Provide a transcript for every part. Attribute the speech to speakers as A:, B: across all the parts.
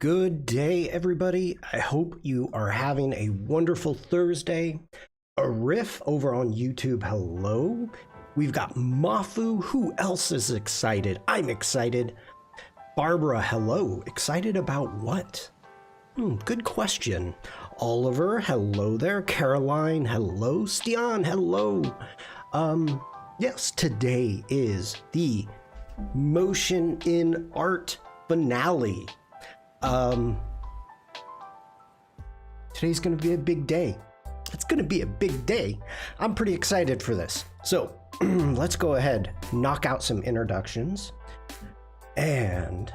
A: Good day, everybody. I hope you are having a wonderful Thursday. A riff over on YouTube, hello. We've got Mafu. Who else is excited? I'm excited. Barbara, hello. Excited about what? Good question. Oliver, hello there. Caroline, hello. Stian, hello. Yes, today is the Motion in Art finale. Today's gonna be a big day. It's gonna be a big day. I'm pretty excited for this. So let's go ahead, knock out some introductions. And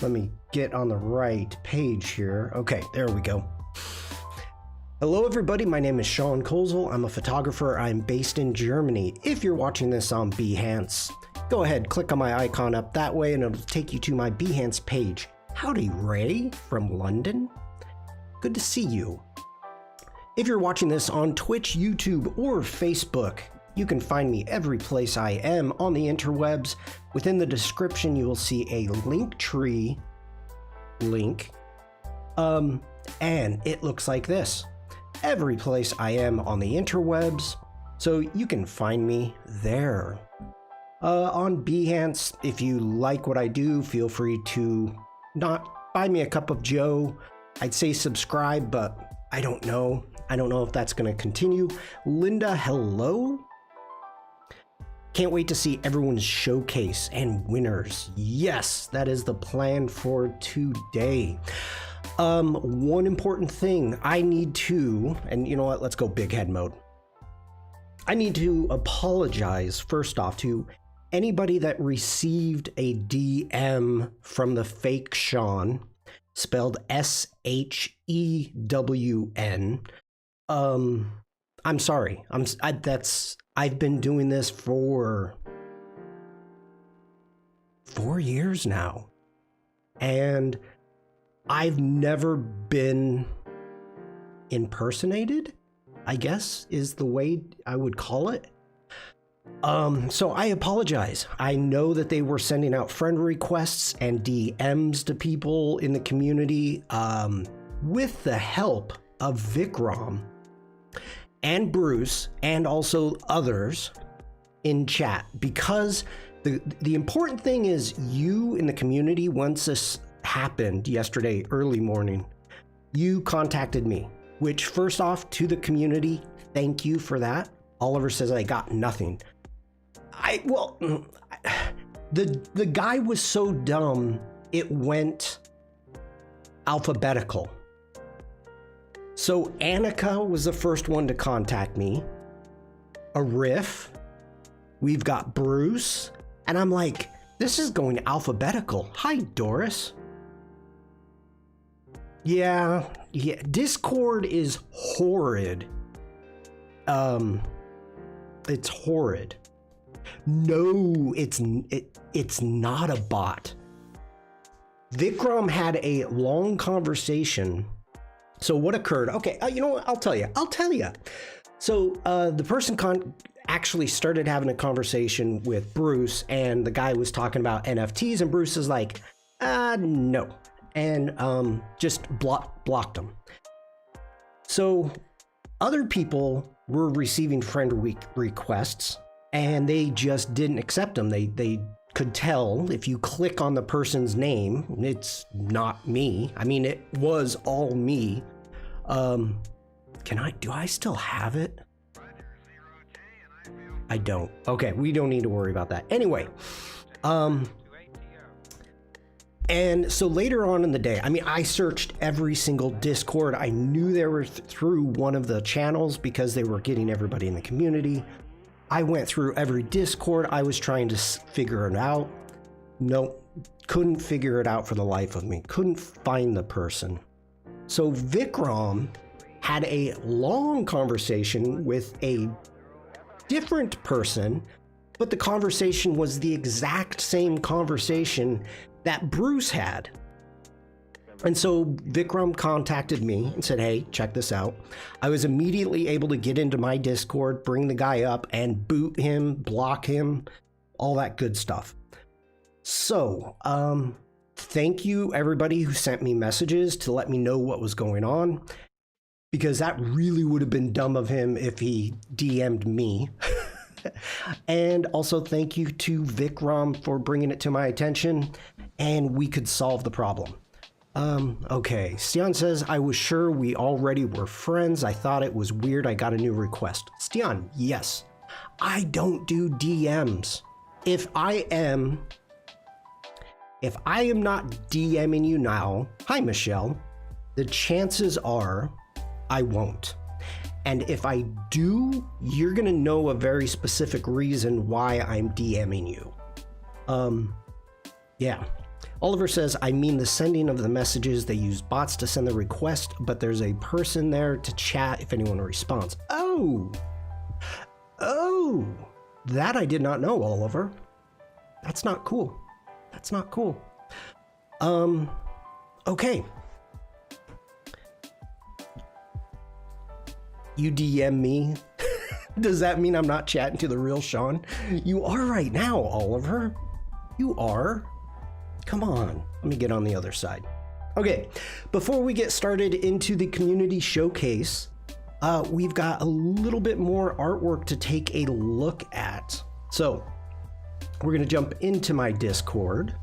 A: let me get on the right page here. Okay, there we go. Hello everybody, my name is Shawn. I'm a photographer. I'm based in Germany. If you're watching this on Behance, go ahead, click on my icon up that way and it'll take you to my Behance page. Howdy, Ray from London. Good to see you. If you're watching this on Twitch, YouTube, or Facebook, you can find me every place I am on the interwebs. Within the description, you will see a Linktree link. And it looks like this. Every place I am on the interwebs, so you can find me there. On Behance, if you like what I do, feel free to not buy me a cup of joe. I'd say subscribe, but I don't know. I don't know if that's going to continue. Linda, hello. Can't wait to see everyone's showcase and winners. Yes, that is the plan for today. One important thing I need to, and you know what, let's go big head mode. I need to apologize first off to anybody that received a DM from the fake Shawn, spelled S-H-E-W-N. I'm sorry. I've been doing this for 4 years now, and I've never been impersonated, I guess is the way I would call it. So I apologize. I know that they were sending out friend requests and DMs to people in the community with the help of Vikram and Bruce and also others in chat, because the important thing is you in the community, once this happened yesterday early morning, you contacted me, which first off to the community, thank you for that. Oliver says I got nothing. The guy was so dumb, it went alphabetical. So Annika was the first one to contact me. A riff. We've got Bruce. And I'm like, this is going alphabetical. Hi, Doris. Yeah, Discord is horrid. It's horrid. No, it's not a bot. Vikram had a long conversation. So what occurred? Okay, you know what? I'll tell you. So the person actually started having a conversation with Bruce, and the guy was talking about NFTs, and Bruce is like, no. And just blocked him. So other people were receiving friend requests, and they just didn't accept them. They could tell if you click on the person's name, it's not me. I mean, it was all me. Do I still have it? I don't. Okay, we don't need to worry about that. Anyway, and so later on in the day, I mean, I searched every single Discord. I knew they were through one of the channels because they were getting everybody in the community. I went through every Discord. I was trying to figure it out. Nope, couldn't figure it out for the life of me. Couldn't find the person. So Vikram had a long conversation with a different person, but the conversation was the exact same conversation that Bruce had. And so Vikram contacted me and said, hey, check this out. I was immediately able to get into my Discord, bring the guy up and boot him, block him, all that good stuff. So thank you everybody who sent me messages to let me know what was going on, because that really would have been dumb of him if he DM'd me. And also thank you to Vikram for bringing it to my attention, and we could solve the problem. Okay, Stian says, I was sure we already were friends. I thought it was weird I got a new request. Stian, yes. I don't do DMs. If I am not DMing you now, hi Michelle, the chances are I won't. And if I do, you're gonna know a very specific reason why I'm DMing you. Yeah. Oliver says, I mean the sending of the messages. They use bots to send the request, but there's a person there to chat if anyone responds. Oh, that I did not know, Oliver. That's not cool. That's not cool. Okay. You DM me. Does that mean I'm not chatting to the real Shawn? You are right now, Oliver. You are. Come on, let me get on the other side. Okay, before we get started into the community showcase, we've got a little bit more artwork to take a look at. So we're gonna jump into my Discord,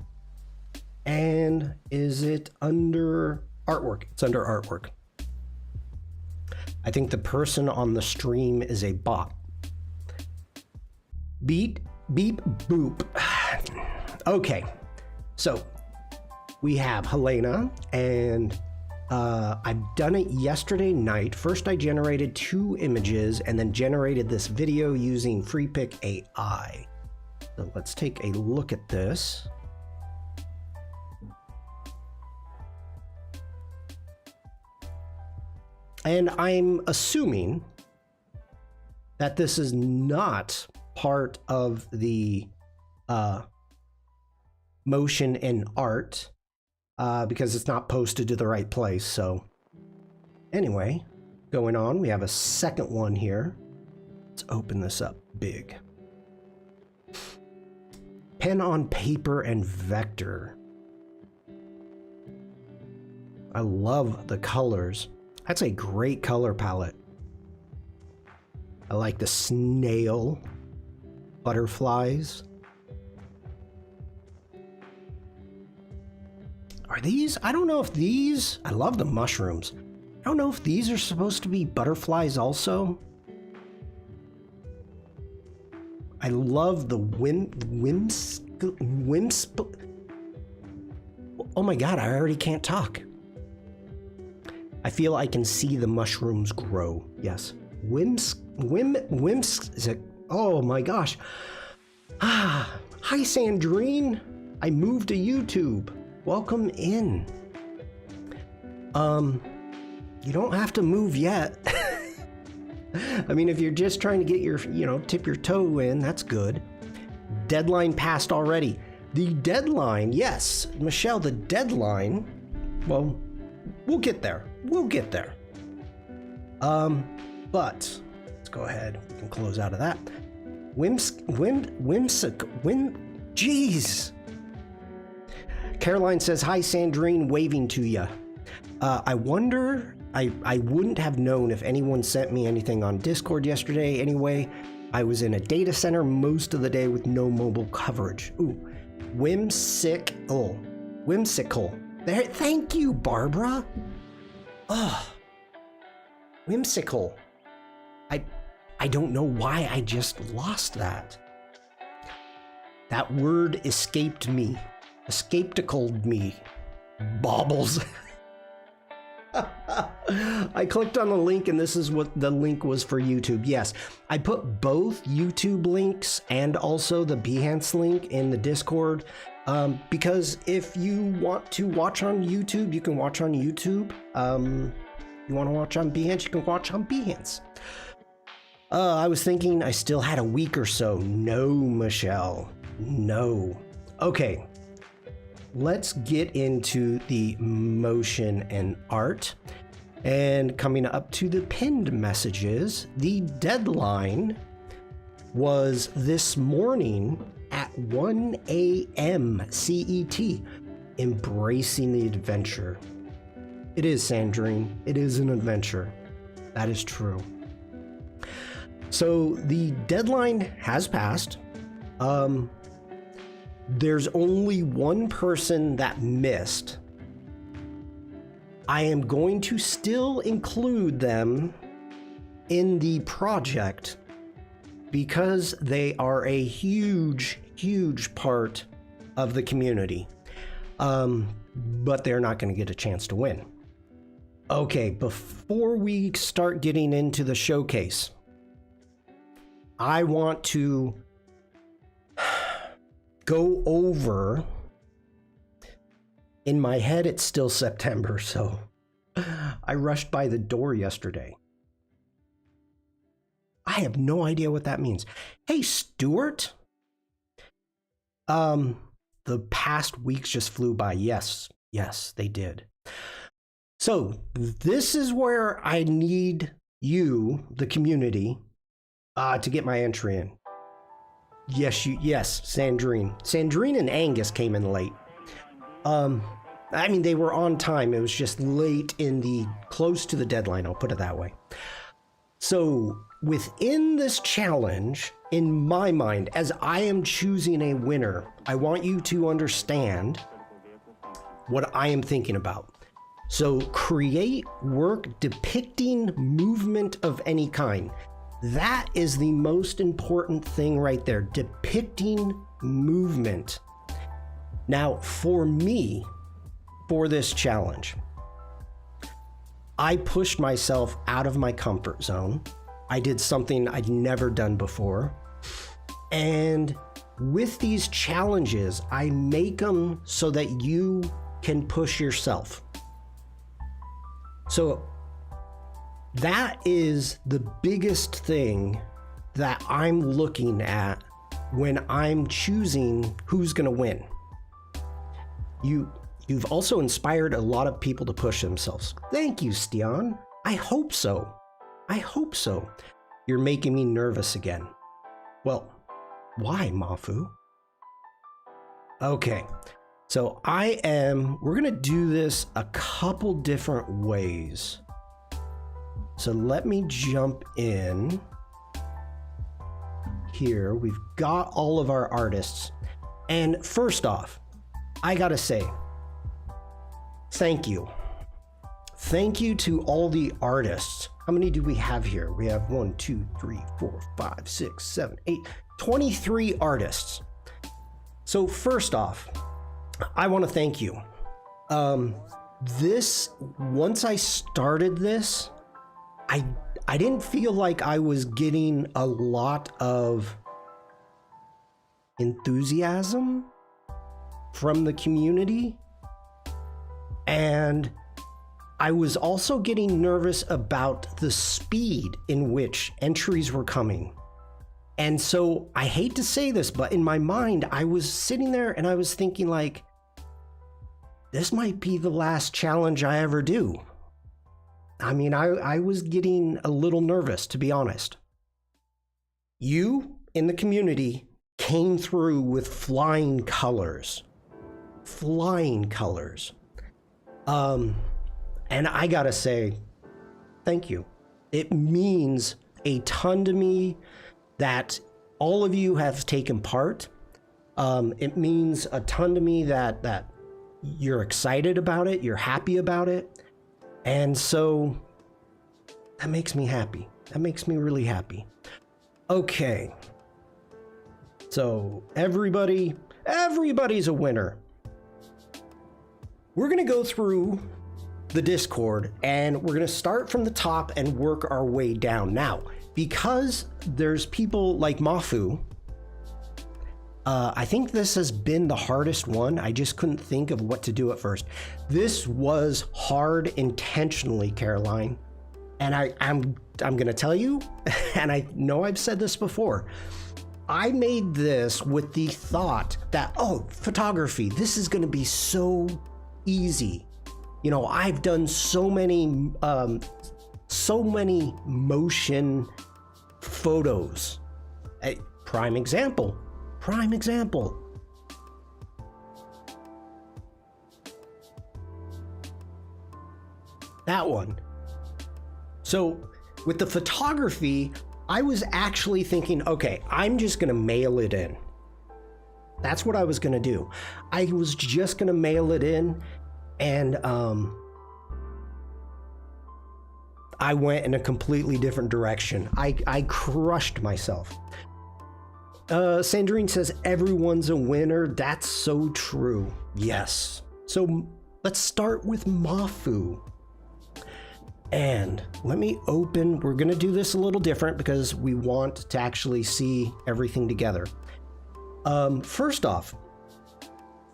A: and is it under artwork? It's under artwork. I think the person on the stream is a bot. Beep, beep, boop. Okay. So we have Helena, and I've done it yesterday night. First, I generated 2 images and then generated this video using FreePic AI. So let's take a look at this. And I'm assuming that this is not part of the motion and art because it's not posted to the right place. So anyway, going on, we have a second one here. Let's open this up big. Pen on paper and vector. I love the colors. That's a great color palette. I like the snail, butterflies. Are these? I don't know if these, I love the mushrooms. I don't know if these are supposed to be butterflies also. I love the oh my God, I already can't talk. I feel I can see the mushrooms grow. Yes. Oh my gosh. Hi Sandrine. I moved to YouTube. Welcome in. You don't have to move yet. I mean, if you're just trying to get your, tip your toe in, that's good. Deadline passed already. The deadline, yes, Michelle, the deadline, well, we'll get there. We'll get there. But let's go ahead. We can close out of that. Jeez. Caroline says, hi, Sandrine, waving to you. I wonder, I wouldn't have known if anyone sent me anything on Discord yesterday anyway. I was in a data center most of the day with no mobile coverage. Ooh, whimsical. There, thank you, Barbara. Oh, whimsical. I don't know why I just lost that. That word escaped me. Escaped-icaled me. Baubles. I clicked on the link, and this is what the link was for YouTube. Yes, I put both YouTube links and also the Behance link in the Discord because if you want to watch on YouTube, you can watch on YouTube. You want to watch on Behance, you can watch on Behance. I was thinking I still had a week or so. No, Michelle. No. Okay. Let's get into the motion and art. And coming up to the pinned messages, the deadline was this morning at 1 a.m. CET. embracing the adventure. It is, Sandrine. It is an adventure. That is true. So the deadline has passed. There's only one person that missed. I am going to still include them in the project because they are a huge, huge part of the community. But they're not going to get a chance to win. Okay, before we start getting into the showcase, I want to go over, in my head it's still September, so I rushed by the door yesterday. I have no idea what that means. Hey, Stuart. The past weeks just flew by. Yes, they did. So this is where I need you, the community, to get my entry in. Yes, Sandrine. Sandrine and Angus came in late. I mean, they were on time. It was just late close to the deadline, I'll put it that way. So within this challenge, in my mind, as I am choosing a winner, I want you to understand what I am thinking about. So create work depicting movement of any kind. That is the most important thing right there, depicting movement. Now, for me, for this challenge, I pushed myself out of my comfort zone. I did something I'd never done before. And with these challenges, I make them so that you can push yourself. So that is the biggest thing that I'm looking at when I'm choosing who's going to win. You've also inspired a lot of people to push themselves. Thank you, Stian. I hope so. You're making me nervous again. Well, why, Mafu? Okay, so we're gonna do this a couple different ways. So let me jump in here. We've got all of our artists. And first off, I gotta say, thank you. Thank you to all the artists. How many do we have here? We have 1, 2, 3, 4, 5, 6, 7, 8, 23 artists. So first off, I want to thank you. Once I started this, I didn't feel like I was getting a lot of enthusiasm from the community. And I was also getting nervous about the speed in which entries were coming. And so I hate to say this, but in my mind, I was sitting there and I was thinking like, this might be the last challenge I ever do. I mean, I was getting a little nervous, to be honest. You in the community came through with flying colors. And I gotta say, thank you. It means a ton to me that all of you have taken part. It means a ton to me that you're excited about it, you're happy about it. And so that makes me happy. That makes me really happy. Okay. So everybody's a winner. We're gonna go through the Discord and we're gonna start from the top and work our way down. Now, because there's people like Mafu, I think this has been the hardest one. I just couldn't think of what to do at first. This was hard intentionally, Caroline. And I'm gonna tell you, and I know I've said this before, I made this with the thought that, oh, photography, this is gonna be so easy. You know, I've done so many motion photos. Prime example. that one. So with the photography, I was actually thinking, okay, I'm just gonna mail it in. That's what I was gonna do. I was just gonna mail it in, and I went in a completely different direction. I crushed myself. Sandrine says, everyone's a winner. That's so true. Yes. So let's start with Mafu. And let me open, we're gonna do this a little different because we want to actually see everything together. First off,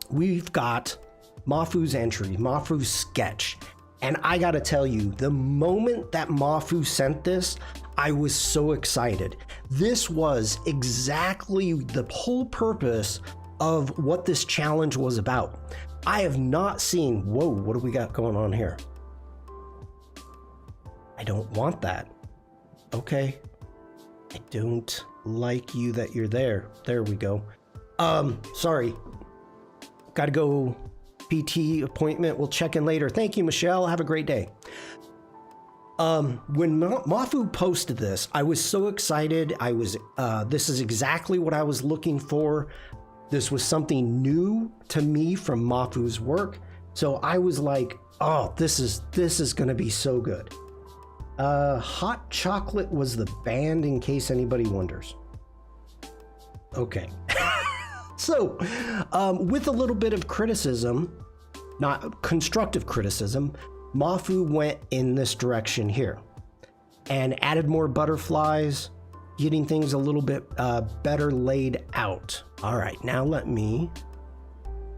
A: we've got Mafu's entry, Mafu's sketch. And I gotta tell you, the moment that Mafu sent this, I was so excited. This was exactly the whole purpose of what this challenge was about. I have not seen, whoa, what do we got going on here? I don't want that. Okay. I don't like you that you're there. There we go. Sorry. Gotta go PT appointment. We'll check in later. Thank you, Michelle. Have a great day. When Mafu posted this, I was so excited. This is exactly what I was looking for. This was something new to me from Mafu's work. So I was like, oh, this is gonna be so good. Hot Chocolate was the band, in case anybody wonders. Okay. So, with a little bit of criticism, not constructive criticism, Mafu went in this direction here and added more butterflies, getting things a little bit better laid out. All right, now let me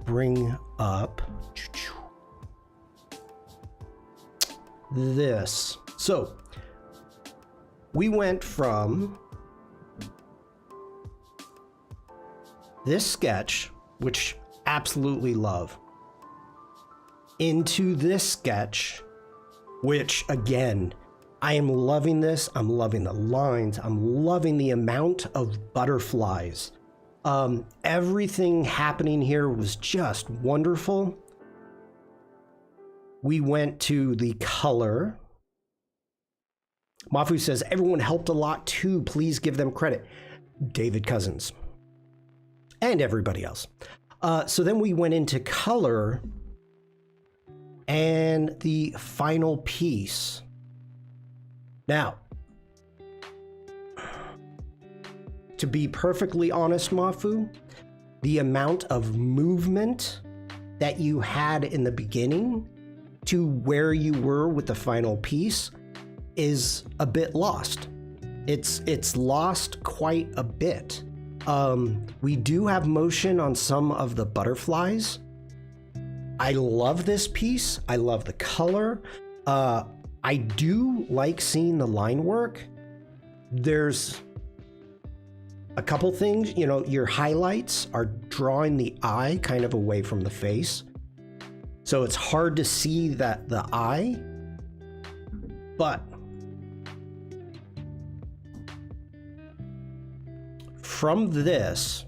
A: bring up this. So we went from this sketch, which absolutely love, into this sketch, which again, I am loving this. I'm loving the lines. I'm loving the amount of butterflies. Everything happening here was just wonderful. We went to the color. Mafu says, everyone helped a lot too. Please give them credit. David Cousins. And everybody else. So then we went into color and the final piece. Now, to be perfectly honest, Mafu, the amount of movement that you had in the beginning to where you were with the final piece is a bit lost. It's lost quite a bit. We do have motion on some of the butterflies. I love this piece. I love the color. I do like seeing the line work. There's a couple things, you know, your highlights are drawing the eye kind of away from the face. So it's hard to see that the eye, but from this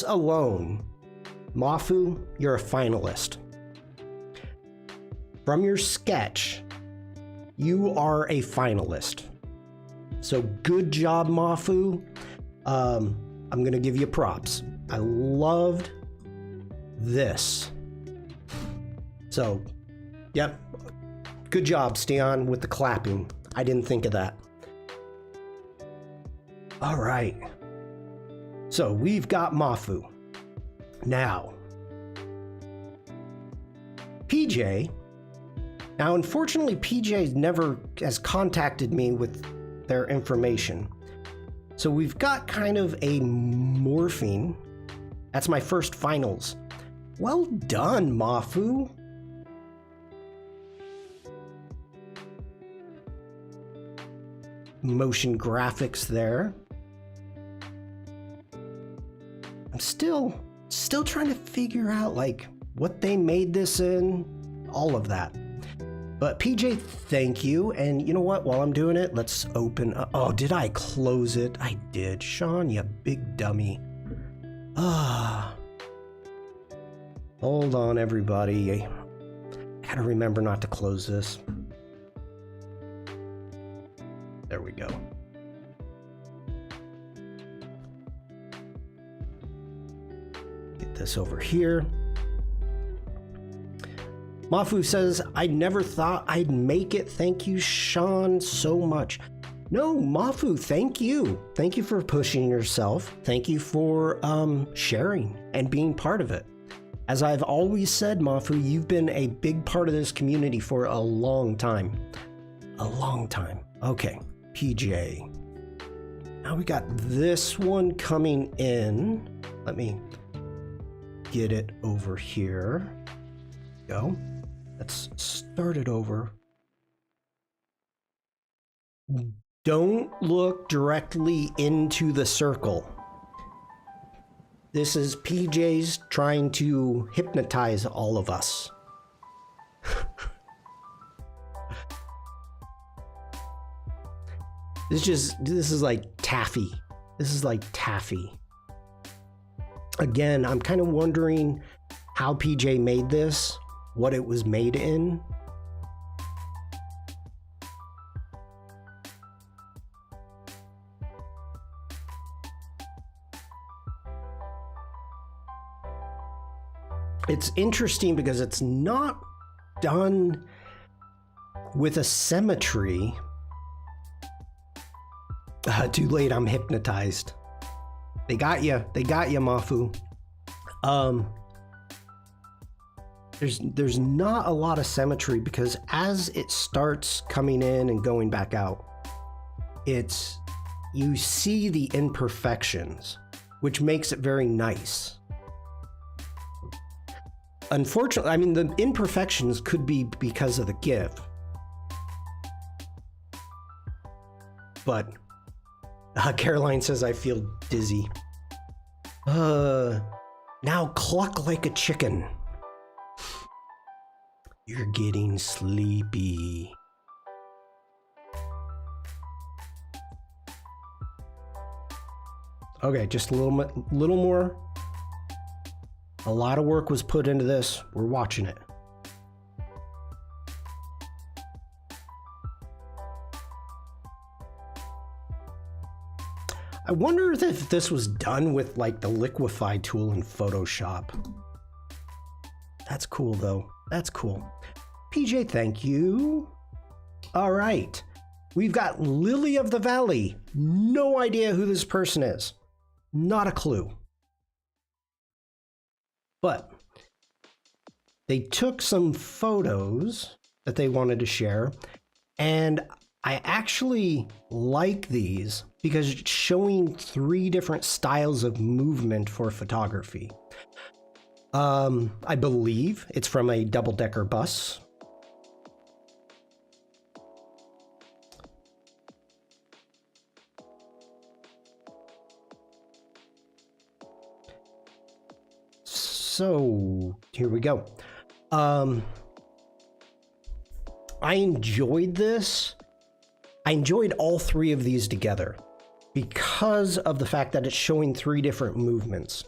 A: alone, Mafu, you're a finalist. From your sketch, you are a finalist. So good job, Mafu. I'm gonna give you props. I loved this. So, yep. Good job, Stian, with the clapping. I didn't think of that. All right. So we've got Mafu. Now, PJ. Now, unfortunately, PJ never has contacted me with their information. So we've got kind of a morphing. That's my first finals. Well done, Mafu. Motion graphics there. I'm still trying to figure out like what they made this in, all of that. But PJ, thank you. And you know what? While I'm doing it, let's open up. Oh, did I close it? I did. Shawn, you big dummy. Hold on, everybody. I Gotta remember not to close this. There we go. Get this over here. Mafu says, I never thought I'd make it. Thank you, Shawn, so much. No, Mafu, thank you. Thank you for pushing yourself. Thank you for sharing and being part of it. As I've always said, Mafu, you've been a big part of this community for a long time. A long time. Okay, PJ. Now we got this one coming in. Let me get it over here. Go. Let's start it over. Don't look directly into the circle. This is PJ's trying to hypnotize all of us. This is like taffy. This is like taffy. Again, I'm kind of wondering how PJ made this, what it was made in. It's interesting because it's not done with a symmetry. Too late, I'm hypnotized. They got you, Mafu. There's not a lot of symmetry because as it starts coming in and going back out, you see the imperfections, which makes it very nice. Unfortunately, I mean, the imperfections could be because of the GIF. But Caroline says, I feel dizzy. Now cluck like a chicken. You're getting sleepy. Okay, just a little more. A lot of work was put into this. We're watching it. I wonder if this was done with like the liquify tool in Photoshop. That's cool though. That's cool. PJ, thank you. All right. We've got Lily of the Valley. No idea who this person is. Not a clue. But they took some photos that they wanted to share, and I actually like these because it's showing 3 different styles of movement for photography. I believe it's from a double-decker bus. So here we go. I enjoyed this. I enjoyed all 3 of these together because of the fact that it's showing 3 different movements.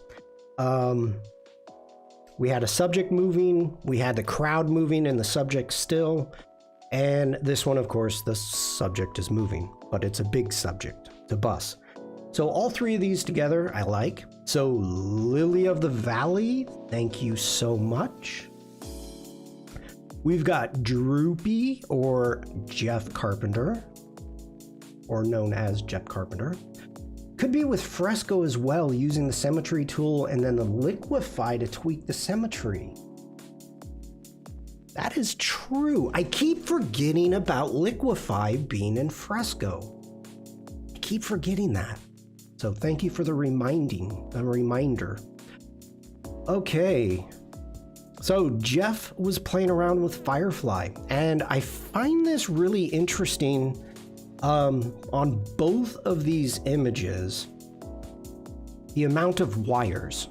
A: We had a subject moving, we had the crowd moving and the subject still, and this one, of course, the subject is moving, but it's a big subject, the bus. So all 3 of these together, I like. So Lily of the Valley, thank you so much. We've got Droopy, or Jeff Carpenter, or known as Jeff Carpenter. Could be with Fresco as well, using the symmetry tool and then the liquify to tweak the symmetry. That is true. I keep forgetting about liquify being in Fresco. I keep forgetting that. So thank you for the reminder. Okay. So Jeff was playing around with Firefly, and I find this really interesting. On both of these images, the amount of wires.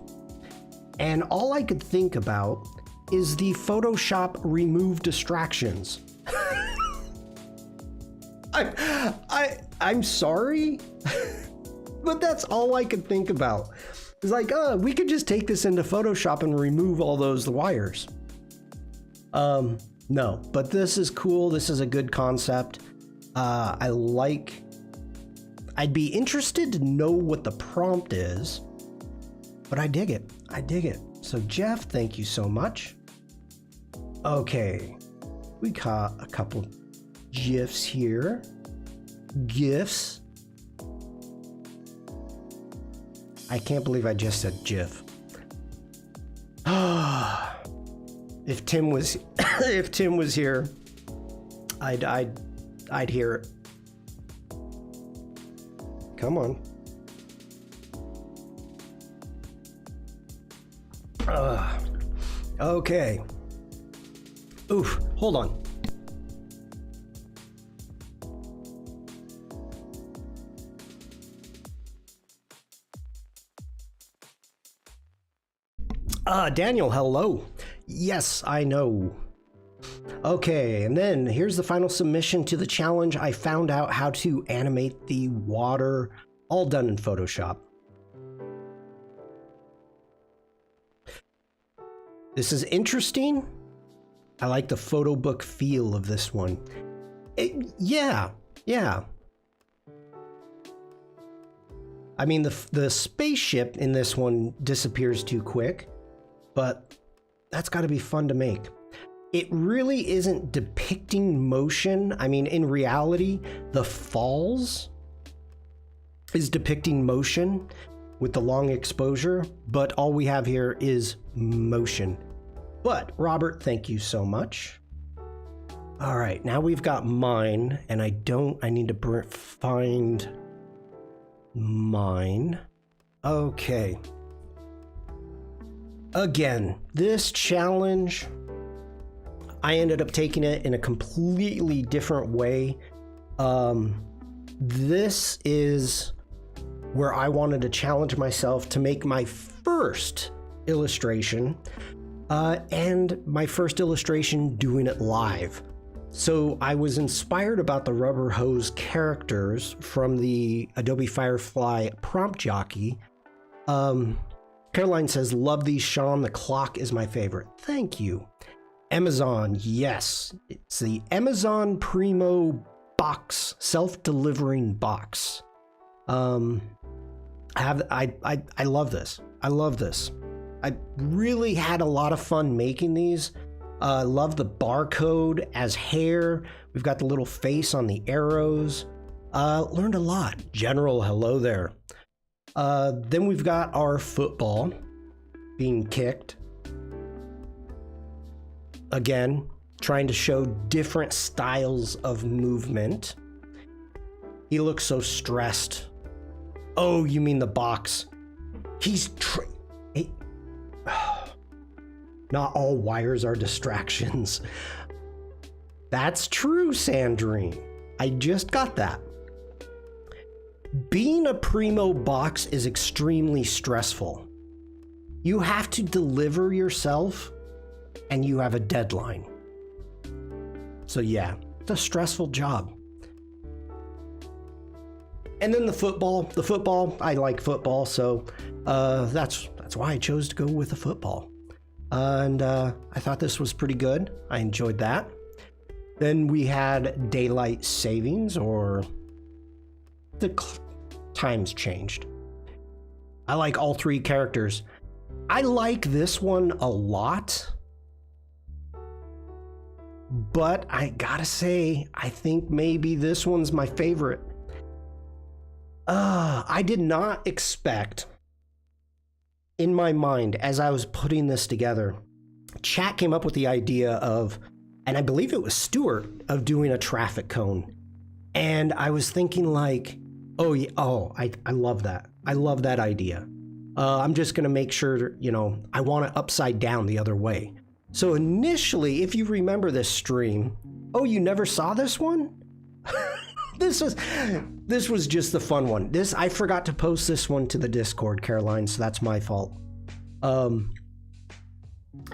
A: And all I could think about is the Photoshop remove distractions. I'm sorry, but that's all I could think about. It's like, we could just take this into Photoshop and remove all those wires. No, but this is cool. This is a good concept. I'd be interested to know what the prompt is, but I dig it. I dig it. So Jeff, thank you so much. Okay, we got a couple GIFs here. GIFs. I can't believe I just said GIF. If Tim was here, I'd hear it. Come on. Okay. Oof, hold on. Daniel, hello. Yes, I know. Okay, and then here's the final submission to the challenge. I found out how to animate the water, all done in Photoshop. This is interesting. I like the photo book feel of this one. Yeah. I mean, the spaceship in this one disappears too quick, but that's got to be fun to make. It really isn't depicting motion. I mean, in reality, the falls is depicting motion with the long exposure, but all we have here is motion. But Robert, thank you so much. All right, now we've got mine, and I need to find mine. Okay. Again, this challenge, I ended up taking it in a completely different way. This is where I wanted to challenge myself to make my first illustration, and my first illustration doing it live. So I was inspired about the rubber hose characters from the Adobe Firefly prompt jockey. Caroline says, love these, Shawn. The clock is my favorite. Thank you. Amazon, yes. It's the Amazon Primo box, self-delivering box. I love this. I love this. I really had a lot of fun making these. Love the barcode as hair. We've got the little face on the arrows. Learned a lot. General, hello there. Then we've got our football being kicked. Again, trying to show different styles of movement. He looks so stressed. Oh, you mean the box? Not all wires are distractions. That's true, Sandrine. I just got that. Being a Primo box is extremely stressful. You have to deliver yourself, and you have a deadline. So yeah, it's a stressful job. And then the football, I like football, so that's why I chose to go with the football. And I thought this was pretty good. I enjoyed that. Then we had daylight savings, or the times changed. I like all three characters. I like this one a lot, but I gotta say, I think maybe this one's my favorite. I did not expect, in my mind, as I was putting this together, chat came up with the idea of, and I believe it was Stuart, of doing a traffic cone. And I was thinking like, I love that. I love that idea. I'm just gonna make sure, I want it upside down the other way. So initially, if you remember this stream, you never saw this one? This was just the fun one. I forgot to post this one to the Discord, Caroline, so that's my fault.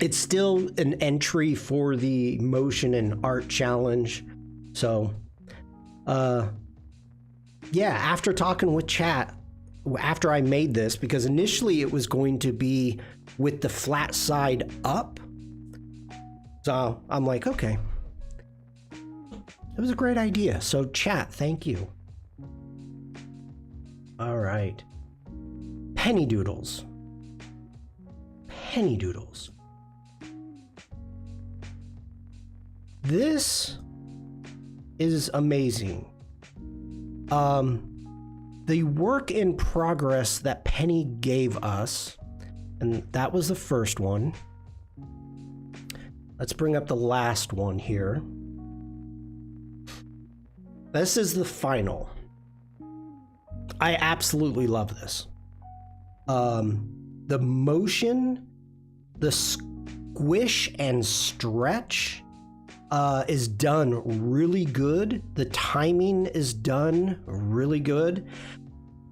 A: It's still an entry for the motion and art challenge. So, yeah, after talking with chat, after I made this, because initially it was going to be with the flat side up, So I'm like, okay, it was a great idea. So chat, thank you. All right. Penny doodles. Penny doodles. This is amazing. The work in progress that Penny gave us, and that was the first one. Let's bring up the last one here. This is the final. I absolutely love this. The motion, the squish and stretch is done really good. The timing is done really good.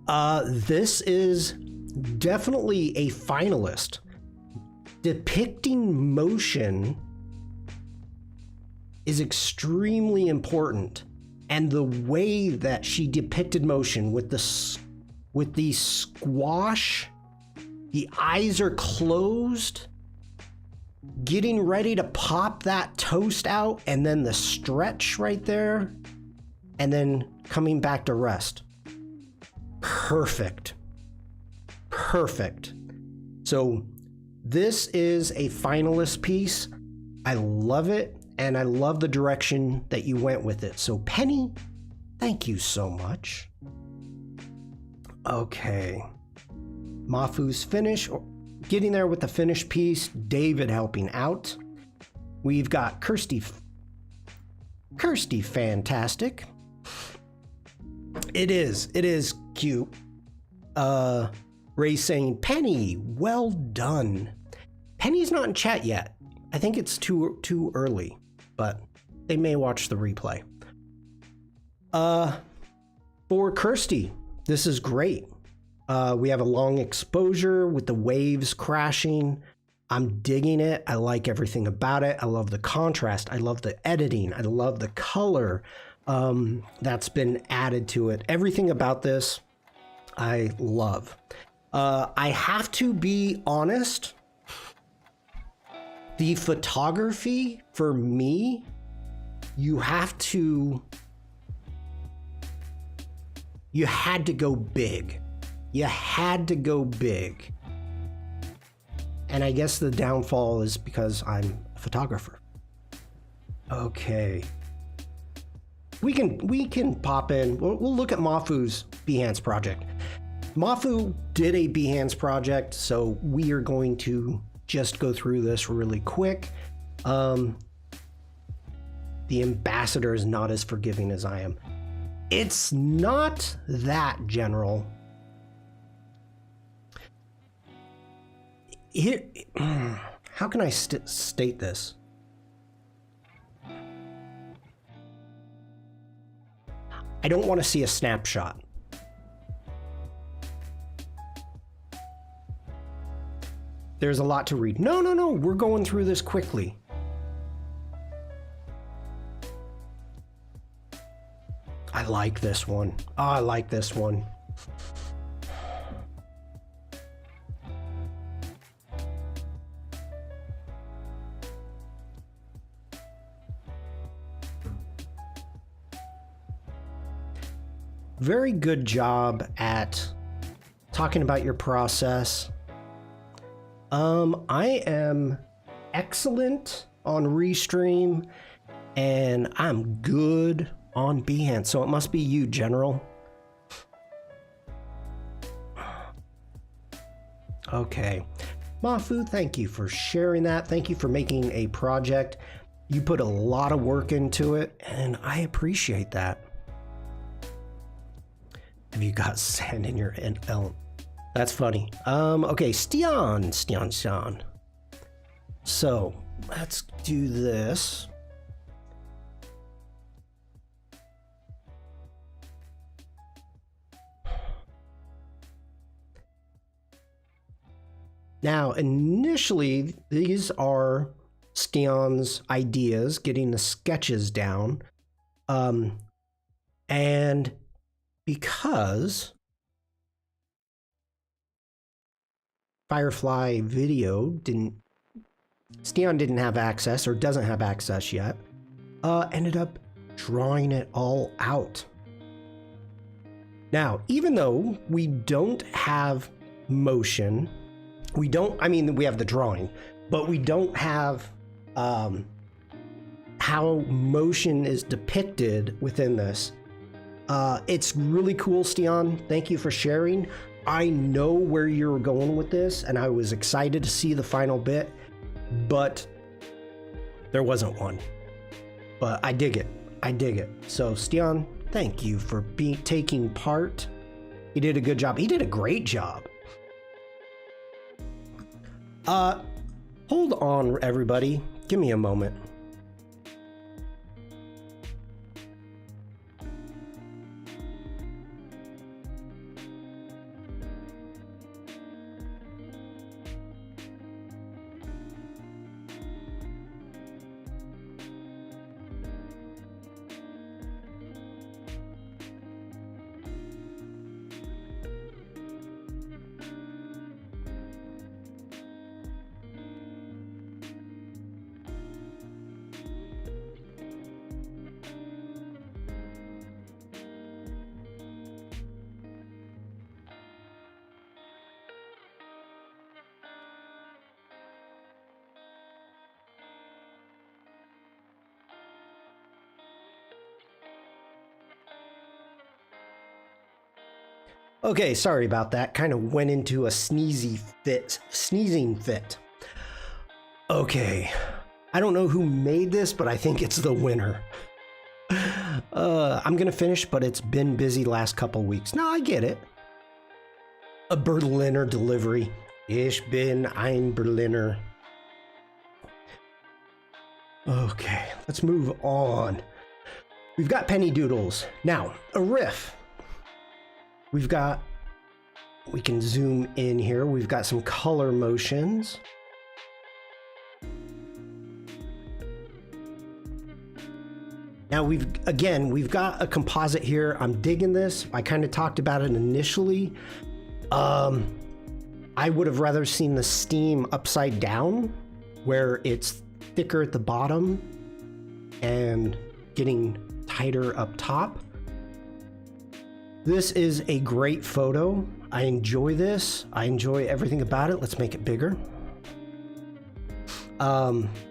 A: This is definitely a finalist. Depicting motion is extremely important, and the way that she depicted motion with the squash, the eyes are closed, getting ready to pop that toast out, and then the stretch right there, and then coming back to rest. Perfect. Perfect. So this is a finalist piece. I love it, and I love the direction that you went with it. So Penny, thank you so much. Okay. Mafu's finish, getting there with the finished piece. David helping out. We've got Kirsty fantastic. It is cute. Ray saying, Penny, well done. Penny's not in chat yet. I think it's too early, but they may watch the replay. For Kirsty, this is great. We have a long exposure with the waves crashing. I'm digging it. I like everything about it. I love the contrast. I love the editing. I love the color that's been added to it. Everything about this, I love. I have to be honest. The photography, for me, you had to go big. You had to go big. And I guess the downfall is because I'm a photographer. Okay. We can pop in. We'll look at Mafu's Behance project. Mafu did a Behance project, so we are going to just go through this really quick. The ambassador is not as forgiving as I am. It's not that general. Here, how can I state this? I don't want to see a snapshot. There's a lot to read. No, we're going through this quickly. I like this one. Oh, I like this one. Very good job at talking about your process. I am excellent on Restream, and I'm good on Behance, so it must be you, General. Okay. Mafu, thank you for sharing that. Thank you for making a project. You put a lot of work into it, and I appreciate that. Have you got sand in your elm? That's funny. Okay, Shawn. So let's do this. Now, initially, these are Stian's ideas, getting the sketches down. And because Firefly Video didn't Stian didn't have access or doesn't have access yet. Ended up drawing it all out. Now, even though we don't have motion, we have the drawing, but we don't have how motion is depicted within this. It's really cool, Stian. Thank you for sharing. I know where you're going with this, and I was excited to see the final bit, but there wasn't one. But I dig it. I dig it. So, Stian, thank you for taking part. He did a good job. He did a great job. Hold on, everybody. Give me a moment. Okay, sorry about that. Kind of went into a sneezing fit. Okay, I don't know who made this, but I think it's the winner. I'm gonna finish, but it's been busy last couple weeks. No, I get it. A Berliner delivery. Ich bin ein Berliner. Okay, let's move on. We've got penny doodles. Now, a riff. We can zoom in here. We've got some color motions. Now we've got a composite here. I'm digging this. I kind of talked about it initially. I would have rather seen the steam upside down, where it's thicker at the bottom and getting tighter up top. This is a great photo. I enjoy this. I enjoy everything about it. Let's make it bigger.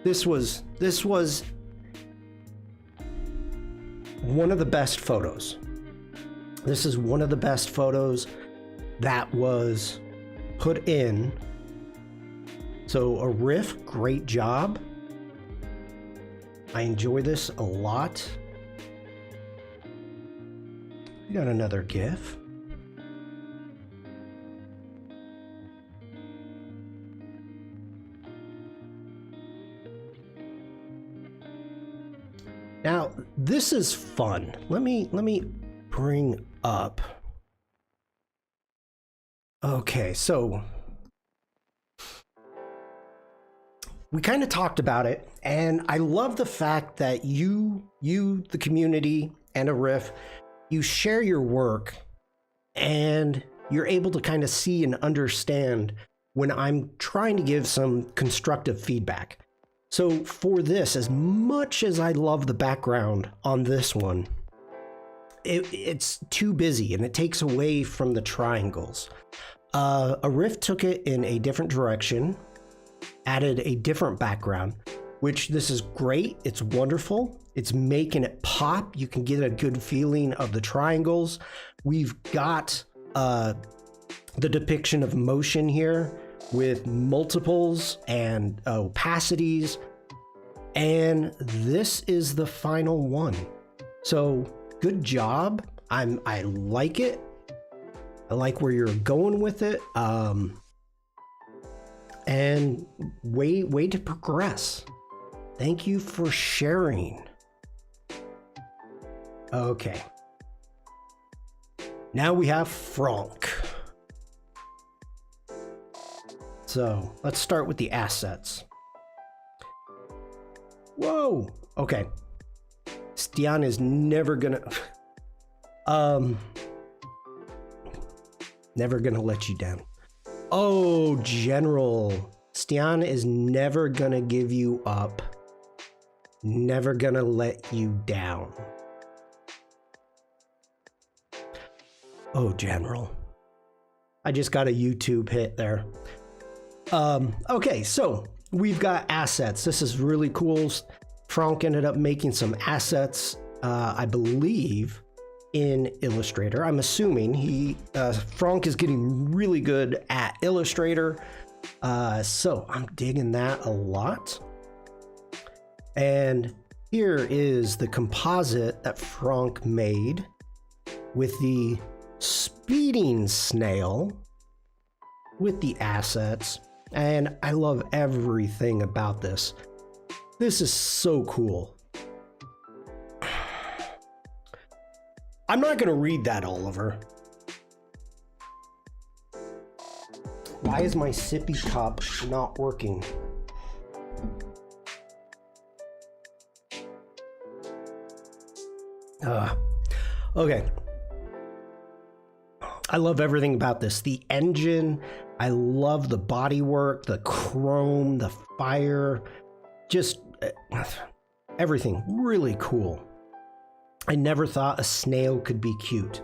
A: This was one of the best photos. This is one of the best photos that was put in. So a riff, great job. I enjoy this a lot. We got another GIF. Now, this is fun. Let me bring up. Okay, so we kind of talked about it, and I love the fact that you, the community, and a riff, you share your work, and you're able to kind of see and understand when I'm trying to give some constructive feedback. So for this, as much as I love the background on this one, it's too busy and it takes away from the triangles. A riff took it in a different direction, added a different background, which this is great. It's wonderful. It's making it pop. You can get a good feeling of the triangles. We've got the depiction of motion here with multiples and opacities. And this is the final one. So good job. I like it. I like where you're going with it. And way to progress. Thank you for sharing. Okay. Now we have Franck. So let's start with the assets. Whoa. Okay. Stian is never gonna never gonna let you down. Oh, General Sebastian is never gonna give you up. Never gonna let you down. Oh, General. I just got a YouTube hit there. Okay, so we've got assets. This is really cool. Frank ended up making some assets, I believe, in Illustrator. I'm assuming Frank is getting really good at Illustrator. So I'm digging that a lot. And here is the composite that Frank made with the speeding snail with the assets. And I love everything about this. This is so cool. I'm not going to read that, Oliver. Why is my sippy cup not working? Okay. I love everything about this. The engine, I love the bodywork, the chrome, the fire, just everything really cool. I never thought a snail could be cute.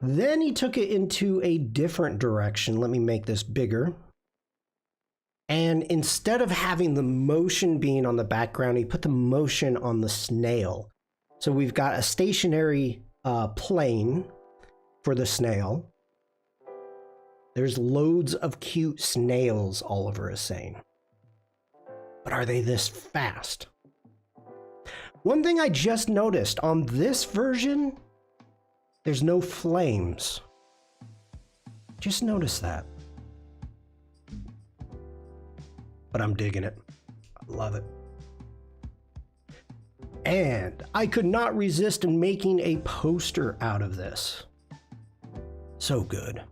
A: Then he took it into a different direction. Let me make this bigger. And instead of having the motion being on the background, he put the motion on the snail. So we've got a stationary plane for the snail. There's loads of cute snails, Oliver is saying. But are they this fast? One thing I just noticed on this version, there's no flames. Just noticed that. But I'm digging it. I love it. And I could not resist in making a poster out of this. So good.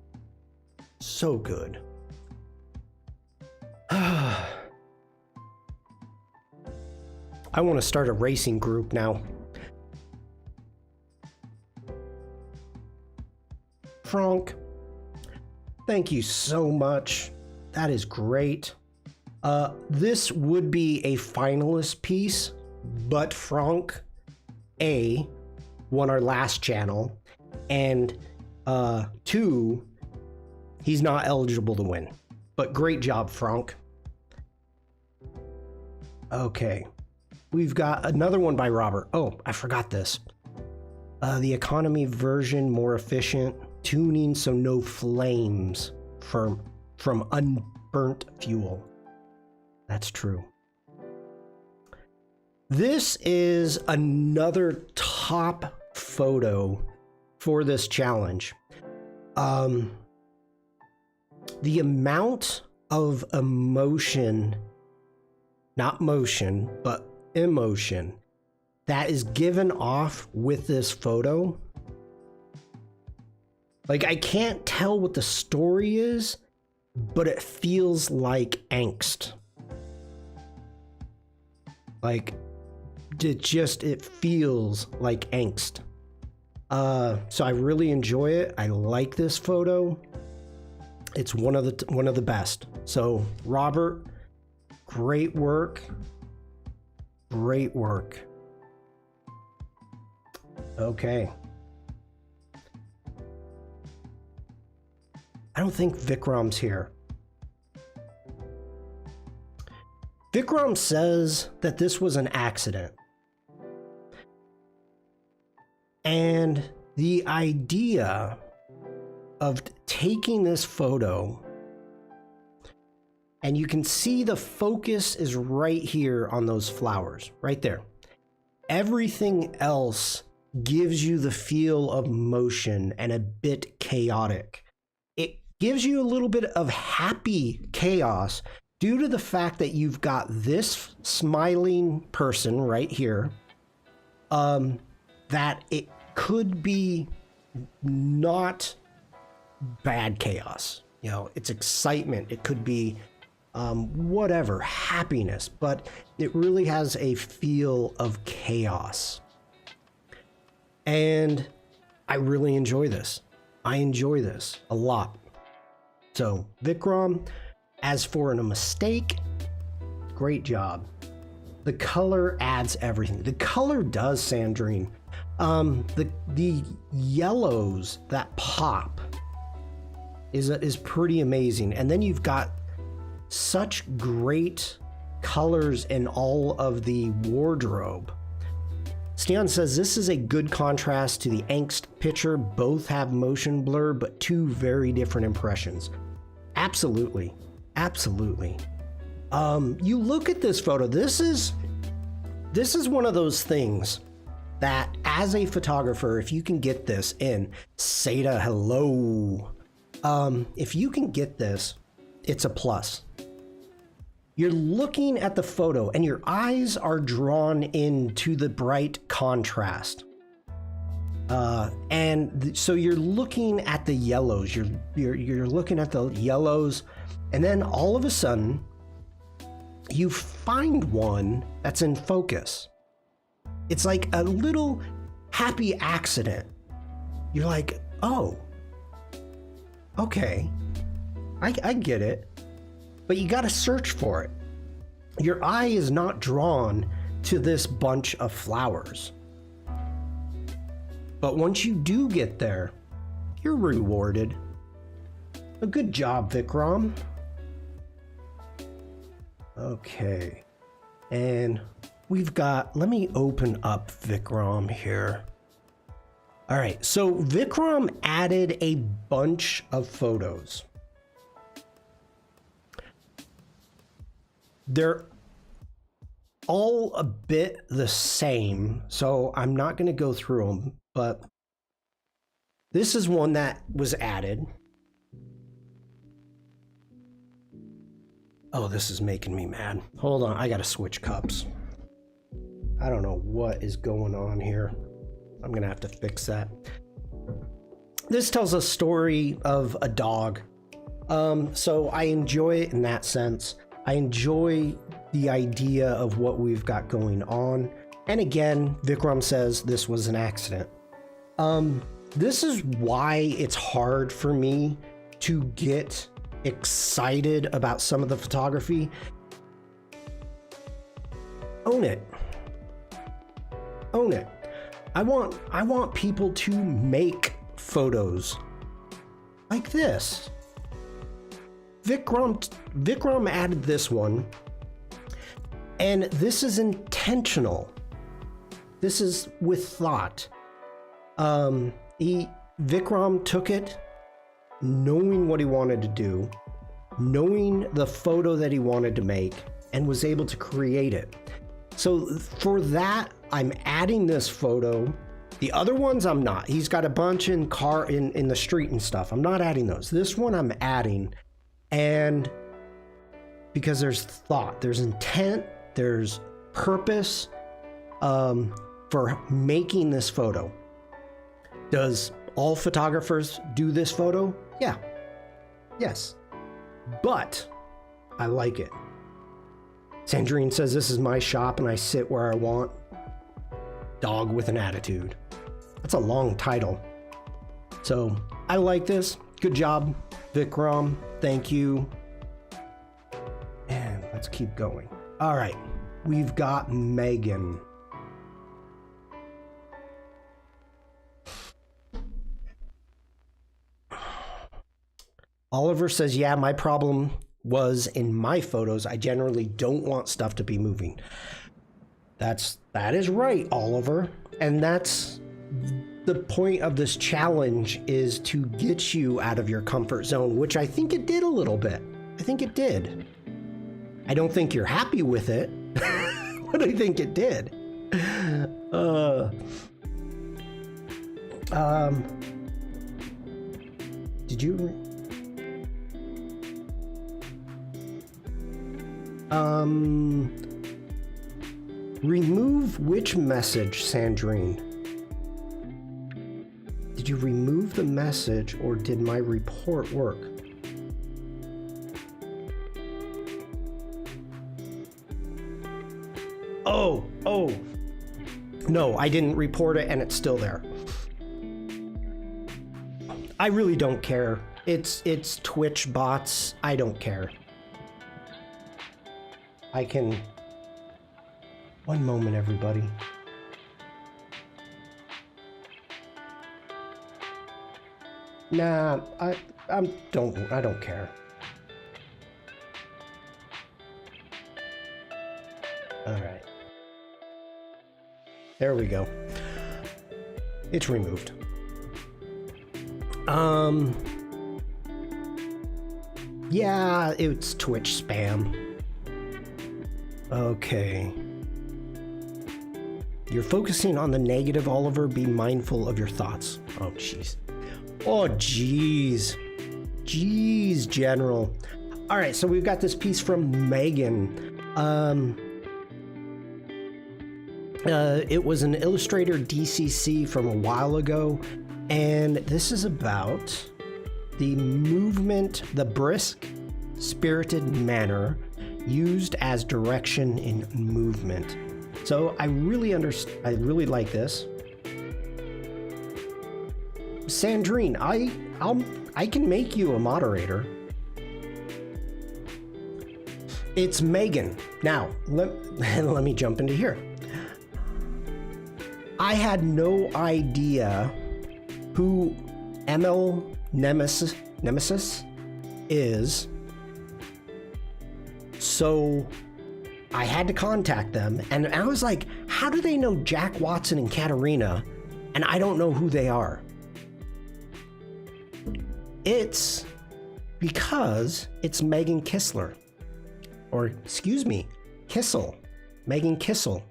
A: So good. I want to start a racing group now. Frank, thank you so much. That is great. This would be a finalist piece, but Frank A won our last channel, and 2, he's not eligible to win. But great job, Frank. Okay. We've got another one by Robert. Oh, I forgot this. The economy version, more efficient. Tuning so no flames from unburnt fuel. That's true. This is another top photo for this challenge. The amount of emotion, not motion, but emotion that is given off with this photo. Like, I can't tell what the story is, but it feels like angst. Like, it feels like angst. So I really enjoy it. I like this photo. It's one of the best. So Robert, great work. Great work. Okay. I don't think Vikram's here. Vikram says that this was an accident. And the idea of taking this photo, and you can see the focus is right here on those flowers, right there. Everything else gives you the feel of motion and a bit chaotic. It gives you a little bit of happy chaos due to the fact that you've got this smiling person right here, that it could be not bad chaos. You know, it's excitement. It could be whatever, happiness, but it really has a feel of chaos. And I really enjoy this. I enjoy this a lot. So Vikram, As for a mistake, great job. The color adds everything. The color does, Sandrine. The yellows that pop is pretty amazing. And then you've got such great colors in all of the wardrobe. Stian says this is a good contrast to the angst picture. Both have motion blur, but two very different impressions. Absolutely. Absolutely. You look at this photo, this is one of those things that as a photographer, if you can get this in, Seda, hello. If you can get this, it's a plus. You're looking at the photo and your eyes are drawn into the bright contrast. So you're looking at the yellows, you're looking at the yellows, and then all of a sudden you find one that's in focus. It's like a little happy accident. You're like, oh, okay, I get it. But you got to search for it. Your eye is not drawn to this bunch of flowers. But once you do get there, you're rewarded. A good job, Vikram. Okay. And we've got, let me open up Vikram here. All right, so Vikram added a bunch of photos. They're all a bit the same, so I'm not going to go through them, but this is one that was added. Oh, this is making me mad. Hold on, I got to switch cups. I don't know what is going on here. I'm going to have to fix that. This tells a story of a dog. So I enjoy it in that sense. I enjoy the idea of what we've got going on. And again, Vikram says this was an accident. This is why it's hard for me to get excited about some of the photography. Own it. Own it. I want people to make photos like this. Vikram added this one, and this is intentional. This is with thought. Vikram took it knowing what he wanted to do, knowing the photo that he wanted to make, and was able to create it. So for that, I'm adding this photo. The other ones I'm not. He's got a bunch in the street and stuff. I'm not adding those. This one I'm adding. And because there's thought, there's intent, there's purpose for making this photo. Does all photographers do this photo? Yeah. Yes. But I like it. Sandrine says this is my shop and I sit where I want. Dog with an attitude. That's a long title. So I like this. Good job, Vikram. Thank you. And let's keep going. All right, we've got Megan. Oliver says, yeah, my problem was in my photos, I generally don't want stuff to be moving. That is right, Oliver. And that's the point of this challenge, is to get you out of your comfort zone, which I think it did a little bit. I think it did. I don't think you're happy with it, but I think it did. Did you? Remove which message, Sandrine? Did you remove the message, or did my report work? Oh, no, I didn't report it and it's still there. I really don't care. It's Twitch bots. I don't care. I can... One moment, everybody. Nah, I don't care. All right. There we go. It's removed. Yeah, it's Twitch spam. Okay. You're focusing on the negative, Oliver. Be mindful of your thoughts. Oh, jeez. Oh, jeez. Jeez, General. All right, so we've got this piece from Megan. It was an Illustrator DCC from a while ago, and this is about the movement, the brisk, spirited manner used as direction in movement. So I really like this. Sandrine, I can make you a moderator. It's Megan. Now, let me jump into here. I had no idea who ML Nemesis is, so I had to contact them, and I was like, how do they know Jack Watson and Katarina, and I don't know who they are? It's because it's Megan Kissel. Or, excuse me, Kissel. Megan Kissel.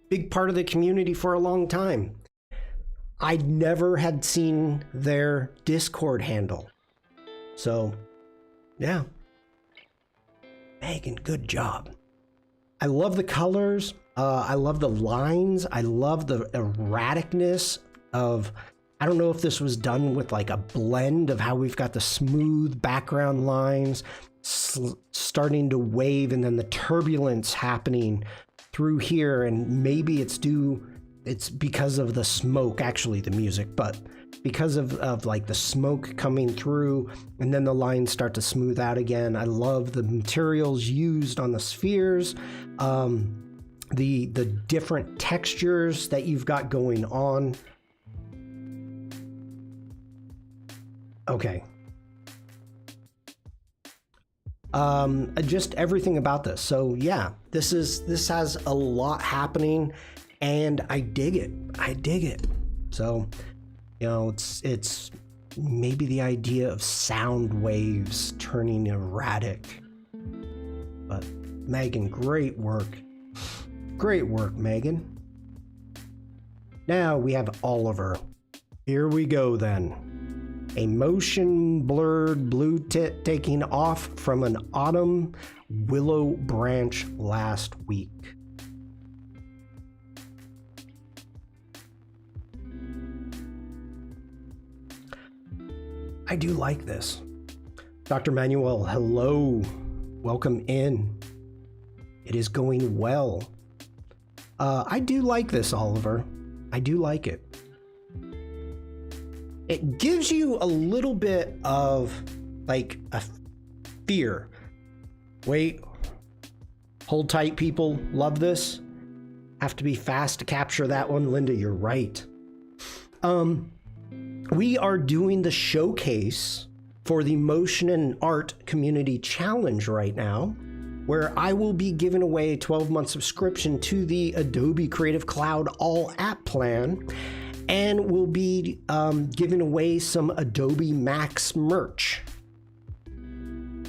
A: Big part of the community for a long time. I never had seen their Discord handle. So, yeah. Megan, good job. I love the colors. I love the lines. I love the erraticness of... I don't know if this was done with like a blend of how we've got the smooth background lines starting to wave and then the turbulence happening through here, and maybe it's because of the smoke, actually the music, but because of like the smoke coming through and then the lines start to smooth out again. I love the materials used on the spheres, the different textures that you've got going on. Okay. Just everything about this. So yeah, this has a lot happening, and I dig it. I dig it. So, you know, it's maybe the idea of sound waves turning erratic. But Megan, great work. Great work, Megan. Now we have Oliver. Here we go then. A motion blurred blue tit taking off from an autumn willow branch last week. I do like this. Dr. Manuel, hello. Welcome in. It is going well. I do like this, Oliver. I do like it. It gives you a little bit of like a fear. Wait, hold tight, people. Love this. Have to be fast to capture that one. Linda, you're right. We are doing the showcase for the Motion and Art Community Challenge right now, where I will be giving away a 12-month subscription to the Adobe Creative Cloud All App Plan. And we'll be giving away some Adobe Max merch.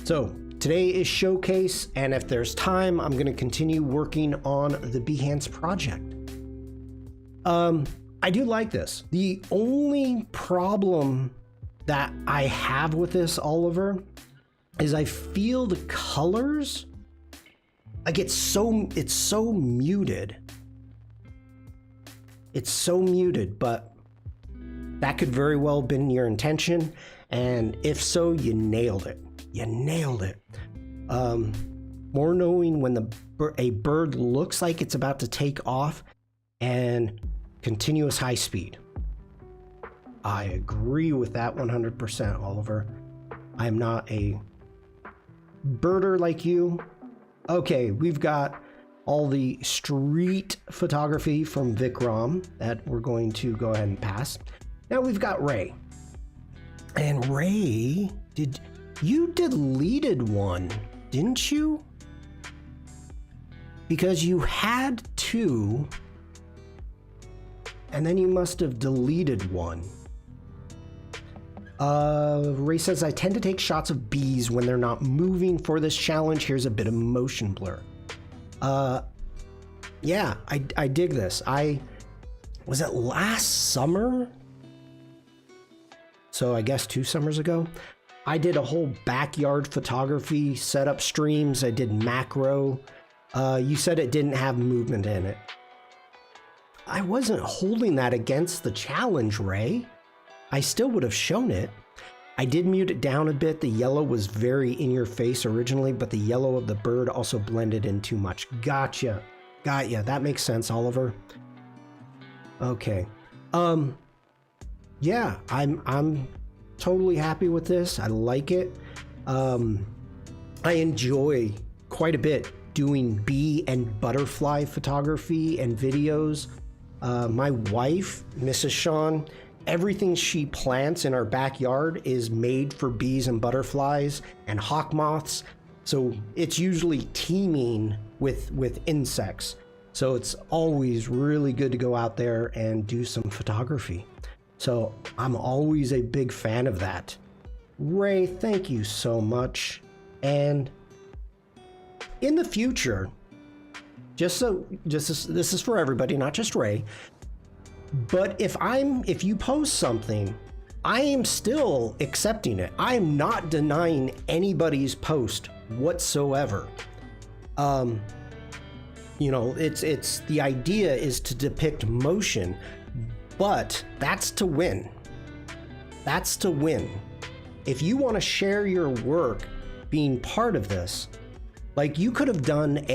A: So today is showcase, and if there's time, I'm going to continue working on the Behance project. I do like this. The only problem that I have with this, Oliver, is I feel the colors, like it's so muted. It's so muted, but that could very well have been your intention. And if so, you nailed it. You nailed it. More knowing when a bird looks like it's about to take off, and continuous high speed. I agree with that 100%, Oliver. I'm not a birder like you. Okay, we've got all the street photography from Vikram that we're going to go ahead and pass. Now we've got Ray. And Ray, you deleted one, didn't you? Because you had two, and then you must have deleted one. Ray says, I tend to take shots of bees when they're not moving for this challenge. Here's a bit of motion blur. Yeah, I dig this. Was it last summer? So I guess 2 summers ago, I did a whole backyard photography setup streams. I did macro. You said it didn't have movement in it. I wasn't holding that against the challenge, Ray. I still would have shown it. I did mute it down a bit. The yellow was very in your face originally, but the yellow of the bird also blended in too much. Gotcha. Got ya. That makes sense, Oliver. Okay. Yeah, I'm totally happy with this. I like it. I enjoy quite a bit doing bee and butterfly photography and videos. My wife, Mrs. Shawn, everything she plants in our backyard is made for bees and butterflies and hawk moths. So it's usually teeming with insects. So it's always really good to go out there and do some photography. So I'm always a big fan of that. Ray, thank you so much. And in the future, this is for everybody, not just Ray. But if you post something, I am still accepting it. I am not denying anybody's post whatsoever. You know, it's the idea is to depict motion, but that's to win. That's to win. If you want to share your work being part of this, like you could have done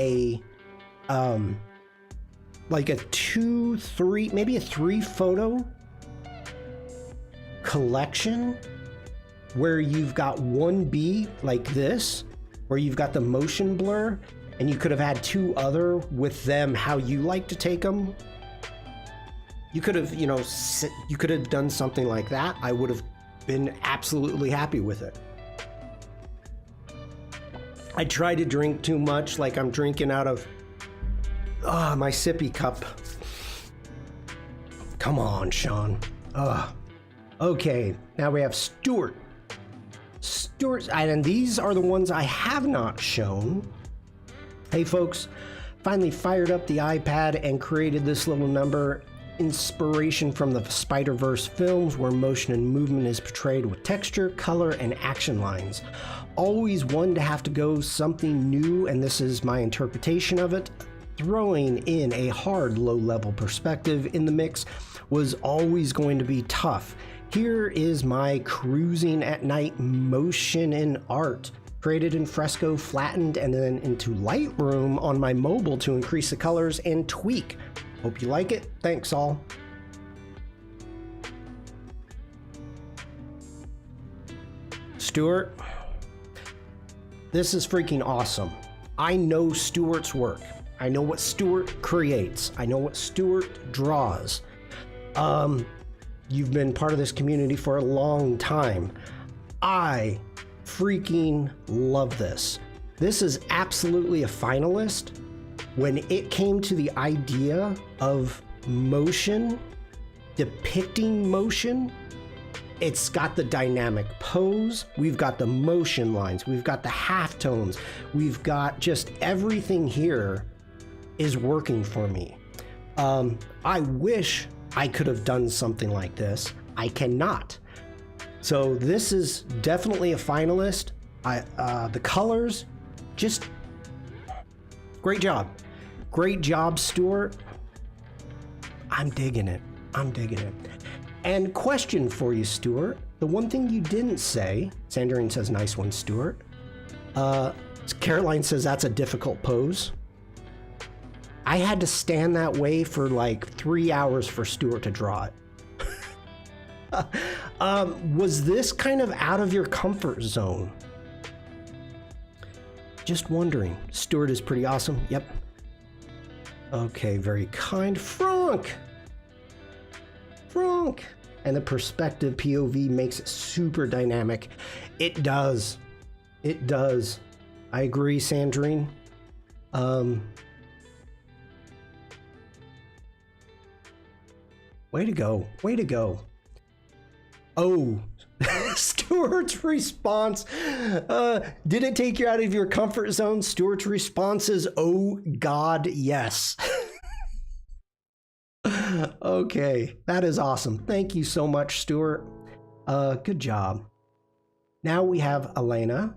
A: like a 2, 3, maybe a 3 photo collection where you've got one bee like this, where you've got the motion blur, and you could have had 2 other with them how you like to take them. You could have, you know, you could have done something like that. I would have been absolutely happy with it. I try to drink too much, like I'm drinking out of my sippy cup. Come on, Shawn. Okay, now we have Stuart. And these are the ones I have not shown. Hey folks, finally fired up the iPad and created this little number. Inspiration from the Spider-Verse films where motion and movement is portrayed with texture, color, and action lines. Always one to have to go something new, and this is my interpretation of it. Throwing in a hard low-level perspective in the mix was always going to be tough. Here is my cruising at night motion in art. Created in fresco, flattened, and then into Lightroom on my mobile to increase the colors and tweak. Hope you like it. Thanks all. Stuart, this is freaking awesome. I know Stuart's work. I know what Stuart creates. I know what Stuart draws. You've been part of this community for a long time. I freaking love this. This is absolutely a finalist. When it came to the idea of motion, depicting motion, it's got the dynamic pose, we've got the motion lines, we've got the halftones, we've got just everything here is working for me. I wish I could have done something like this. I cannot. So this is definitely a finalist. The colors, just great job. Great job, Stuart. I'm digging it. I'm digging it. And question for you, Stuart. The one thing you didn't say, Sandrine says, nice one, Stuart. Caroline says that's a difficult pose. I had to stand that way for like 3 hours for Stuart to draw it. Was this kind of out of your comfort zone? Just wondering. Stuart is pretty awesome. Yep. Okay, very kind. Frank! Frank! And the perspective POV makes it super dynamic. It does. It does. I agree, Sandrine. Way to go. Way to go. Oh, Stuart's response. Did it take you out of your comfort zone? Stuart's response is, oh God, yes. Okay, that is awesome. Thank you so much, Stuart. Good job. Now we have Elena.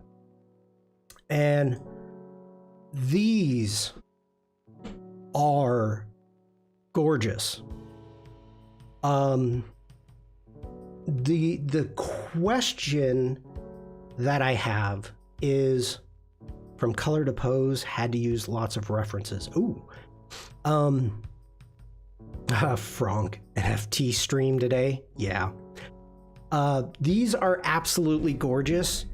A: And these are gorgeous. The question that I have is, from color to pose, had to use lots of references. Ooh. Frank, NFT stream today. Yeah. These are absolutely gorgeous.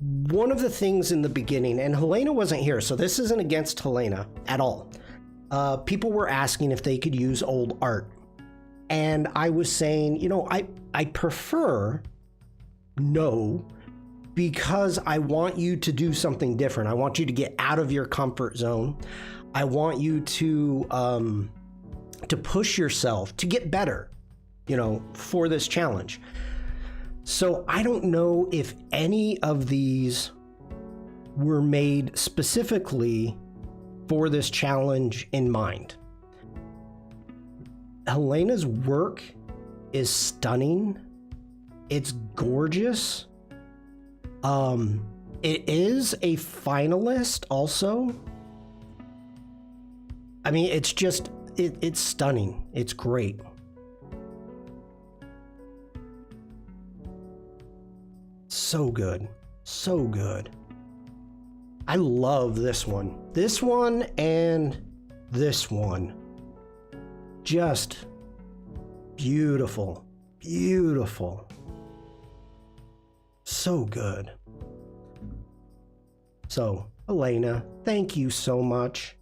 A: One of the things in the beginning, and Helena wasn't here, so this isn't against Helena at all. People were asking if they could use old art. And I was saying, you know, I prefer no, because I want you to do something different. I want you to get out of your comfort zone. I want you to push yourself to get better, you know, for this challenge. So I don't know if any of these were made specifically for this challenge in mind. Helena's work is stunning. It's gorgeous. It is a finalist also. I mean, it's just, it's stunning. It's great. So good. So good. I love this one. This one and this one. Just beautiful. Beautiful. So good. So, Elena, thank you so much.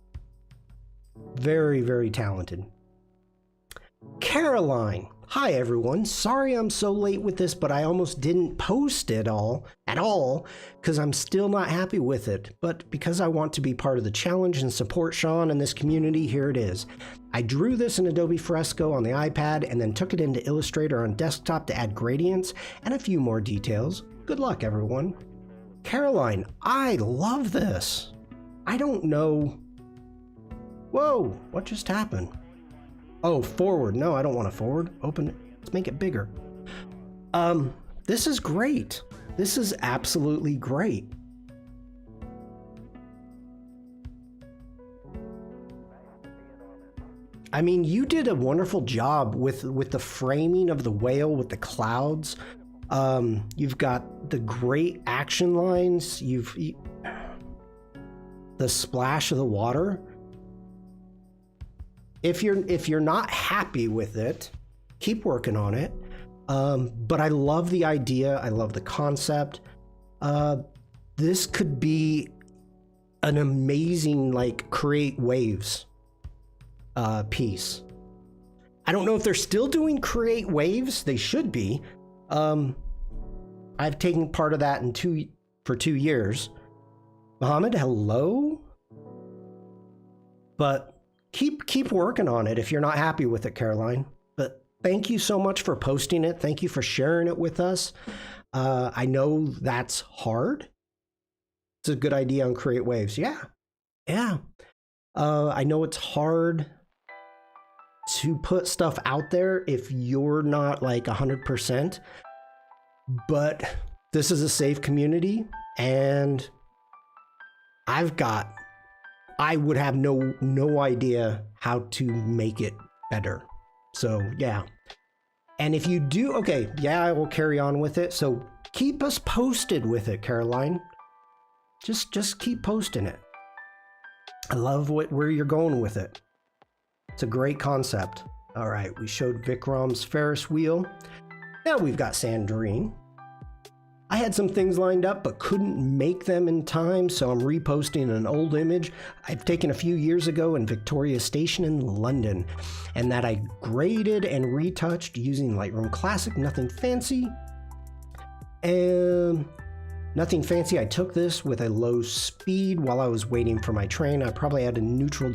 A: Very, very talented. Caroline. Hi everyone, sorry I'm so late with this, but I almost didn't post it at all, because I'm still not happy with it. But because I want to be part of the challenge and support Shawn and this community, here it is. I drew this in Adobe Fresco on the iPad and then took it into Illustrator on desktop to add gradients and a few more details. Good luck everyone. Caroline, I love this. I don't know. Whoa, what just happened? Oh, forward. No, I don't want to forward. Open it. Let's make it bigger. This is great. This is absolutely great. I mean, you did a wonderful job with the framing of the whale with the clouds. You've got the great action lines. The splash of the water. If you're not happy with it, keep working on it. But I love the idea. I love the concept. This could be an amazing, like, create waves piece. I don't know if they're still doing create waves. They should be. I've taken part of that for 2 years. Mohammed, hello. But keep working on it if you're not happy with it, Caroline. But thank you so much for posting it. Thank you for sharing it with us. I know that's hard. It's a good idea on Create Waves. Yeah. I know it's hard to put stuff out there if you're not like 100%. But this is a safe community, and I would have no idea how to make it better. So yeah. And if you do, okay, yeah, I will carry on with it. So keep us posted with it, Caroline. Just keep posting it. I love where you're going with it. It's a great concept. All right, we showed Vikram's Ferris wheel. Now we've got Sandrine. I had some things lined up but couldn't make them in time, so I'm reposting an old image I've taken a few years ago in Victoria Station in London, and that I graded and retouched using Lightroom Classic. Nothing fancy. Nothing fancy. I took this with a low speed while I was waiting for my train. I probably had a neutral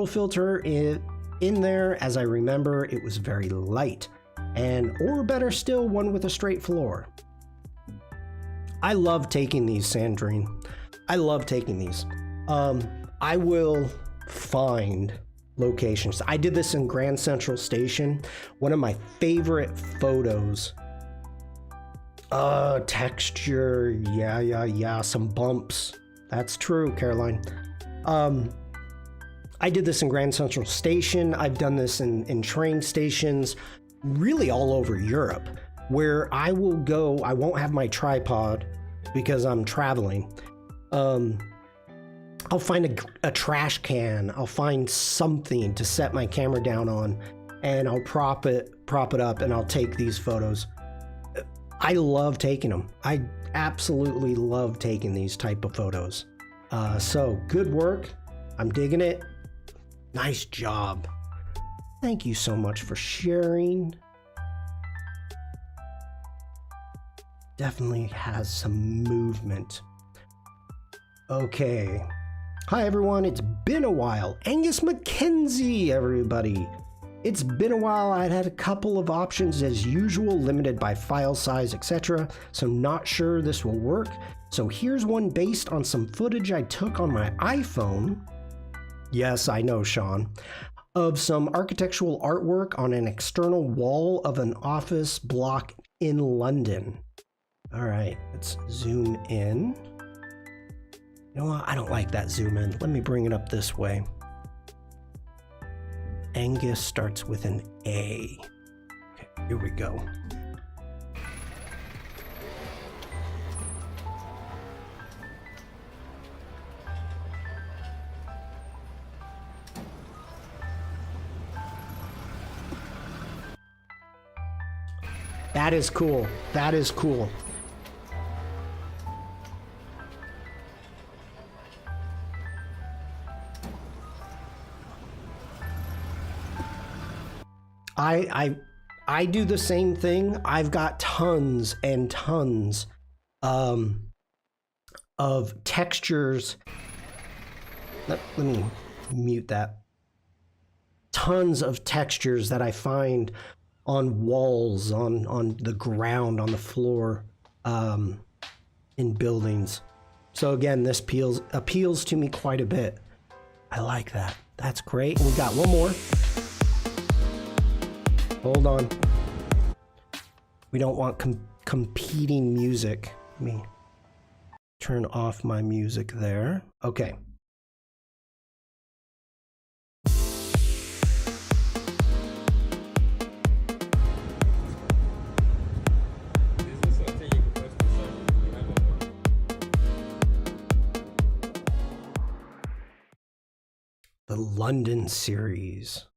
A: filter in there, as I remember it was very light. Or better still, one with a straight floor. I love taking these, Sandrine. I love taking these. I will find locations. I did this in Grand Central Station. One of my favorite photos. Texture, yeah, some bumps. That's true, Caroline. I did this in Grand Central Station. I've done this in train stations, really all over Europe, where I will go, I won't have my tripod because I'm traveling. I'll find a trash can, I'll find something to set my camera down on, and I'll prop it up, and I'll take these photos. I love taking them. I absolutely love taking these type of photos. So good work. I'm digging it. Nice job. Thank you so much for sharing. Definitely has some movement. Okay. Hi everyone, it's been a while. Angus McKenzie, everybody. It's been a while. I'd had a couple of options as usual, limited by file size, etc. So not sure this will work. So here's one based on some footage I took on my iPhone. Yes, I know, Shawn. Of some architectural artwork on an external wall of an office block in London. All right, let's zoom in. You know what? I don't like that zoom in. Let me bring it up this way. Angus starts with an A. Okay, here we go. That is cool. That is cool. I do the same thing. I've got tons and tons of textures. Let me mute that. Tons of textures that I find on walls, on the ground, on the floor, in buildings. So again, this appeals to me quite a bit. I like that. That's great. And we got one more. Hold on. We don't want competing music. Let me turn off my music there. Okay. The London series.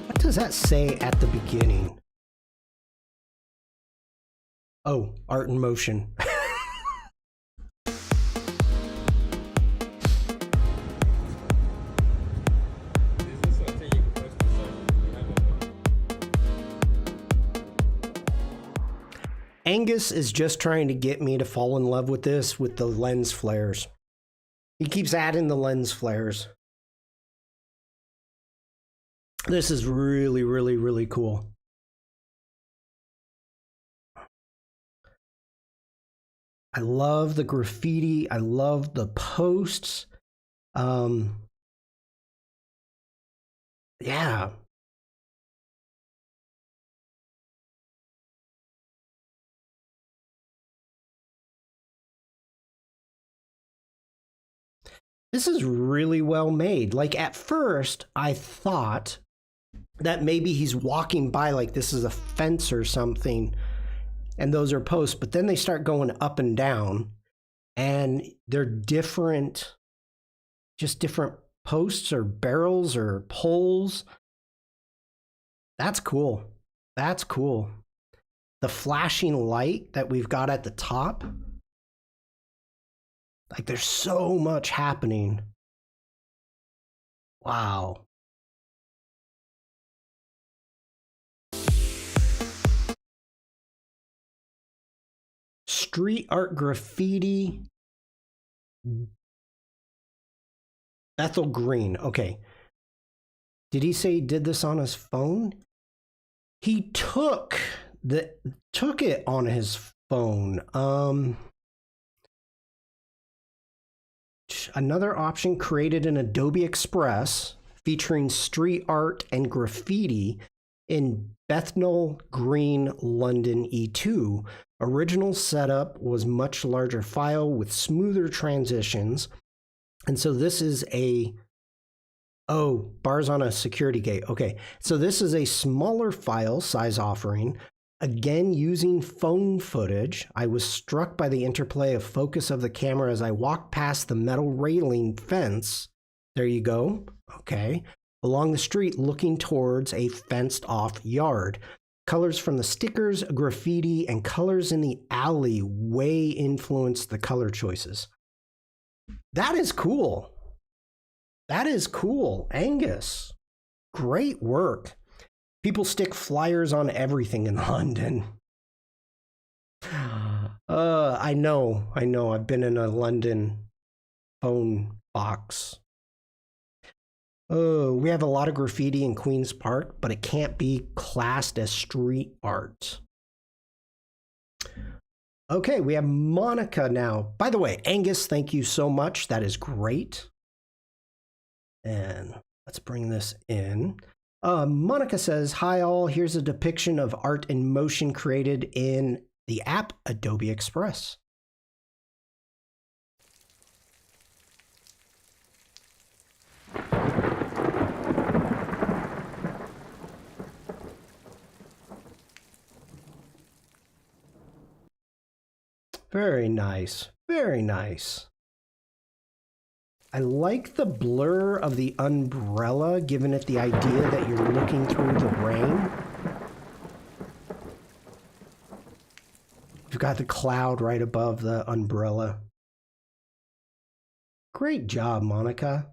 A: What does that say at the beginning? Oh, art in motion. Angus is just trying to get me to fall in love with this with the lens flares. He keeps adding the lens flares. This is really, really, really cool. I love the graffiti. I love the posts. Yeah. This is really well made. Like at first, I thought that maybe he's walking by like this is a fence or something, and those are posts, but then they start going up and down, and they're different, just different posts or barrels or poles. That's cool. That's cool. The flashing light that we've got at the top. Like there's so much happening. Wow. Street art graffiti. Ethel Green. Okay. Did he say he did this on his phone? He took it on his phone. Another option created in Adobe Express featuring street art and graffiti in Bethnal Green, London E2. Original setup was much larger file with smoother transitions. And so this is bars on a security gate. Okay, so this is a smaller file size offering. Again, using phone footage, I was struck by the interplay of focus of the camera as I walked past the metal railing fence. There you go. Okay. Along the street looking towards a fenced off yard. Colors from the stickers, graffiti, and colors in the alley way influenced the color choices. That is cool. That is cool. Angus, great work. People stick flyers on everything in London. I know. I've been in a London phone box. We have a lot of graffiti in Queen's Park, but it can't be classed as street art. Okay, we have Monica now. By the way, Angus, thank you so much. That is great. And let's bring this in. Monica says, hi all, here's a depiction of art in motion created in the app Adobe Express. Very nice. Very nice. I like the blur of the umbrella, giving it the idea that you're looking through the rain. You've got the cloud right above the umbrella. Great job, Monica.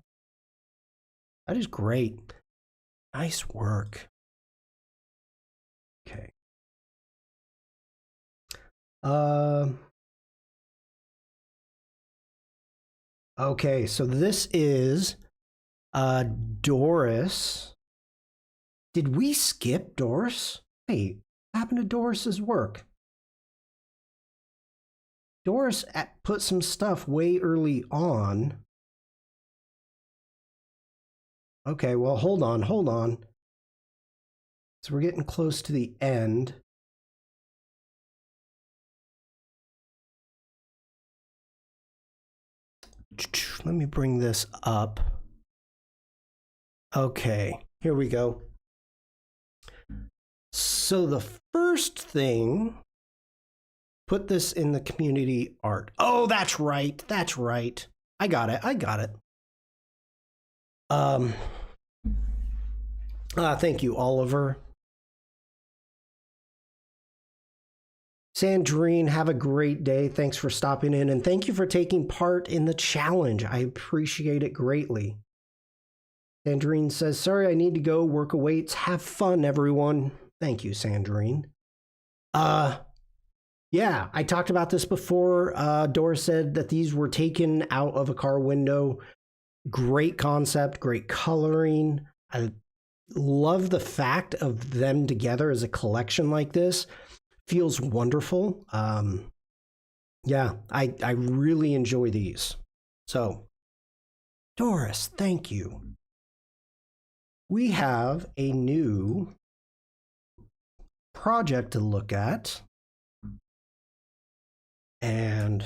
A: That is great. Nice work. Okay. Okay, so this is Doris. Did we skip Doris? Hey, what happened to Doris's work? Doris put some stuff way early on. Okay, well, hold on. So we're getting close to the end. Let me bring this up. Okay, here we go. So the first thing, put this in the community art. Oh, that's right. That's right. I got it. Thank you, Oliver. Sandrine, have a great day. Thanks for stopping in, and thank you for taking part in the challenge. I appreciate it greatly. Sandrine says, sorry, I need to go work awaits. Have fun, everyone. Thank you, Sandrine. Yeah, I talked about this before. Doris said that these were taken out of a car window. Great concept, great coloring. I love the fact of them together as a collection like this. Feels wonderful. Yeah, I really enjoy these. So, Doris, thank you. We have a new project to look at. And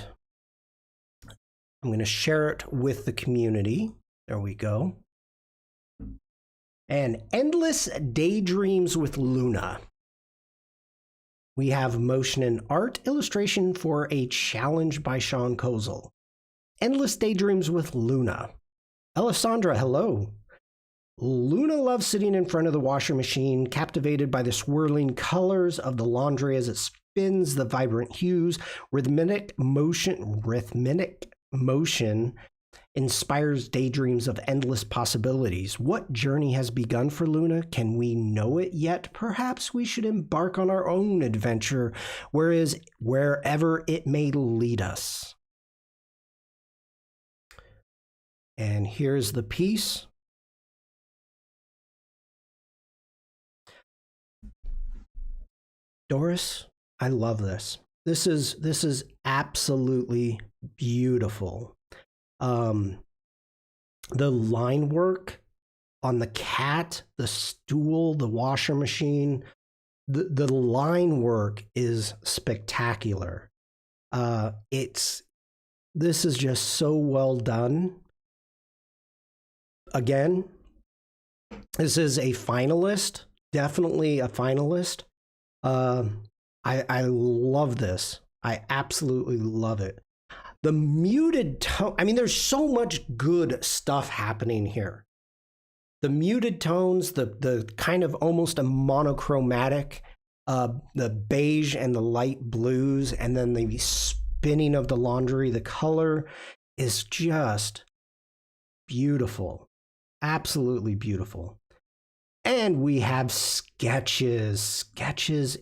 A: I'm going to share it with the community. There we go. And Endless Daydreams with Luna. We have motion and art illustration for a challenge by Shawn Kozel. Endless Daydreams with Luna. Alessandra, hello. Luna loves sitting in front of the washer machine, captivated by the swirling colors of the laundry as it spins, the vibrant hues, rhythmic motion inspires daydreams of endless possibilities. What journey has begun for Luna? Can we know it yet? Perhaps we should embark on our own adventure, wherever it may lead us. And here's the piece. Doris, I love this. This is absolutely beautiful. The line work on the cat, the stool, the washer machine, the line work is spectacular. This is just so well done. Again, this is a finalist, definitely a finalist. I love this. I absolutely love it. The muted tone, I mean, there's so much good stuff happening here. The muted tones, the kind of almost a monochromatic, the beige and the light blues, and then the spinning of the laundry, the color is just beautiful. Absolutely beautiful. And we have sketches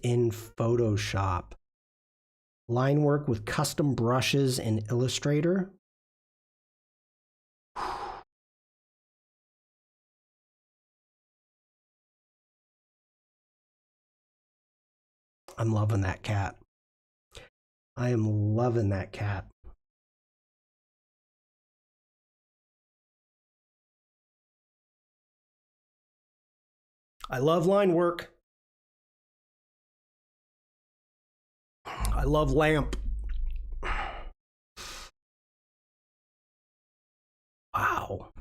A: in Photoshop. Line work with custom brushes in Illustrator. I'm loving that cat. I am loving that cat. I love line work. I love lamp. Wow.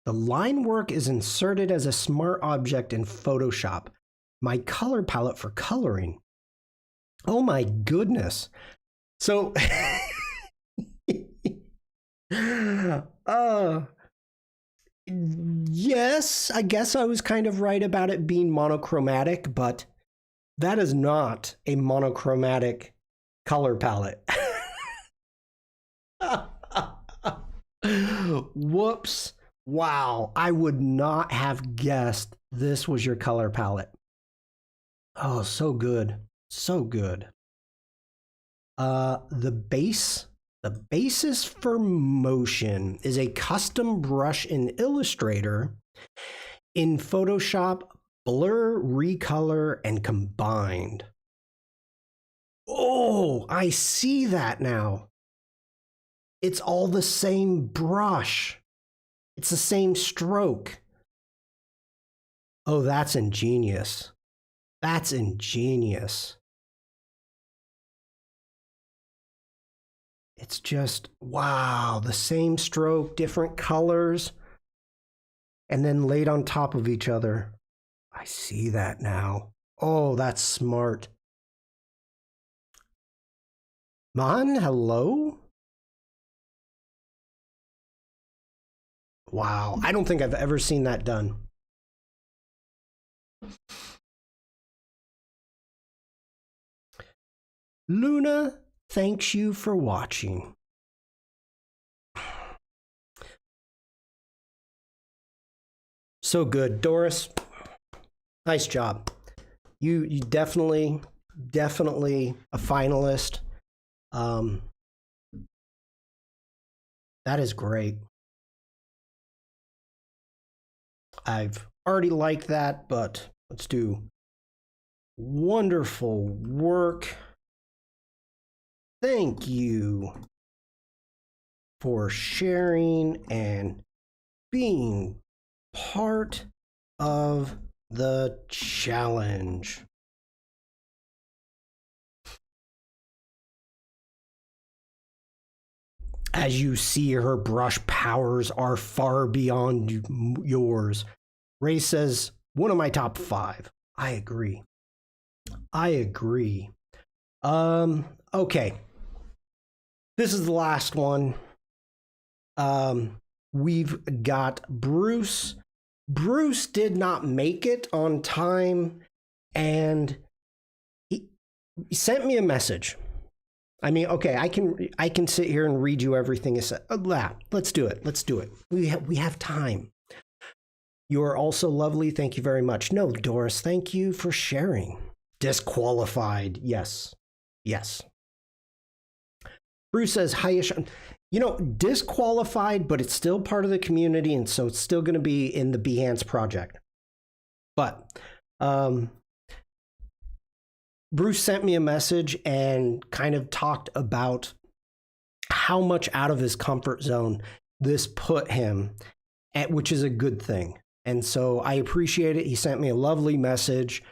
A: The line work is inserted as a smart object in Photoshop. My color palette for coloring. Oh my goodness. So yes, I guess I was kind of right about it being monochromatic, but that is not a monochromatic color palette. Whoops. Wow. I would not have guessed this was your color palette. Oh, so good. So good. The basis for motion is a custom brush in Illustrator. In Photoshop, blur, recolor, and combined. Oh, I see that now. It's all the same brush. It's the same stroke. Oh, that's ingenious. That's ingenious. It's just, wow, the same stroke, different colors, and then laid on top of each other. I see that now. Oh, that's smart. Man, hello? Wow, I don't think I've ever seen that done. Luna, thanks you for watching. So good, Doris. Nice job. You definitely a finalist. That is great. I've already liked that, but let's do wonderful work. Thank you for sharing and being part of the challenge. As you see, her brush powers are far beyond yours. Ray says, one of my top 5. I agree. I agree. Okay. This is the last one. We've got Bruce. Bruce did not make it on time, and he sent me a message. I mean, okay, I can sit here and read you everything he said. Let's do it. Let's do it. We have time. You are also lovely. Thank you very much. No, Doris, thank you for sharing. Disqualified. Yes. Yes. Bruce says, hi, Shawn. You know, disqualified, but it's still part of the community, and so it's still going to be in the Behance project. But Bruce sent me a message and kind of talked about how much out of his comfort zone this put him, which is a good thing. And so I appreciate it. He sent me a lovely message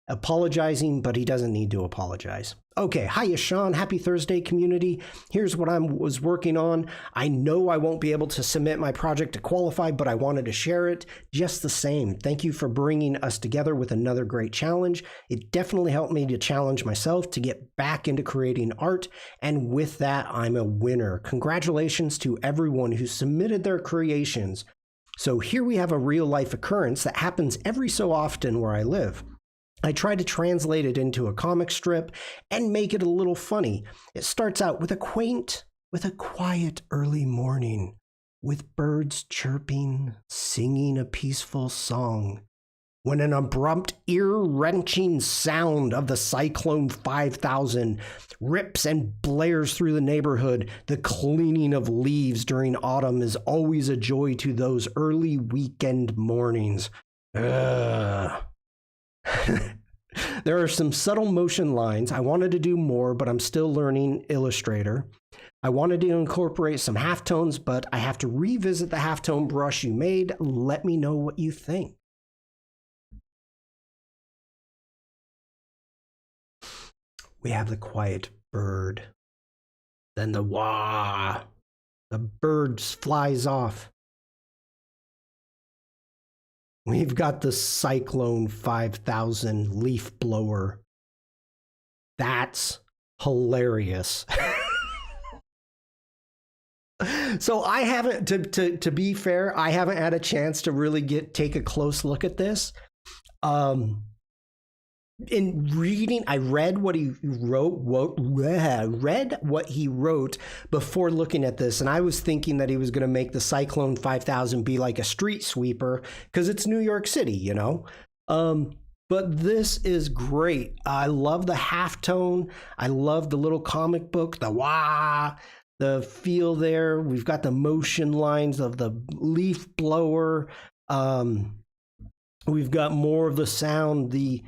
A: apologizing, but he doesn't need to apologize. Okay, hiya, Shawn. Happy Thursday, community. Here's what I was working on. I know I won't be able to submit my project to qualify, but I wanted to share it just the same. Thank you for bringing us together with another great challenge. It definitely helped me to challenge myself to get back into creating art, and with that, I'm a winner. Congratulations to everyone who submitted their creations. So here we have a real-life occurrence that happens every so often where I live. I tried to translate it into a comic strip and make it a little funny. It starts out with a quiet early morning, with birds chirping, singing a peaceful song, when an abrupt, ear-wrenching sound of the Cyclone 5000 rips and blares through the neighborhood. The cleaning of leaves during autumn is always a joy to those early weekend mornings. Ugh. There are some subtle motion lines. I wanted to do more, but I'm still learning Illustrator. I wanted to incorporate some halftones, but I have to revisit the halftone brush you made. Let me know what you think. We have the quiet bird. Then the wah. The bird flies off. We've got the Cyclone 5000 leaf blower. That's hilarious. So I haven't, to be fair, I haven't had a chance to really take a close look at this. In reading, I read what he wrote, read what he wrote before looking at this, and I was thinking that he was going to make the Cyclone 5000 be like a street sweeper because it's New York City, you know. But this is great. I love the halftone. I love the little comic book, the wah, the feel there. We've got the motion lines of the leaf blower. We've got more of the sound, the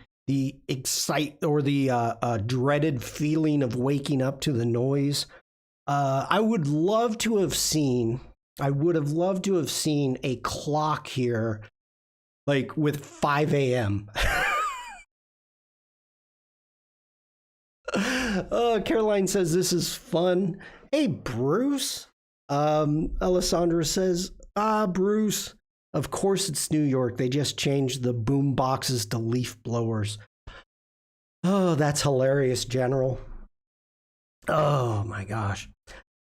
A: dreaded feeling of waking up to the noise. I would have loved to have seen a clock here, like with 5 a.m. Caroline says this is fun. Hey, Bruce. Alessandra says, Bruce. Of course it's New York. They just changed the boom boxes to leaf blowers. Oh, that's hilarious, General. Oh my gosh.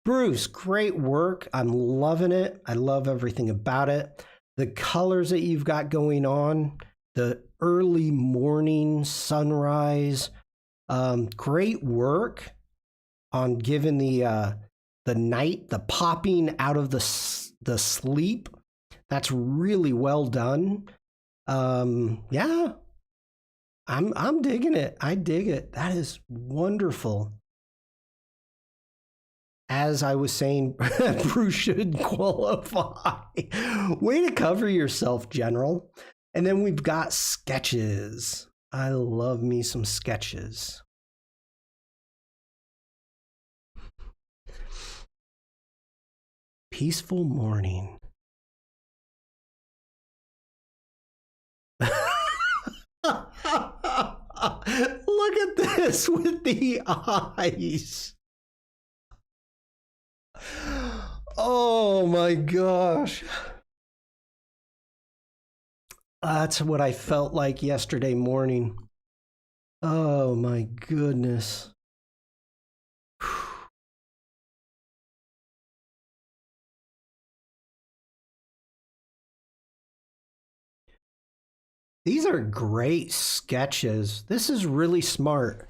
A: Bruce, great work. I'm loving it. I love everything about it. The colors that you've got going on, the early morning sunrise. Great work on giving the night, the popping out of the sleep. That's really well done. Yeah, I'm digging it. I dig it. That is wonderful. As I was saying, Bruce should qualify. Way to cover yourself, General. And then we've got sketches. I love me some sketches. Peaceful morning. Look at this with the eyes. Oh my gosh. That's what I felt like yesterday morning. Oh my goodness. These are great sketches. This is really smart.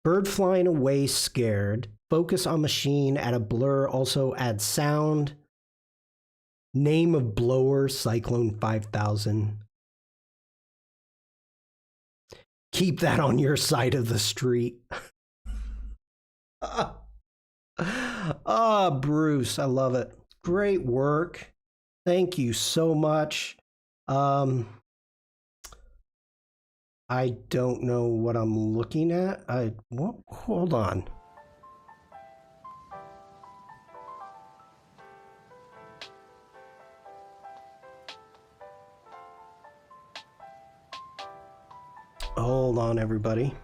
A: Bird flying away scared. Focus on machine, add a blur, also add sound. Name of blower, Cyclone 5000. Keep that on your side of the street. Bruce, I love it. Great work. Thank you so much. I don't know what I'm looking at. Hold on. Hold on, everybody.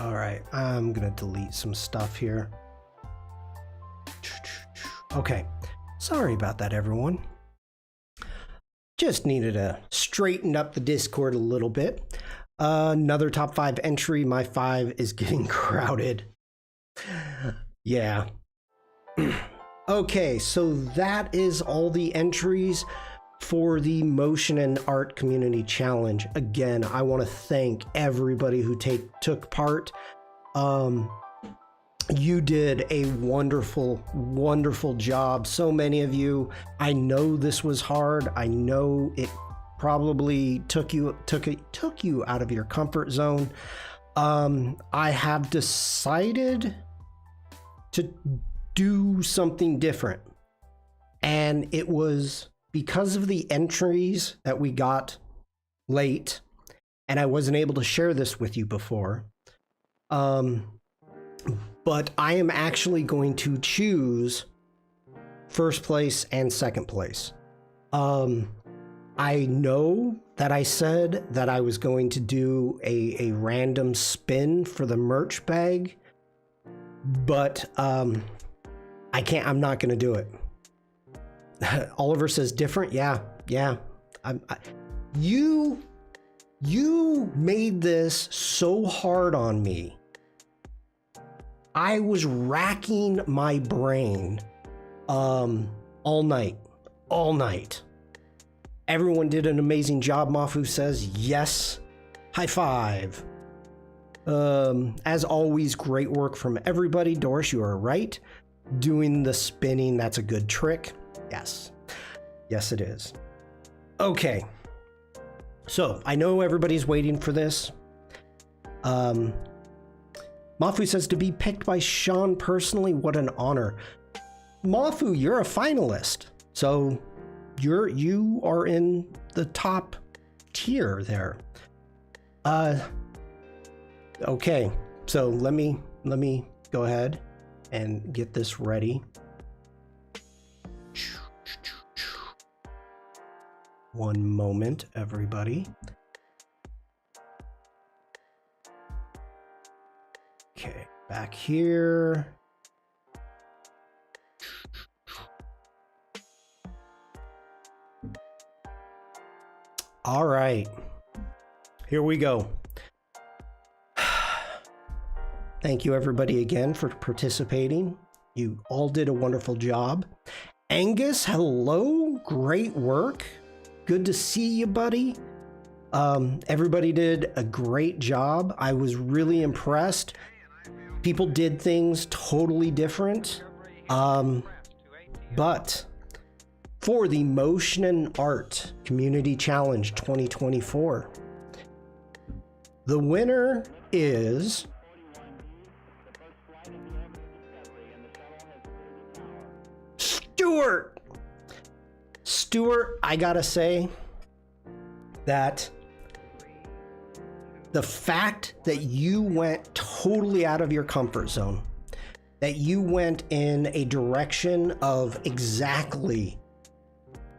A: All right, I'm gonna delete some stuff here. Okay, sorry about that, everyone. Just needed to straighten up the Discord a little bit. Another top 5 entry. My 5 is getting crowded. Yeah. Okay, so that is all the entries for the Motion and Art Community Challenge. Again, I want to thank everybody who took part. You did a wonderful, wonderful job. So many of you. I know this was hard. I know it probably took you out of your comfort zone. I have decided to do something different, and it was because of the entries that we got late, and I wasn't able to share this with you before. But I am actually going to choose first place and second place. I know that I said that I was going to do a random spin for the merch bag, but I can't. I'm not going to do it. Oliver says different. Yeah. You made this so hard on me. I was racking my brain all night. Everyone did an amazing job. Mafu says yes. High five. As always, great work from everybody. Doris, you are right. Doing the spinning, that's a good trick. Yes, it is. Okay, so I know everybody's waiting for this. Mafu says to be picked by Shawn personally, what an honor. Mafu, you're a finalist, so you are in the top tier there. Okay, so let me go ahead and get this ready. One moment, everybody. Okay, back here. All right, here we go. Thank you everybody again for participating. You all did a wonderful job. Angus, hello, great work. Good to see you, buddy. Everybody did a great job. I was really impressed. People did things totally different. But for the Motion and Art Community Challenge 2024, the winner is Stuart, I gotta say that The fact that you went totally out of your comfort zone, that you went in a direction of exactly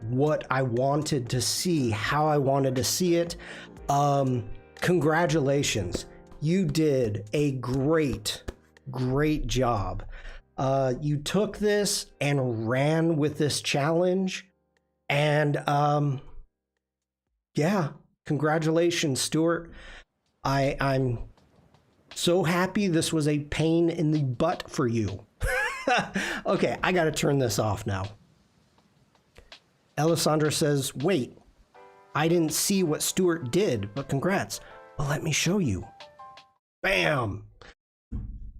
A: what I wanted to see, how I wanted to see it. Congratulations. You did a great job. You took this and ran with this challenge, and yeah, congratulations, Stuart. I'm so happy this was a pain in the butt for you. Okay, I gotta turn this off now. Alessandra says, wait, I didn't see what Stuart did, but congrats. Well, let me show you. Bam.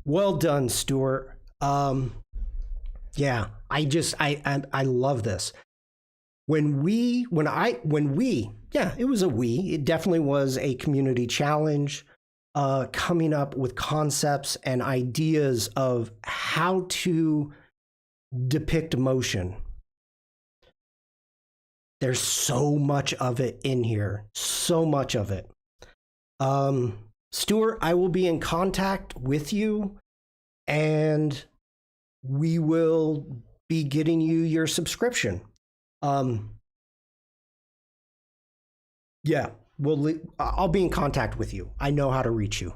A: Well done, Stuart. Yeah, I love this. When we, yeah, it was a we. It definitely was a community challenge, coming up with concepts and ideas of how to depict motion. There's so much of it in here, so much of it. Stuart, I will be in contact with you, and we will be getting you your subscription. Yeah, I'll be in contact with you. I know how to reach you.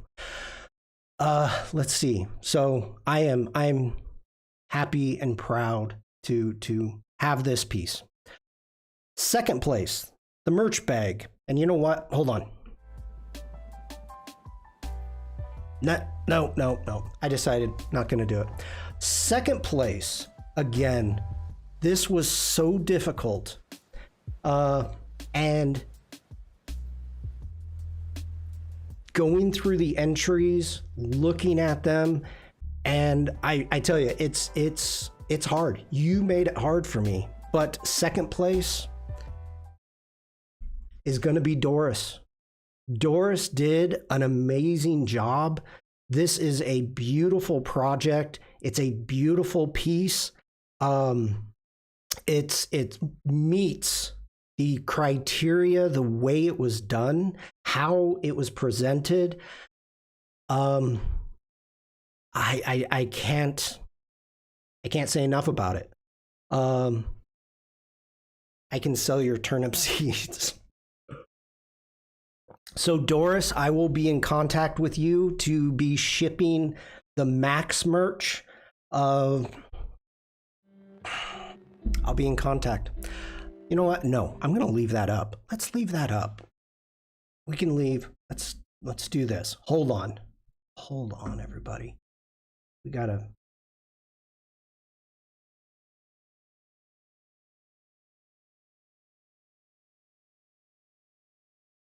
A: Let's see. So I'm happy and proud to have this piece. Second place, the merch bag. And you know what? Hold on. No. I decided not going to do it. Second place, again, this was so difficult. And going through the entries, looking at them, and I tell you, it's hard. You made it hard for me. But second place is going to be Doris. Doris did an amazing job. This is a beautiful project. It's a beautiful piece. It meets the criteria, the way it was done, how it was presented. I can't say enough about it. I can sell your turnip seeds. So Doris, I will be in contact with you to be shipping the Max merch. I'll be in contact. You know what? No, I'm going to leave that up. Let's leave that up. We can leave. Let's do this. Hold on, everybody. We gotta.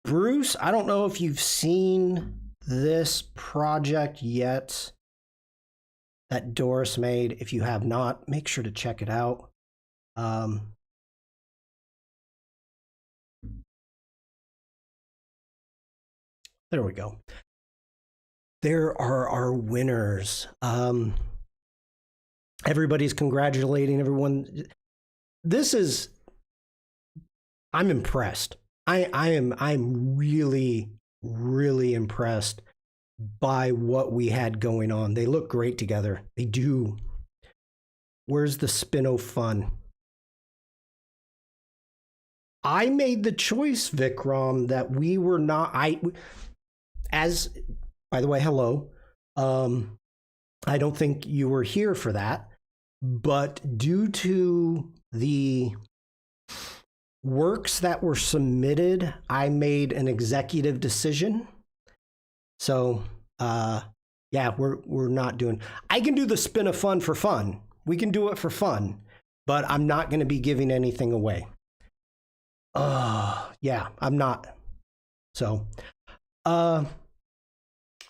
A: Bruce, I don't know if you've seen this project yet that Doris made. If you have not, make sure to check it out. There we go. There are our winners. Everybody's congratulating everyone. I'm impressed. I'm really impressed by what we had going on. They look great together. They do. Where's the Spino fun? I made the choice, Vikram, that we were not. By the way, hello. I don't think you were here for that, but due to the works that were submitted, I made an executive decision. So, yeah, we're not doing. I can do the spin of fun for fun. We can do it for fun, but I'm not going to be giving anything away. Yeah, I'm not. So,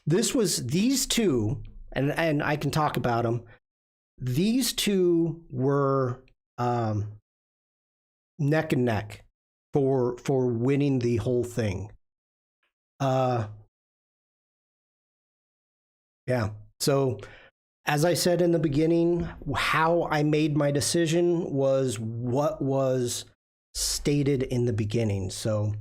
A: these two, and I can talk about them. These two were neck and neck for winning the whole thing. Yeah. So as I said in the beginning, how I made my decision was what was stated in the beginning. So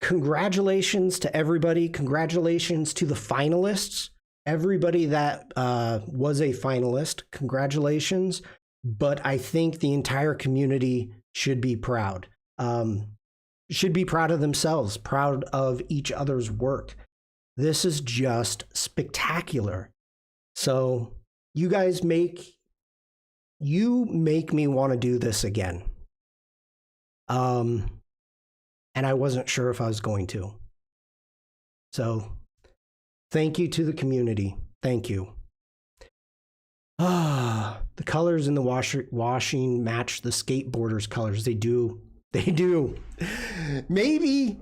A: congratulations to everybody. Congratulations to the finalists. Everybody that was a finalist, congratulations. But I think the entire community should be proud. Should be proud of themselves, proud of each other's work. This is just spectacular. So you guys make me want to do this again. And I wasn't sure if I was going to. So thank you to the community. Thank you. The colors in the washing match the skateboarders' colors. They do. They do. Maybe.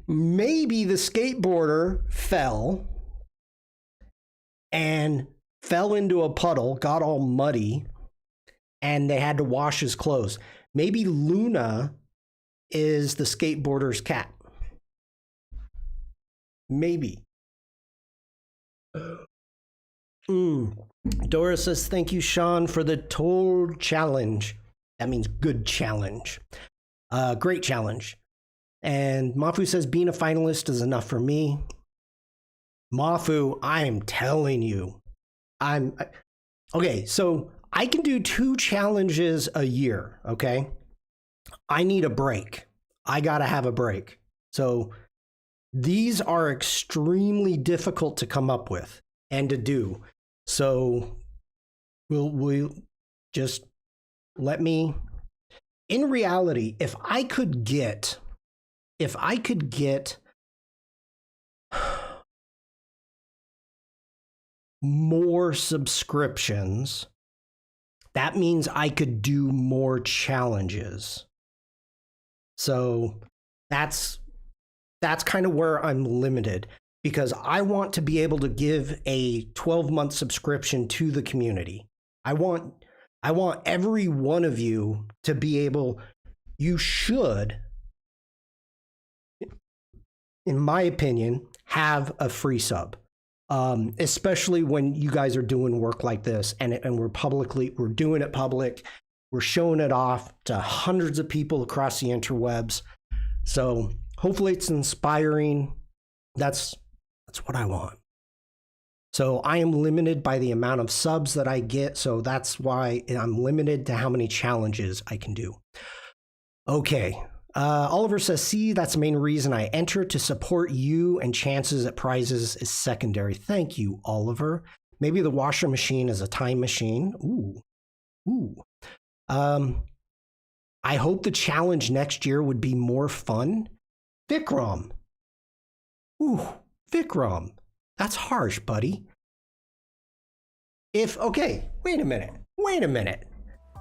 A: Maybe the skateboarder fell into a puddle, got all muddy, and they had to wash his clothes. Maybe Luna is the skateboarder's cat. Maybe. Dora says, thank you, Shawn, for the toll challenge. That means good challenge. Great challenge. And Mafu says, being a finalist is enough for me. Mafu, I am telling you. Okay, so I can do 2 challenges a year, okay? I need a break. I gotta have a break. So these are extremely difficult to come up with and to do. So we'll just let me, in reality, if I could get more subscriptions, that means I could do more challenges. So that's kind of where I'm limited, because I want to be able to give a 12-month subscription to the community. I want every one of you to be able, you should, in my opinion, have a free sub. Especially when you guys are doing work like this and we're doing it public. We're showing it off to hundreds of people across the interwebs. So hopefully it's inspiring. That's what I want. So I am limited by the amount of subs that I get. So that's why I'm limited to how many challenges I can do. Okay. Oliver says, see, that's the main reason I enter, to support you, and chances at prizes is secondary. Thank you, Oliver. Maybe the washer machine is a time machine. Ooh. I hope the challenge next year would be more fun. Vikram. Ooh, Vikram. That's harsh, buddy. Okay, wait a minute.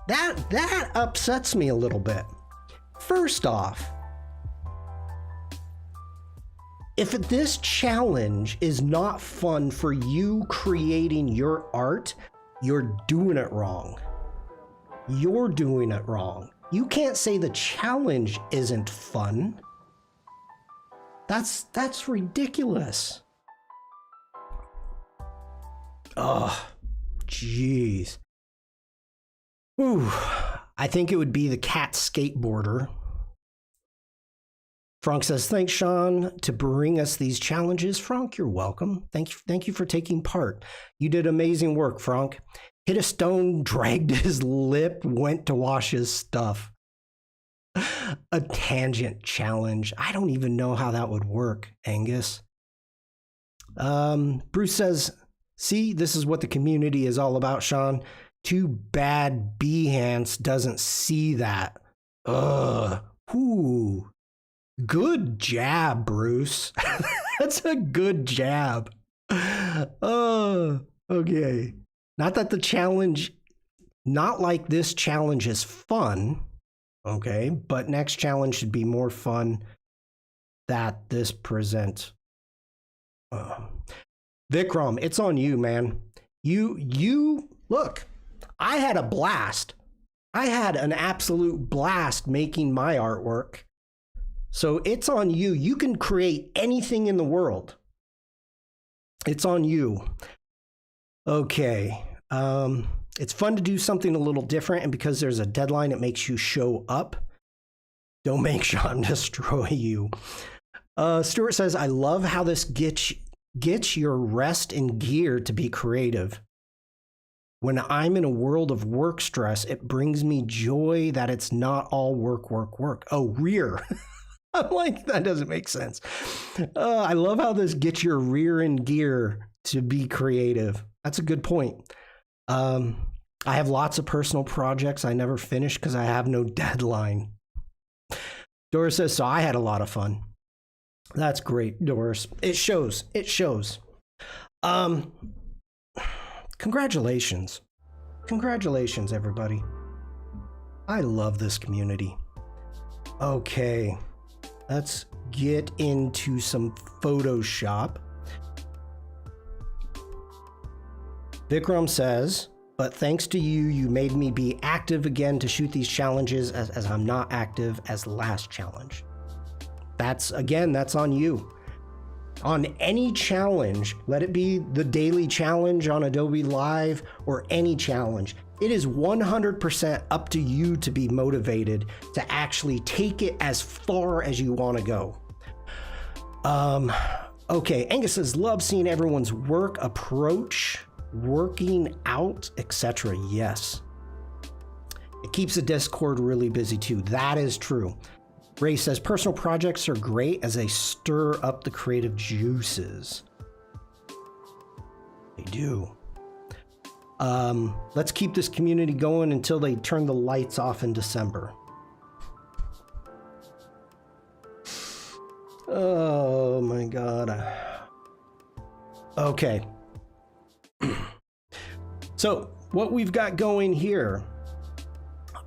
A: That upsets me a little bit. First off, if this challenge is not fun for you creating your art, you're doing it wrong. You're doing it wrong. You can't say the challenge isn't fun. That's ridiculous. Oh, jeez. Ooh. I think it would be the cat skateboarder. Frank says, thanks, Shawn, to bring us these challenges. Frank, you're welcome. Thank you for taking part. You did amazing work, Frank. Hit a stone, dragged his lip, went to wash his stuff. A tangent challenge. I don't even know how that would work, Angus. Bruce says, see, this is what the community is all about, Shawn. Too bad Behance doesn't see that. Ugh. Ooh. Good jab, Bruce. That's a good jab. Oh, okay. Not that the challenge, not like this challenge is fun, okay, but next challenge should be more fun that this presents. Vikram, it's on you, man. You look. I had a blast. I had an absolute blast making my artwork. So it's on you. You can create anything in the world. It's on you. Okay. It's fun to do something a little different, and because there's a deadline, it makes you show up. Don't make Shawn destroy you. Stuart says, I love how this gets your rest and gear to be creative. When I'm in a world of work stress, it brings me joy that it's not all work, work, work. Oh, rear. I'm like, that doesn't make sense. I love how this gets your rear in gear to be creative. That's a good point. I have lots of personal projects I never finish because I have no deadline. Doris says, so I had a lot of fun. That's great, Doris. It shows. It shows. Congratulations. Congratulations, everybody. I love this community. Okay, let's get into some Photoshop. Vikram says, but thanks to you, you made me be active again to shoot these challenges as I'm not active as last challenge. That's on you. On any challenge, let it be the daily challenge on Adobe Live or any challenge, it is 100% up to you to be motivated to actually take it as far as you want to go. Okay, Angus says, love seeing everyone's work approach, working out, etc. Yes. It keeps the Discord really busy too. That is true. Ray says, personal projects are great as they stir up the creative juices. They do. Let's keep this community going until they turn the lights off in December. Oh my God. Okay. So what we've got going here,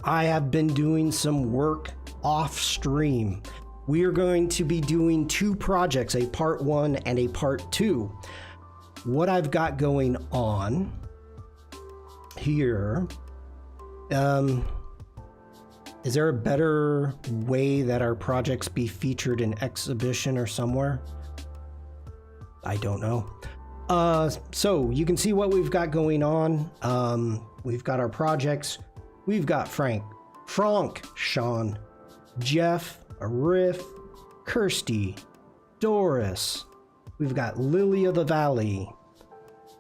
A: I have been doing some work off stream. We are going to be doing two projects, a part 1 and a part 2. What I've got going on here, is there a better way that our projects be featured in exhibition or somewhere? I don't know. So you can see what we've got going on. We've got our projects. We've got Frank, Shawn, Jeff, Arif, Kirsty, Doris. We've got Lily of the Valley,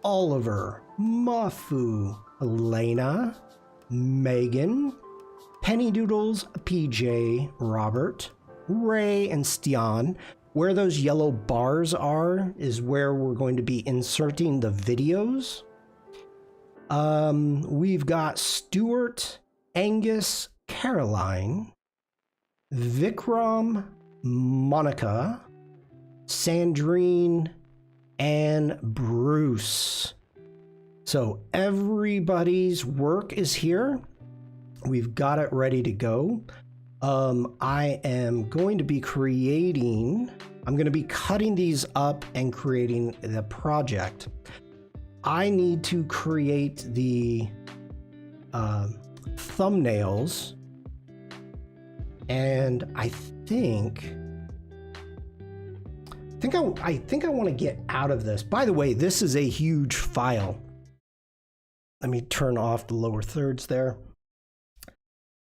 A: Oliver, Mafu, Elena, Megan, Penny Doodles, PJ, Robert, Ray, and Stian. Where those yellow bars are is where we're going to be inserting the videos. We've got Stuart, Angus, Caroline, Vikram, Monica, Sandrine, and Bruce. So everybody's work is here. We've got it ready to go. I am going to be I'm going to be cutting these up and creating the project. I need to create the thumbnails, and I think I want to get out of this. By the way, this is a huge file. Let me turn off the lower thirds there.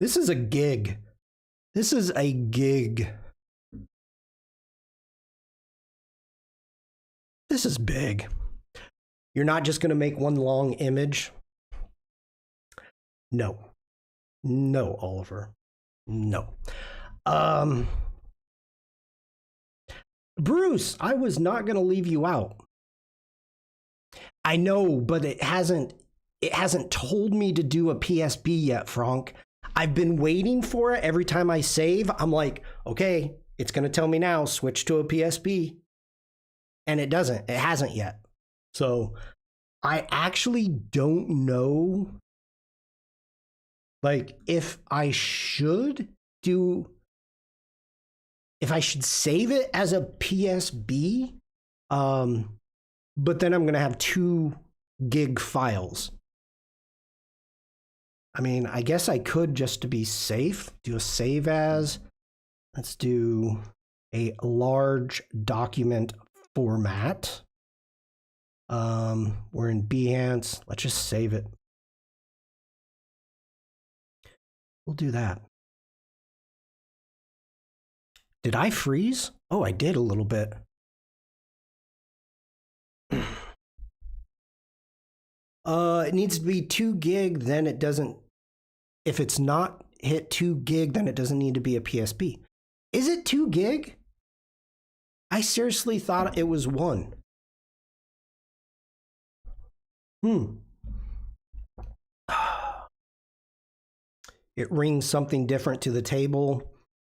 A: This is a gig. This is a gig. This is big. You're not just going to make one long image. No. No, Oliver. No. Bruce, I was not going to leave you out. I know, but it hasn't told me to do a PSB yet, Frank. I've been waiting for it. Every time I save, I'm like, okay, it's going to tell me now, switch to a PSB. And it doesn't. It hasn't yet. So I actually don't know, like, if I should save it as a PSB, but then I'm going to have 2 gig files. I mean, I guess I could, just to be safe, do a save as. Let's do a large document format. We're in Behance. Let's just save it. We'll do that. Did I freeze? Oh, I did a little bit. It needs to be 2 gig, then it doesn't. If it's not hit 2 gig, then it doesn't need to be a PSB. Is it 2 gig? I seriously thought it was 1. It rings something different to the table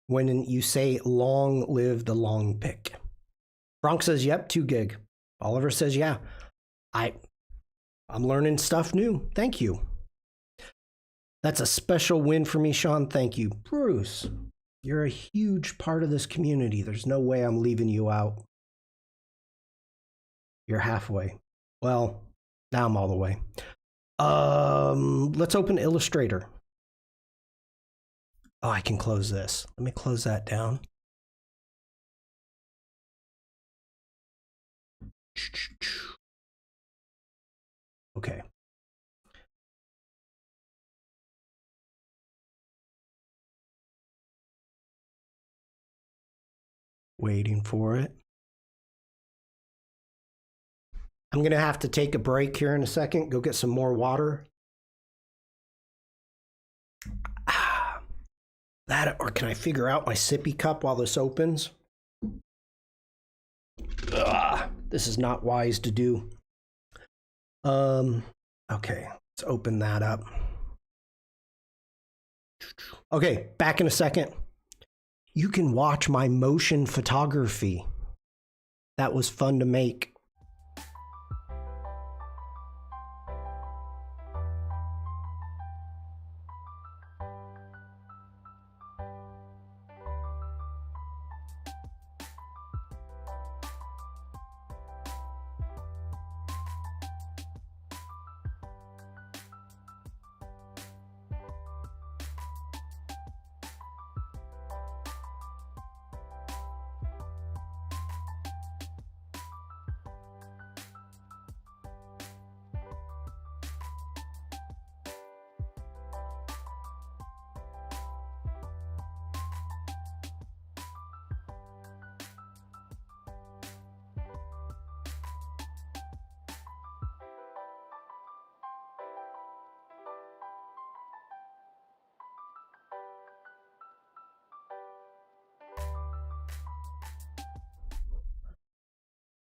A: when you say long live the long pick. Bronx says, yep, 2 gig. Oliver says, yeah. I'm learning stuff new. Thank you. That's a special win for me, Shawn. Thank you. Bruce, you're a huge part of this community. There's no way I'm leaving you out. You're halfway. Well, now I'm all the way. Let's open Illustrator. Oh, I can close this. Let me close that down. Okay. Waiting for it. I'm going to have to take a break here in a second, go get some more water. That, or can I figure out my sippy cup while this opens? This is not wise to do. Okay, let's open that up. Okay, back in a second. You can watch my motion photography. That was fun to make.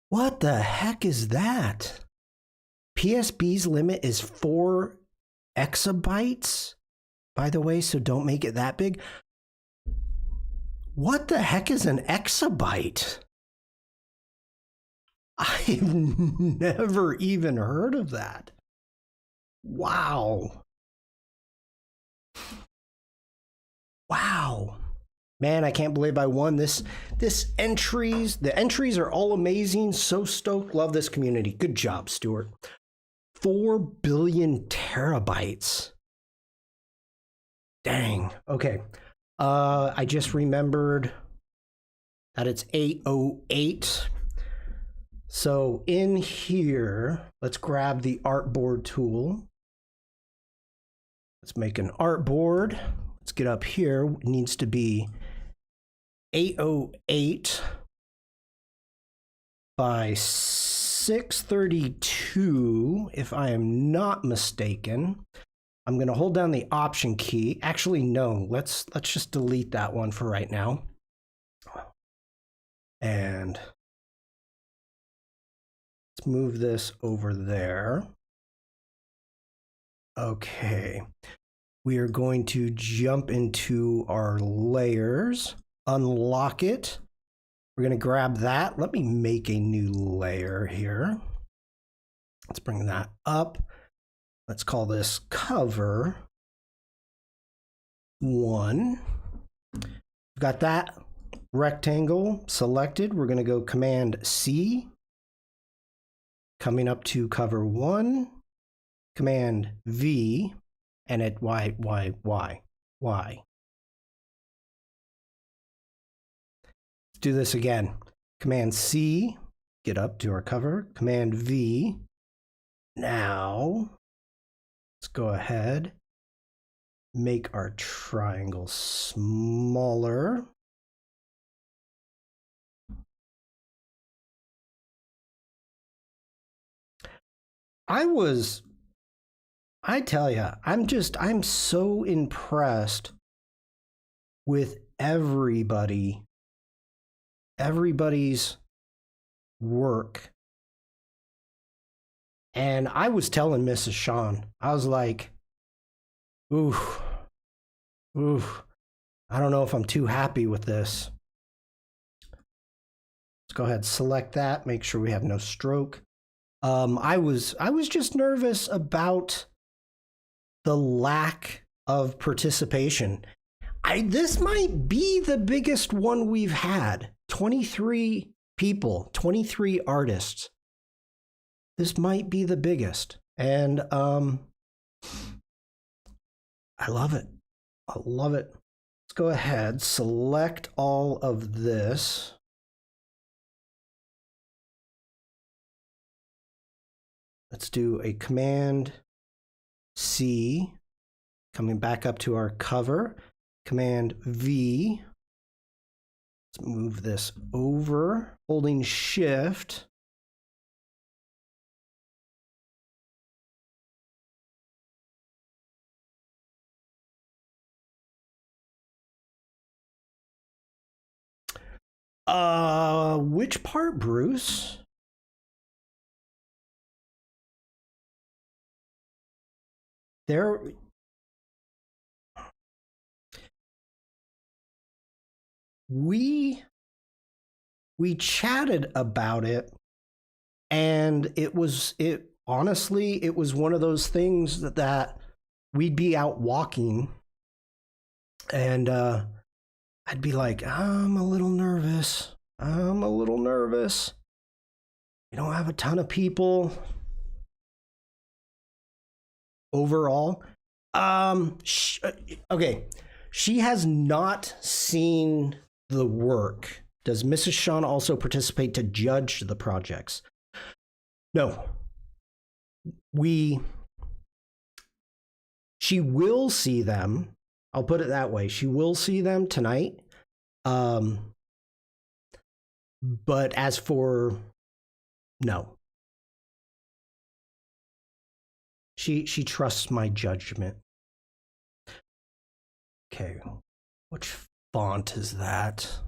A: What the heck is that? PSB's limit is 4 exabytes, by the way, so don't make it that big. What the heck is an exabyte? I've never even heard of that. Wow. Wow. Man, I can't believe I won this entries. The entries are all amazing. So stoked. Love this community. Good job, Stuart. 4 billion terabytes. Dang. Okay. I just remembered that it's 8:08. So in here, let's grab the artboard tool. Let's make an artboard. Let's get up here. It needs to be 808 by 632, if I am not mistaken. I'm going to hold down the Option key. Actually, no. Let's just delete that one for right now. And let's move this over there. Okay. We are going to jump into our layers, unlock it. We're going to grab that. Let me make a new layer here. Let's bring that up. Let's call this cover 1. We've got that rectangle selected. We're going to go Command C. Coming up to cover 1, Command V. And at Y. Let's do this again. Command C, get up to our cover. Command V. Now, let's go ahead make our triangle smaller. I tell you, I'm so impressed with everybody's work. And I was telling Mrs. Shawn, I was like, ooh, I don't know if I'm too happy with this. Let's go ahead, select that, make sure we have no stroke. I was just nervous about the lack of participation. This might be the biggest one we've had. 23 people, 23 artists. This might be the biggest. And I love it. I love it. Let's go ahead, select all of this. Let's do a Command C, coming back up to our cover. Command V. Let's move this over, holding Shift. Which part, Bruce? There. We chatted about it, and it was honestly, it was one of those things that we'd be out walking, and I'd be like, I'm a little nervous. I'm a little nervous. We don't have a ton of people overall. Okay, she has not seen the work. Does Mrs. Shawn also participate to judge the projects? No. She will see them. I'll put it that way. She will see them tonight. But as for, no. She trusts my judgment. Okay. Which font is that?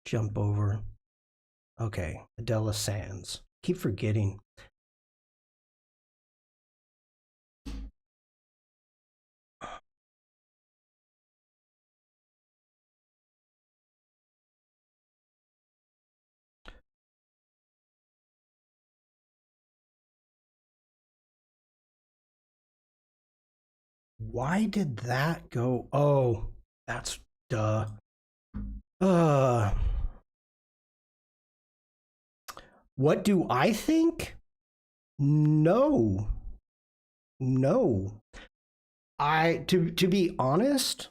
A: Jump over. Okay. Adela Sands. Keep forgetting. Why did that go? Oh, that's duh. What do I think? No. To be honest,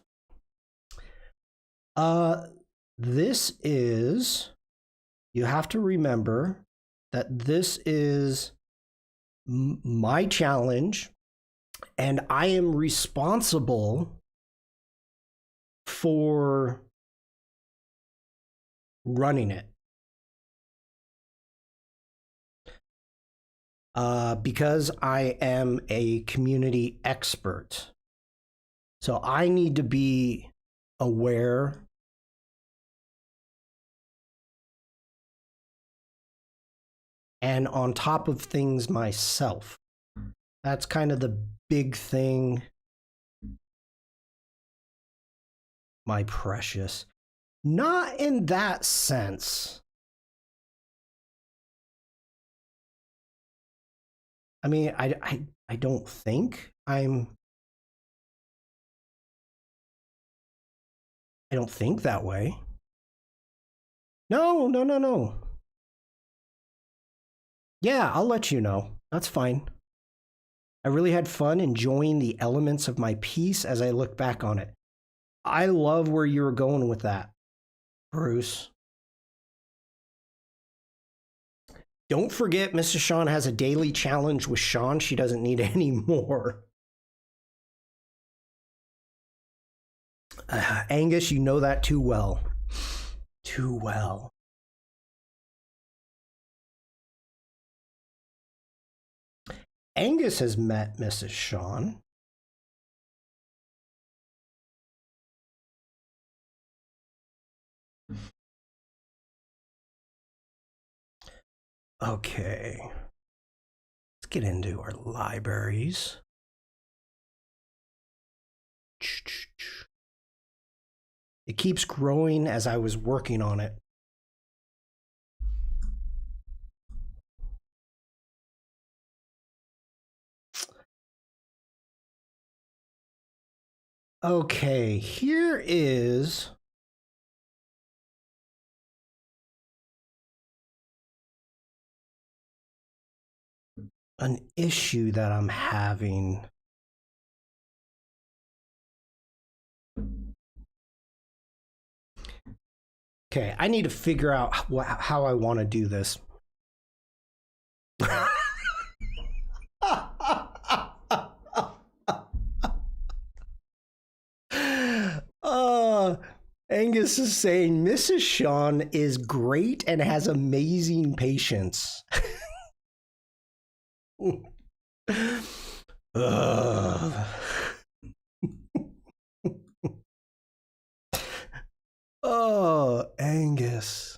A: this is, you have to remember that this is my challenge, and I am responsible for running it. Because I am a community expert. So I need to be aware and on top of things myself. That's kind of the big thing, my precious. Not in that sense. I mean, I don't think I don't think that way. No. Yeah, I'll let you know. That's fine. I really had fun enjoying the elements of my piece as I look back on it. I love where you were going with that, Bruce. Don't forget, Mrs. Shawn has a daily challenge with Shawn. She doesn't need any more. Angus, you know that too well. Too well. Angus has met Mrs. Shawn. Okay. Let's get into our libraries. It keeps growing as I was working on it. Okay, here is an issue that I'm having. Okay, I need to figure out how I want to do this. Angus is saying Mrs. Shawn is great and has amazing patience. Oh, Angus.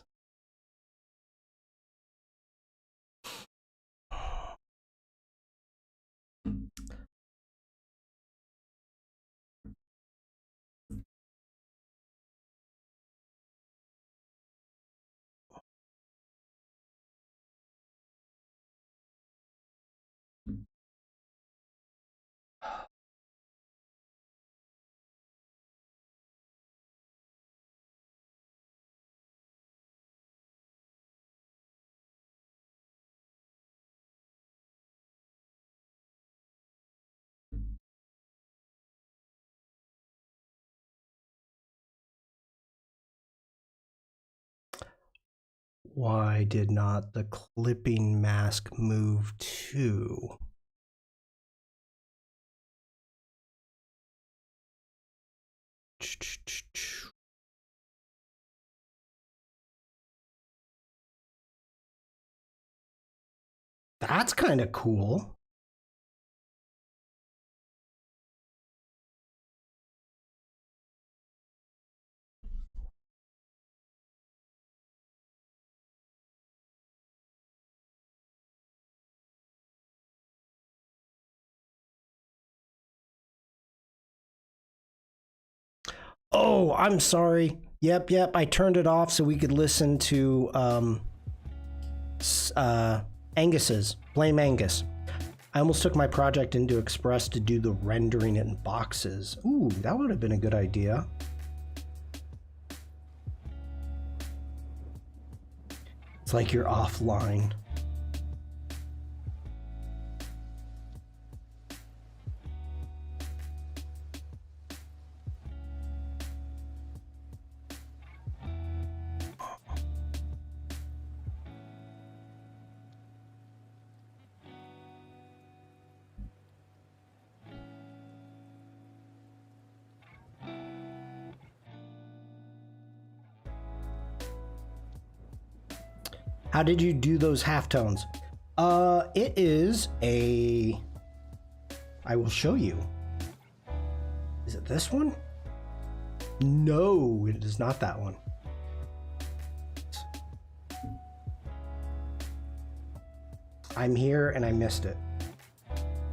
A: Why did not the clipping mask move to? That's kind of cool. Oh, I'm sorry. Yep. I turned it off so we could listen to Angus's. Blame Angus. I almost took my project into Express to do the rendering in boxes. Ooh, that would have been a good idea. It's like you're offline. How did you do those halftones? It is a... I will show you. Is it this one? No, it is not that one. I'm here and I missed it.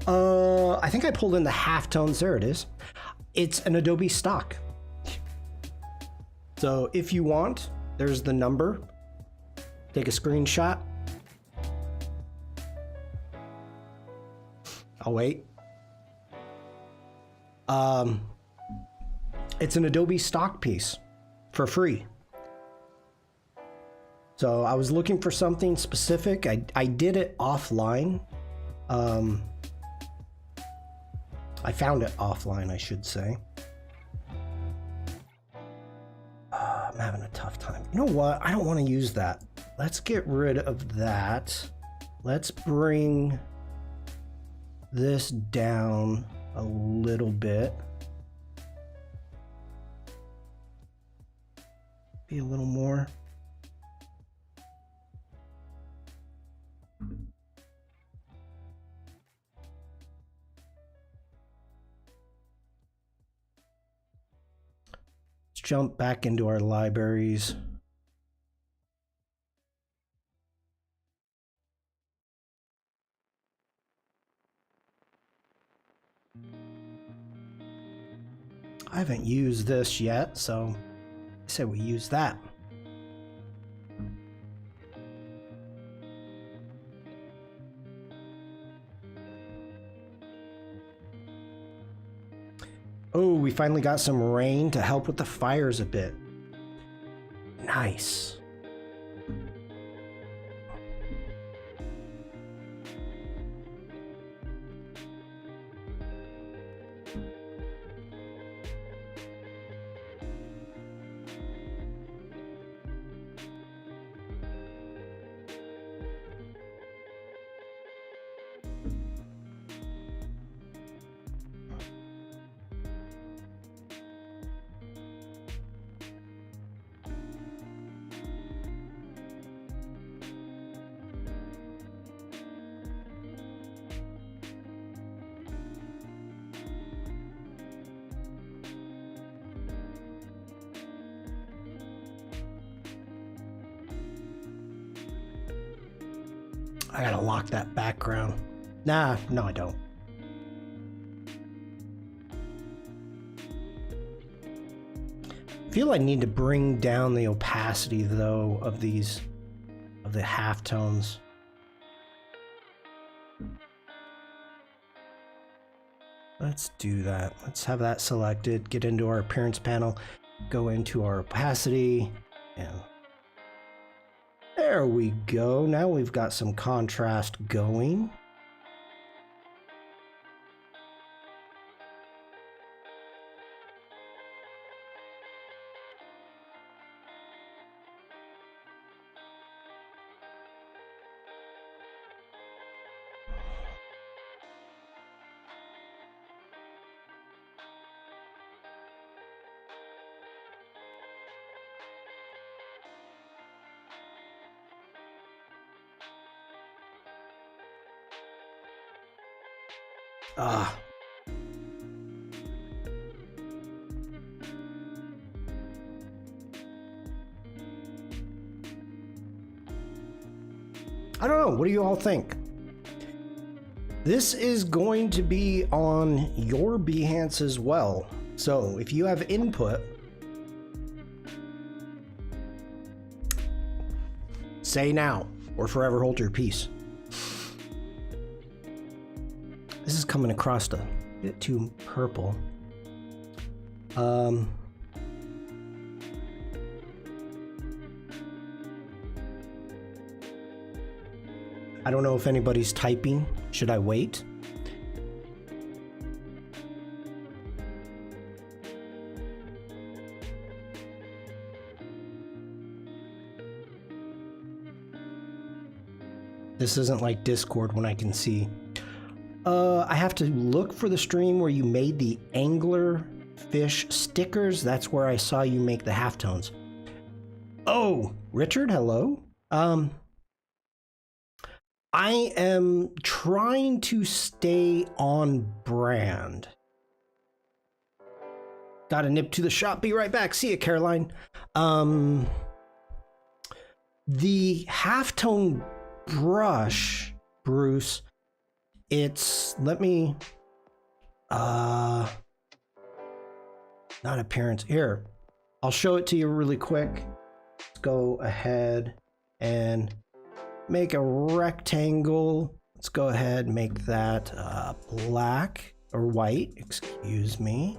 A: I think I pulled in the halftones. There it is. It's an Adobe stock. So if you want, there's the number. Take a screenshot. I'll wait. It's an Adobe stock piece for free. So I was looking for something specific. I did it offline. I found it offline, I should say. I'm having a tough time. You know what? I don't want to use that. Let's get rid of that. Let's bring this down a little bit. Be a little more. Let's jump back into our libraries. I haven't used this yet, so I say we use that. Oh, we finally got some rain to help with the fires a bit. Nice. I gotta lock that background. Nah, no I don't. I feel I need to bring down the opacity though of the halftones. Let's do that. Let's have that selected, get into our appearance panel, go into our opacity, and there we go. Now we've got some contrast going. Ah. I don't know. What do you all think? This is going to be on your Behance as well. So if you have input, say now or forever hold your peace. This is coming across a bit too purple. I don't know if anybody's typing. Should I wait? This isn't like Discord when I can see. I have to look for the stream where you made the angler fish stickers. That's where I saw you make the halftones. Oh, Richard, hello. I am trying to stay on brand. Gotta nip to the shop, be right back. See ya, Caroline. The halftone brush, Bruce, it's, let me, not appearance, here. I'll show it to you really quick. Let's go ahead and make a rectangle. Let's go ahead and make that black or white, excuse me.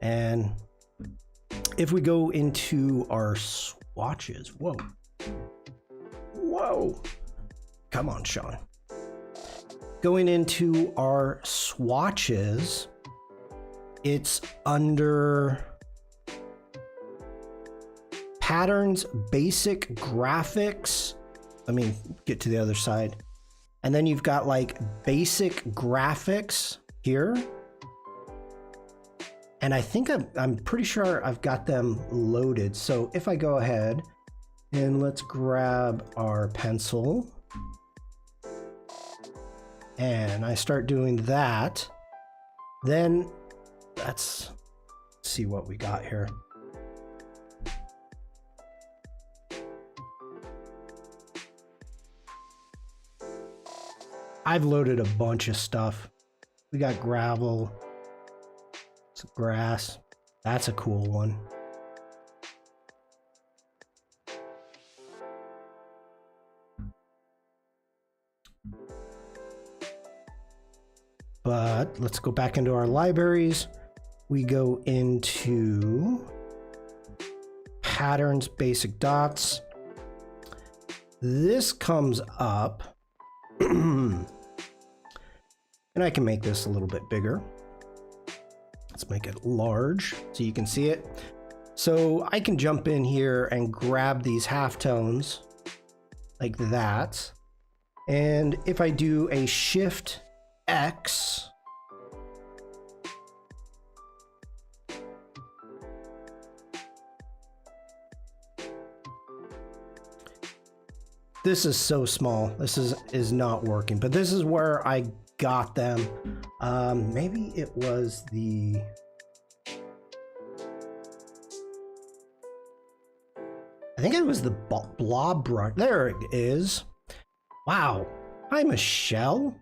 A: And if we go into our swatches, whoa, come on, Shawn. Going into our swatches, it's under patterns, basic graphics. Let me get to the other side. And then you've got like basic graphics here. And I think I'm pretty sure I've got them loaded. So if I go ahead and let's grab our pencil and I start doing that, then let's see what we got here. I've loaded a bunch of stuff. We got gravel, some grass. That's a cool one. But let's go back into our libraries. We go into patterns, basic dots. This comes up. And I can make this a little bit bigger. Let's make it large so you can see it. So I can jump in here and grab these halftones like that. And if I do a Shift X, this is so small. This is not working, but this is where I got them. Maybe it was the... I think it was the blob brush. There it is. Wow. Hi, Michelle.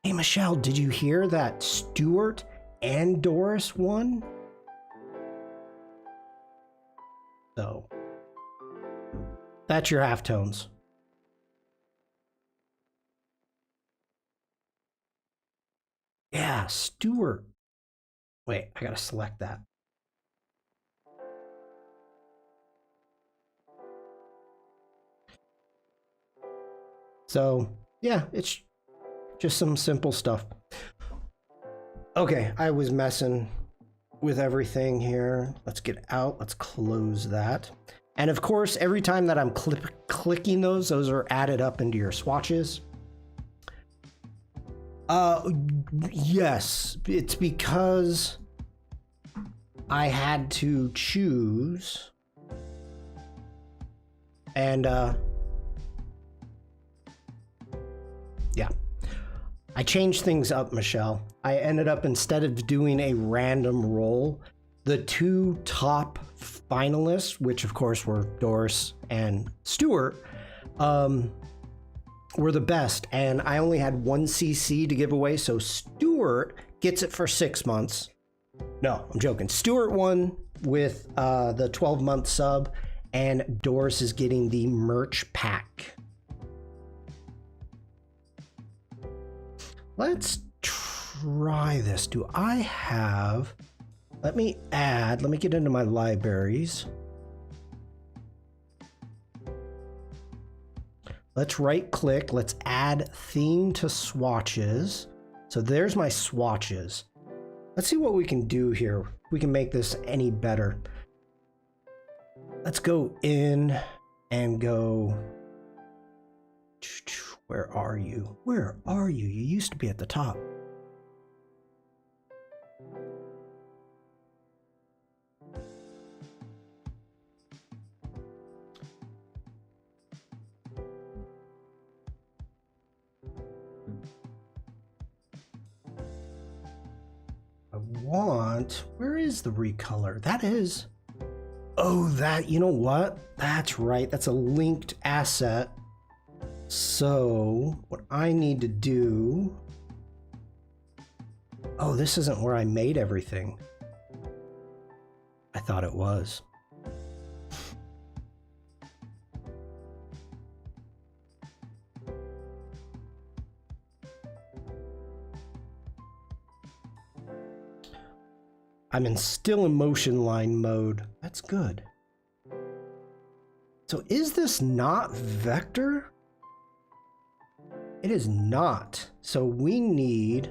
A: Hey, Michelle, did you hear that Stuart and Doris won? So, that's your halftones. Yeah, Stuart. Wait, I gotta select that. So, yeah, it's just some simple stuff. Okay, I was messing with everything here. Let's get out. Let's close that. And of course, every time that I'm clicking those are added up into your swatches. Yes, it's because I had to choose. And, yeah. I changed things up, Michelle. I ended up, instead of doing a random roll, the two top finalists, which of course were Doris and Stuart, were the best. And I only had one CC to give away, so Stuart gets it for 6 months. No, I'm joking. Stuart won with the 12-month sub, and Doris is getting the merch pack. Let's try this. Do I have... Let me get into my libraries. Let's right click. Let's add theme to swatches. So there's my swatches. Let's see what we can do here. We can make this any better. Let's go in and go... Where are you? Where are you? You used to be at the top. Where is the recolor? That is... Oh, that, you know what? That's right. That's a linked asset. So what I need to do... Oh, this isn't where I made everything. I thought it was. Still in motion line mode. That's good. So is this not vector? It is not. So we need...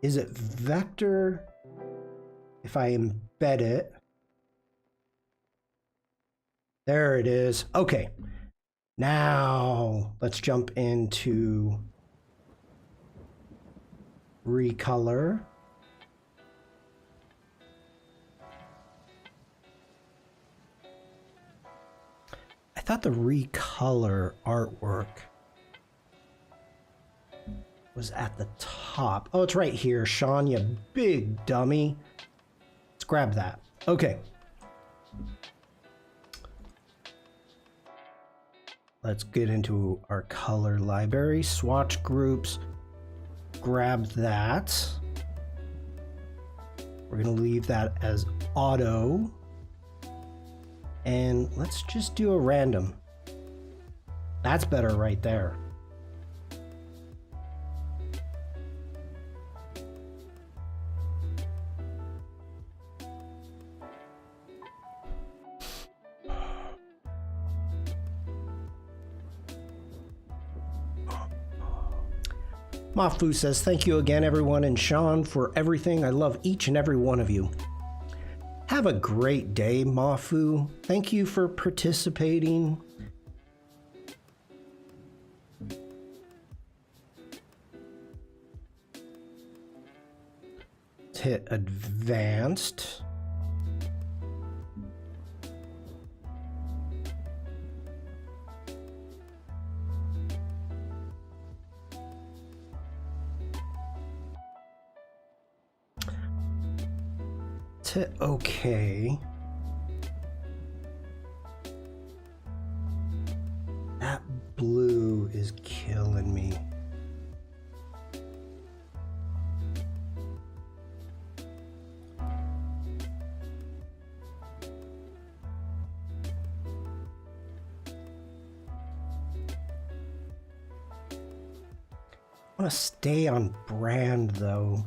A: Is it vector if I embed it? There it is. Okay. Now let's jump into recolor. thought the recolor artwork was at the top. Oh, it's right here. Shawn, you big dummy. Let's grab that. Okay. Let's get into our color library, swatch groups, grab that. We're gonna leave that as auto. And let's just do a random. That's better right there. Mafu says, thank you again, everyone, and Shawn, for everything. I love each and every one of you. Have a great day, Mafu. Thank you for participating. Let's hit advanced. Hit OK. That blue is killing me. I want to stay on brand though.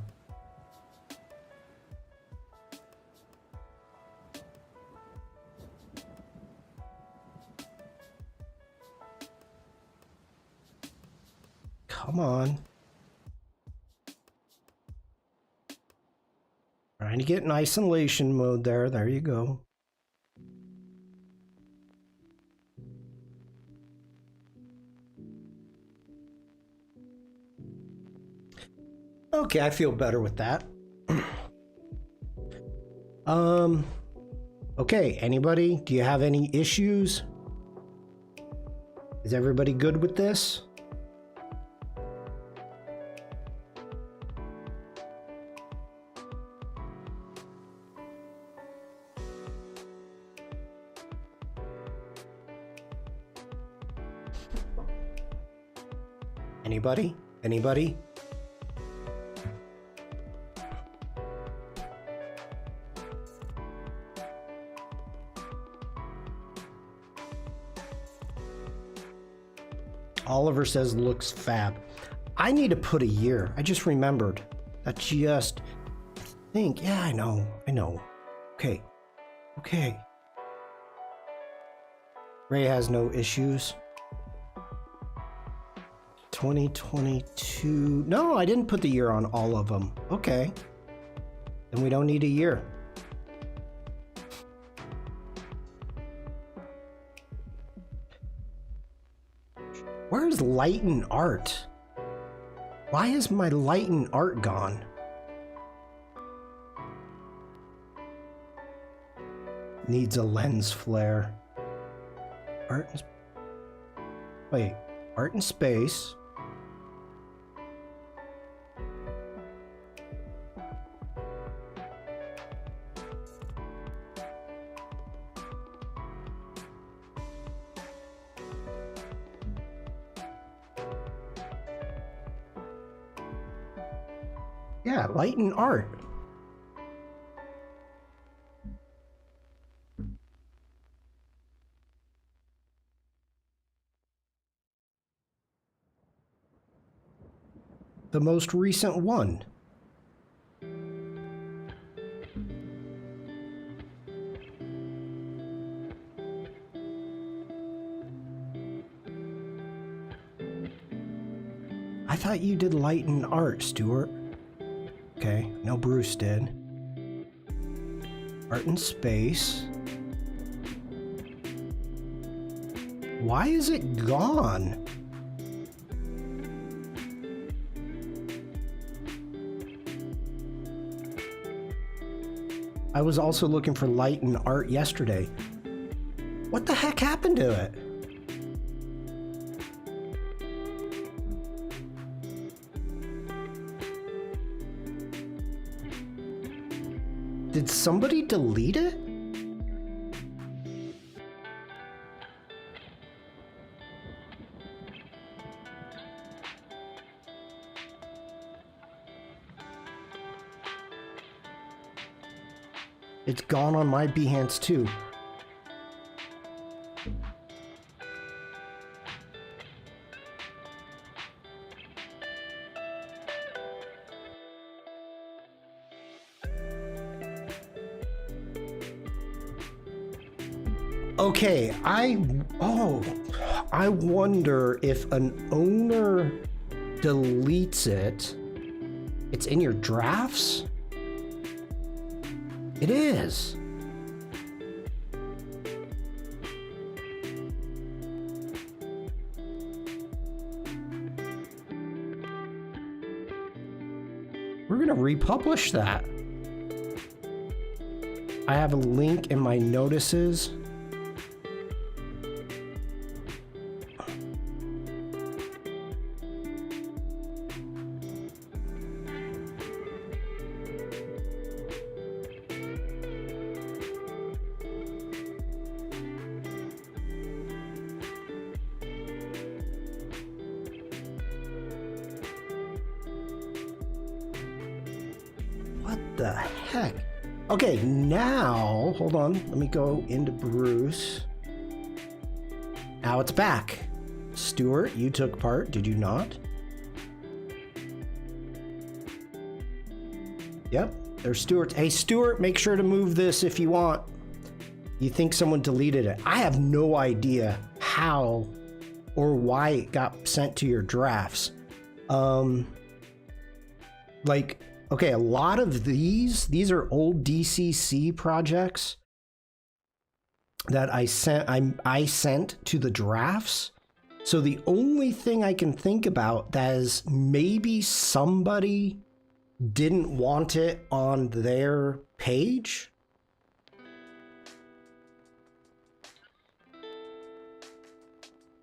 A: Come on. Trying to get in isolation mode there. There you go. Okay, I feel better with that. Okay, anybody? Do you have any issues? Is everybody good with this? Anybody? Anybody? Oliver says looks fab. I need to put a year. I just remembered. That just think. Yeah, I know. Okay. Okay. Ray has no issues. 2022. No, I didn't put the year on all of them. Okay. Then we don't need a year. Where's light and art? Why is my light and art gone? Needs a lens flare. Art and... Wait. Art and space. Yeah, light and art. The most recent one. I thought you did light and art, Stuart. Okay, no, Bruce did. Art and space. Why is it gone? I was also looking for light and art yesterday. What the heck happened to it? Did somebody delete it? It's gone on my Behance too. Okay, I wonder if an owner deletes it. It's in your drafts? It is. We're gonna republish that. I have a link in my notices. What the heck? Okay, now, hold on. Let me go into Bruce. Now it's back. Stuart, you took part, did you not? Yep, there's Stuart. Hey, Stuart, make sure to move this if you want. You think someone deleted it. I have no idea how or why it got sent to your drafts. Like, okay, a lot of these are old DCC projects that I sent to the drafts. So the only thing I can think about that is maybe somebody didn't want it on their page.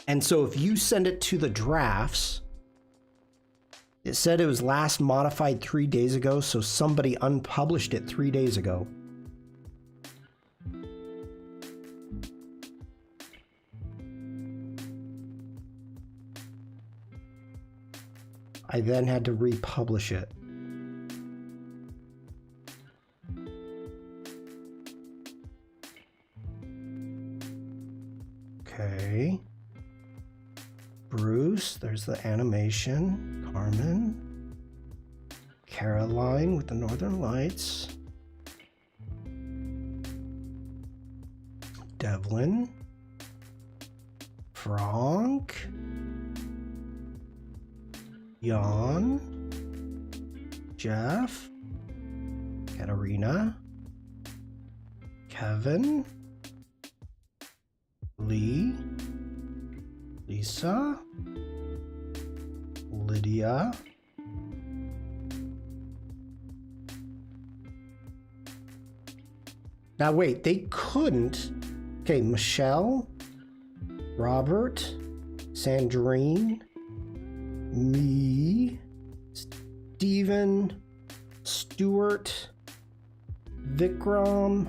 A: And so if you send it to the drafts, it said it was last modified 3 days ago, so somebody unpublished it 3 days ago. I then had to republish it. Okay. Bruce, there's the animation. Carmen. Caroline with the Northern Lights. Devlin. Frank. Jan. Jeff. Katarina. Kevin. Lee. Lisa. Lydia. Now wait, they couldn't. Okay, Michelle, Robert, Sandrine, me, Steven, Stuart, Vikram.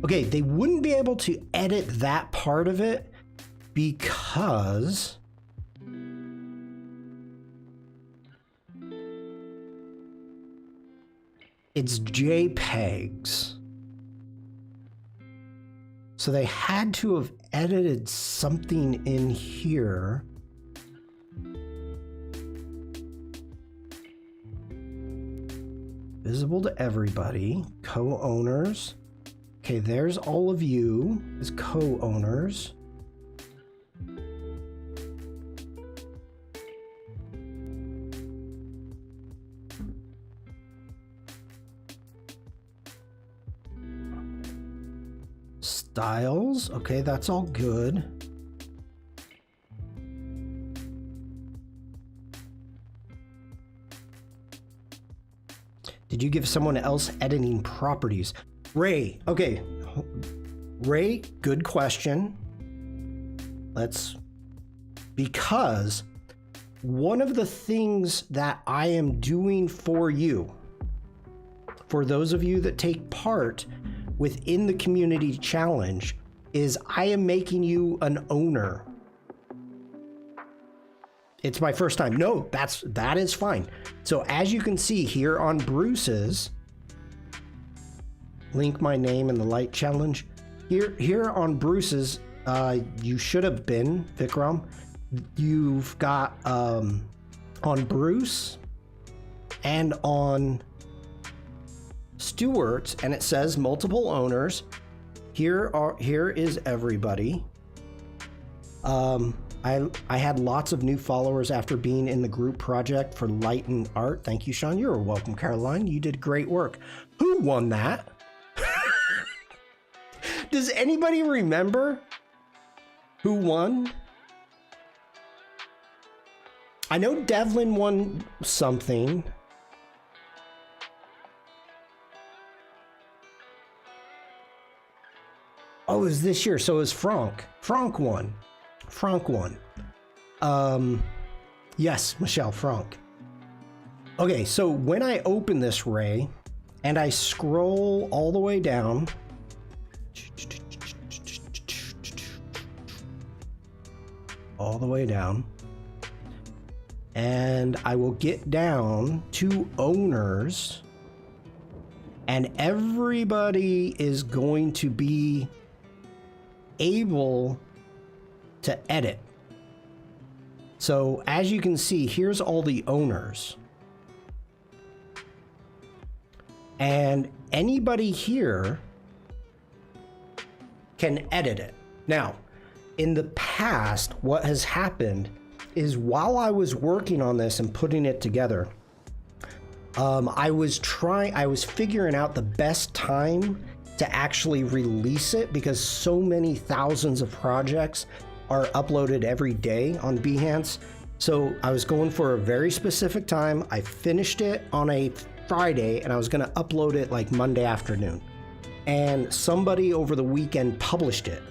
A: Okay, they wouldn't be able to edit that part of it because it's JPEGs. So they had to have edited something in here. Visible to everybody, co-owners. Okay, there's all of you as co-owners. Styles, okay, that's all good. Did you give someone else editing properties? Ray, okay. Ray, good question. Because one of the things that I am doing for you, for those of you that take part within the community challenge, is I am making you an owner. It's my first time. No, that is fine. So as you can see here on Bruce's, link my name in the light challenge. Here on Bruce's, you should have been, Vikram. You've got on Bruce and on Stuart, and it says multiple owners. Here is everybody. I had lots of new followers after being in the group project for light and art. Thank you, Shawn. You're welcome, Caroline. You did great work. Who won that? Does anybody remember who won? I know Devlin won something. Oh, it was this year, so it was Frank. Frank won. Frank won. Yes, Michelle, Frank. Okay, so when I open this Ray and I scroll all the way down, and I will get down to owners, and everybody is going to be able to edit. So as you can see, here's all the owners. And anybody here can edit it. Now, in the past, what has happened is while I was working on this and putting it together, I was figuring out the best time to actually release it, because so many thousands of projects are uploaded every day on Behance. So I was going for a very specific time. I finished it on a Friday and I was gonna upload it like Monday afternoon. And somebody over the weekend published it.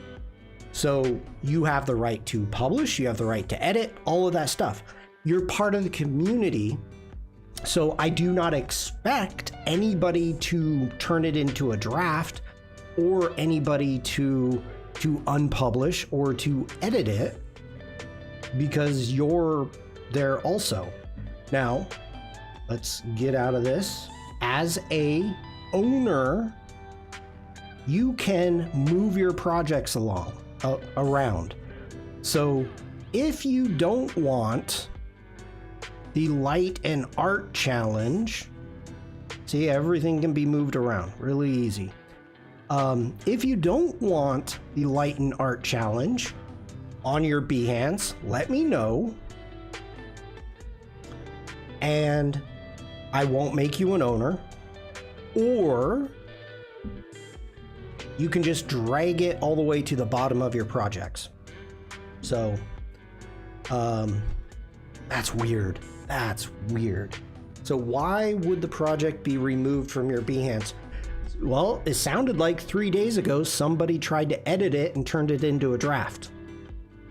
A: So you have the right to publish, you have the right to edit, all of that stuff. You're part of the community. So I do not expect anybody to turn it into a draft or anybody to unpublish or to edit it, because you're there also. Now, let's get out of this. As a owner, you can move your projects around. So if you don't want the light and art challenge, see, everything can be moved around really easy. If you don't want the light and art challenge on your Behance, let me know and I won't make you an owner, or you can just drag it all the way to the bottom of your projects. So that's weird. That's weird. So why would the project be removed from your Behance? Well, it sounded like 3 days ago somebody tried to edit it and turned it into a draft.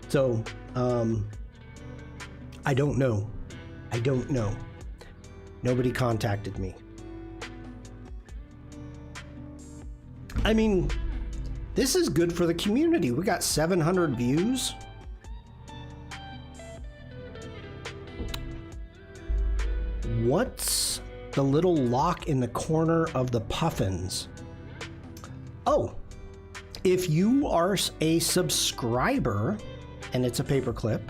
A: So I don't know. I don't know. Nobody contacted me. I mean, this is good for the community. We got 700 views. What's the little lock in the corner of the puffins? Oh, if you are a subscriber and it's a paperclip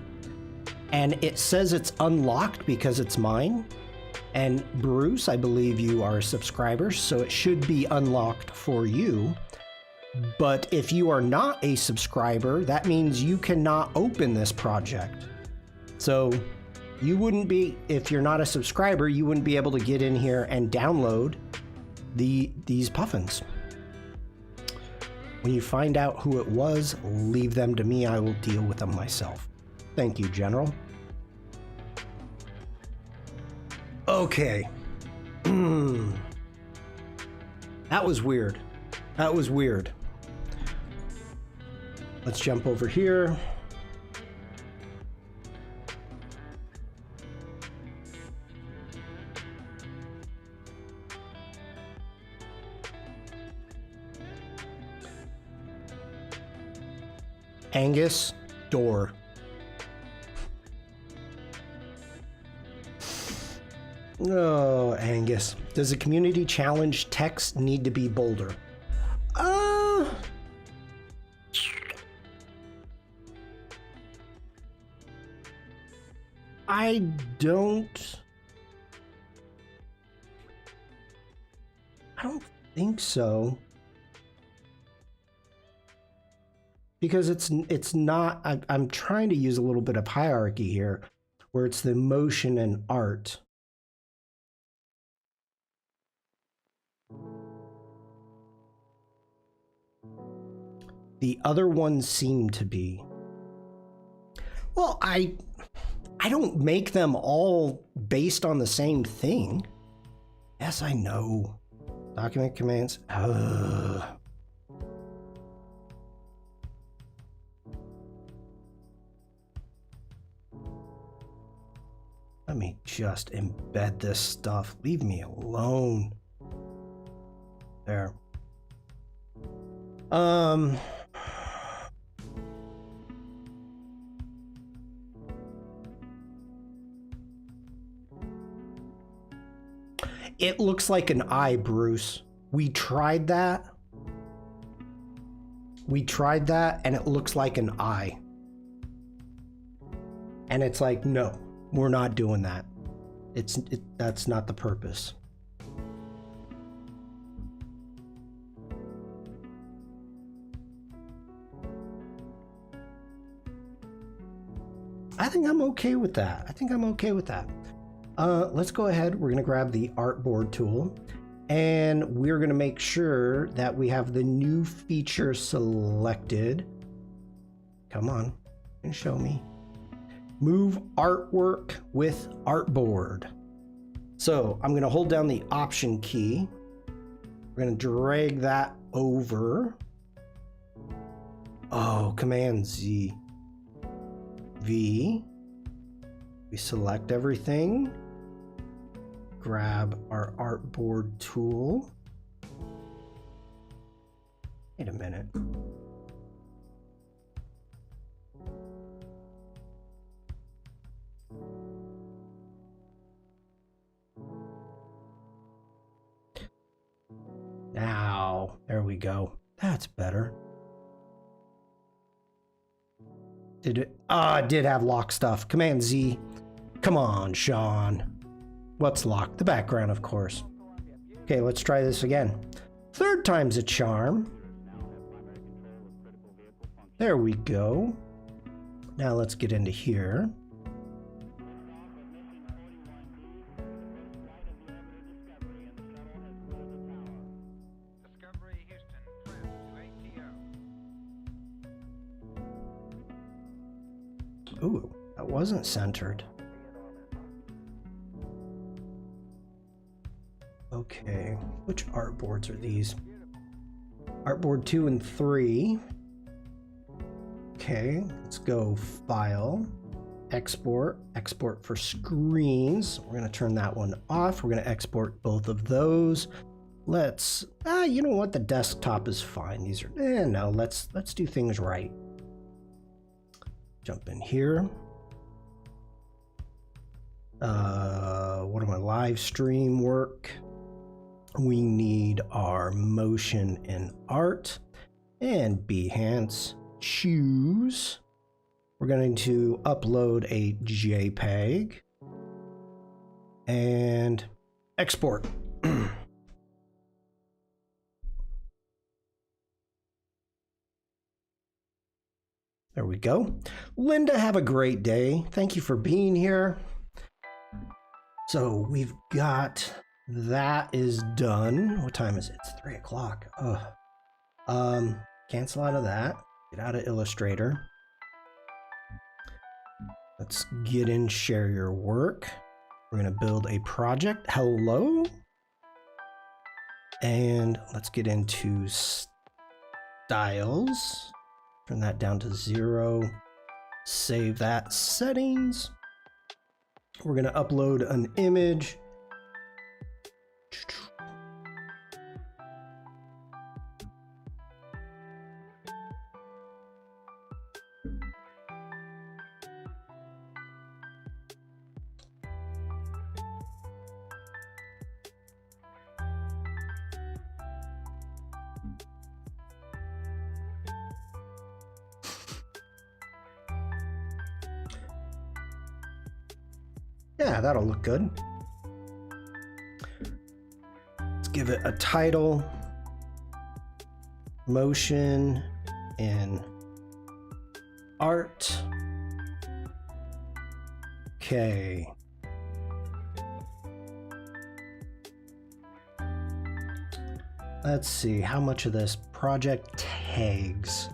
A: and it says it's unlocked because it's mine, and Bruce, I believe you are a subscriber, so it should be unlocked for you. But if you are not a subscriber, that means you cannot open this project. So you wouldn't be, if you're not a subscriber, you wouldn't be able to get in here and download these puffins. When you find out who it was, leave them to me. I will deal with them myself. Thank you, General. Okay. That was weird. That was weird. Let's jump over here. Angus, door. Oh, Angus. Does a community challenge text need to be bolder? I don't think so. Because it's not, I'm trying to use a little bit of hierarchy here, where it's the motion and art. The other ones seem to be. Well, I don't make them all based on the same thing. Yes, I know. Document commands. Let me just embed this stuff. Leave me alone. There. It looks like an eye, Bruce. We tried that. And it looks like an eye. And it's like, no, we're not doing that. That's not the purpose. I think I'm okay with that. Let's go ahead. We're going to grab the artboard tool, and we're going to make sure that we have the new feature selected. Come on, and show me. Move artwork with artboard. So I'm going to hold down the Option key. We're going to drag that over. Oh, Command Z. V. We select everything. Grab our artboard tool. Wait a minute. Now, there we go. That's better. Did it? It did have lock stuff. Command Z. Come on, Shawn. What's locked? The background, of course. Okay, let's try this again. Third time's a charm. There we go. Now let's get into here. Ooh, that wasn't centered. Okay, which artboards are these? Artboard 2 and 3. Okay, let's go File, Export, Export for Screens. We're going to turn that one off. We're going to export both of those. Let's, you know what? The desktop is fine. These are, no, let's do things right. Jump in here. What do my live stream work? We need our motion and art, and Behance. Choose. We're going to upload a JPEG and export. There we go. Linda, have a great day. Thank you for being here. So we've got that is done. What time is it? It's 3 o'clock. Cancel out of that. Get out of Illustrator. Let's get in share your work. We're going to build a project. Hello. And let's get into styles. Turn that down to 0. Save that settings. We're going to upload an image. Yeah, that'll look good. Let's give it a title. Motion in art. Okay. Let's see, how much of this project tags?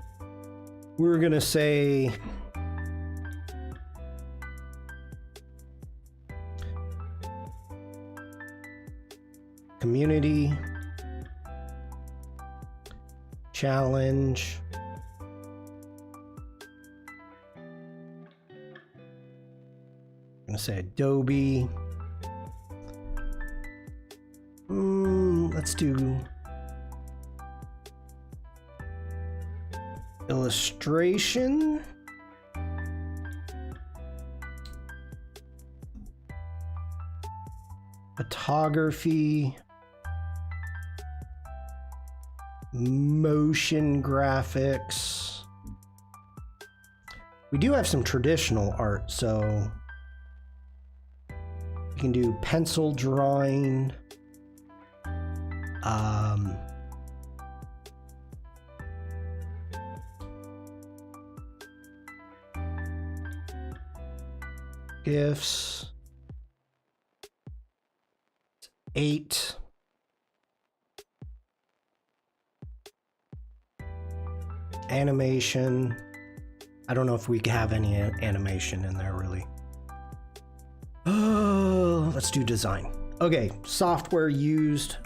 A: We're gonna say community challenge. I'm gonna say Adobe. Let's do illustration. Photography. Motion graphics. We do have some traditional art, so we can do pencil drawing. GIFs. 8. Animation. I don't know if we have any animation in there really. Oh, let's do design. Okay, software used.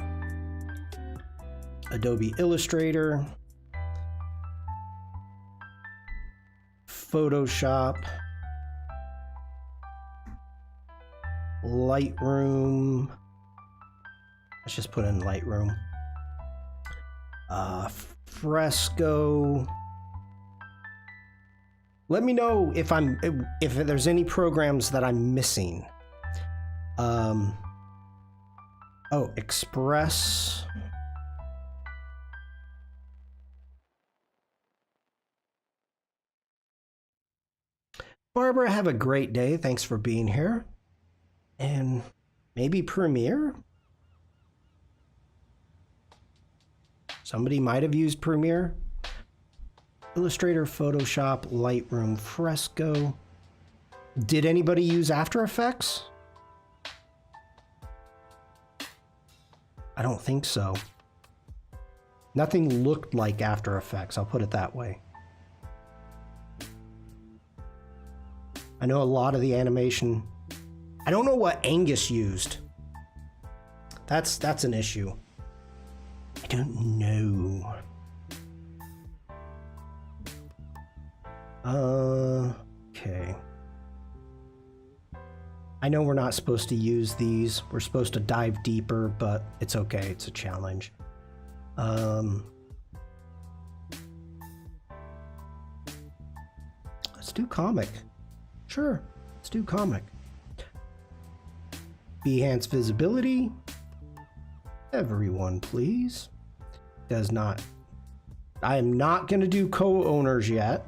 A: Adobe Illustrator. Photoshop. Lightroom. Let's just put in Lightroom. Fresco. Let me know if there's any programs that I'm missing. Oh, Express. Barbara, have a great day. Thanks for being here. And maybe Premiere? Somebody might have used Premiere. Illustrator, Photoshop, Lightroom, Fresco. Did anybody use After Effects? I don't think so. Nothing looked like After Effects, I'll put it that way. I know a lot of the animation. I don't know what Angus used. That's an issue. I don't know. Okay. I know we're not supposed to use these. We're supposed to dive deeper, but it's okay. It's a challenge. Let's do comic. Sure, let's do comic. Behance visibility. Everyone, please. Does not. I am not going to do co-owners yet.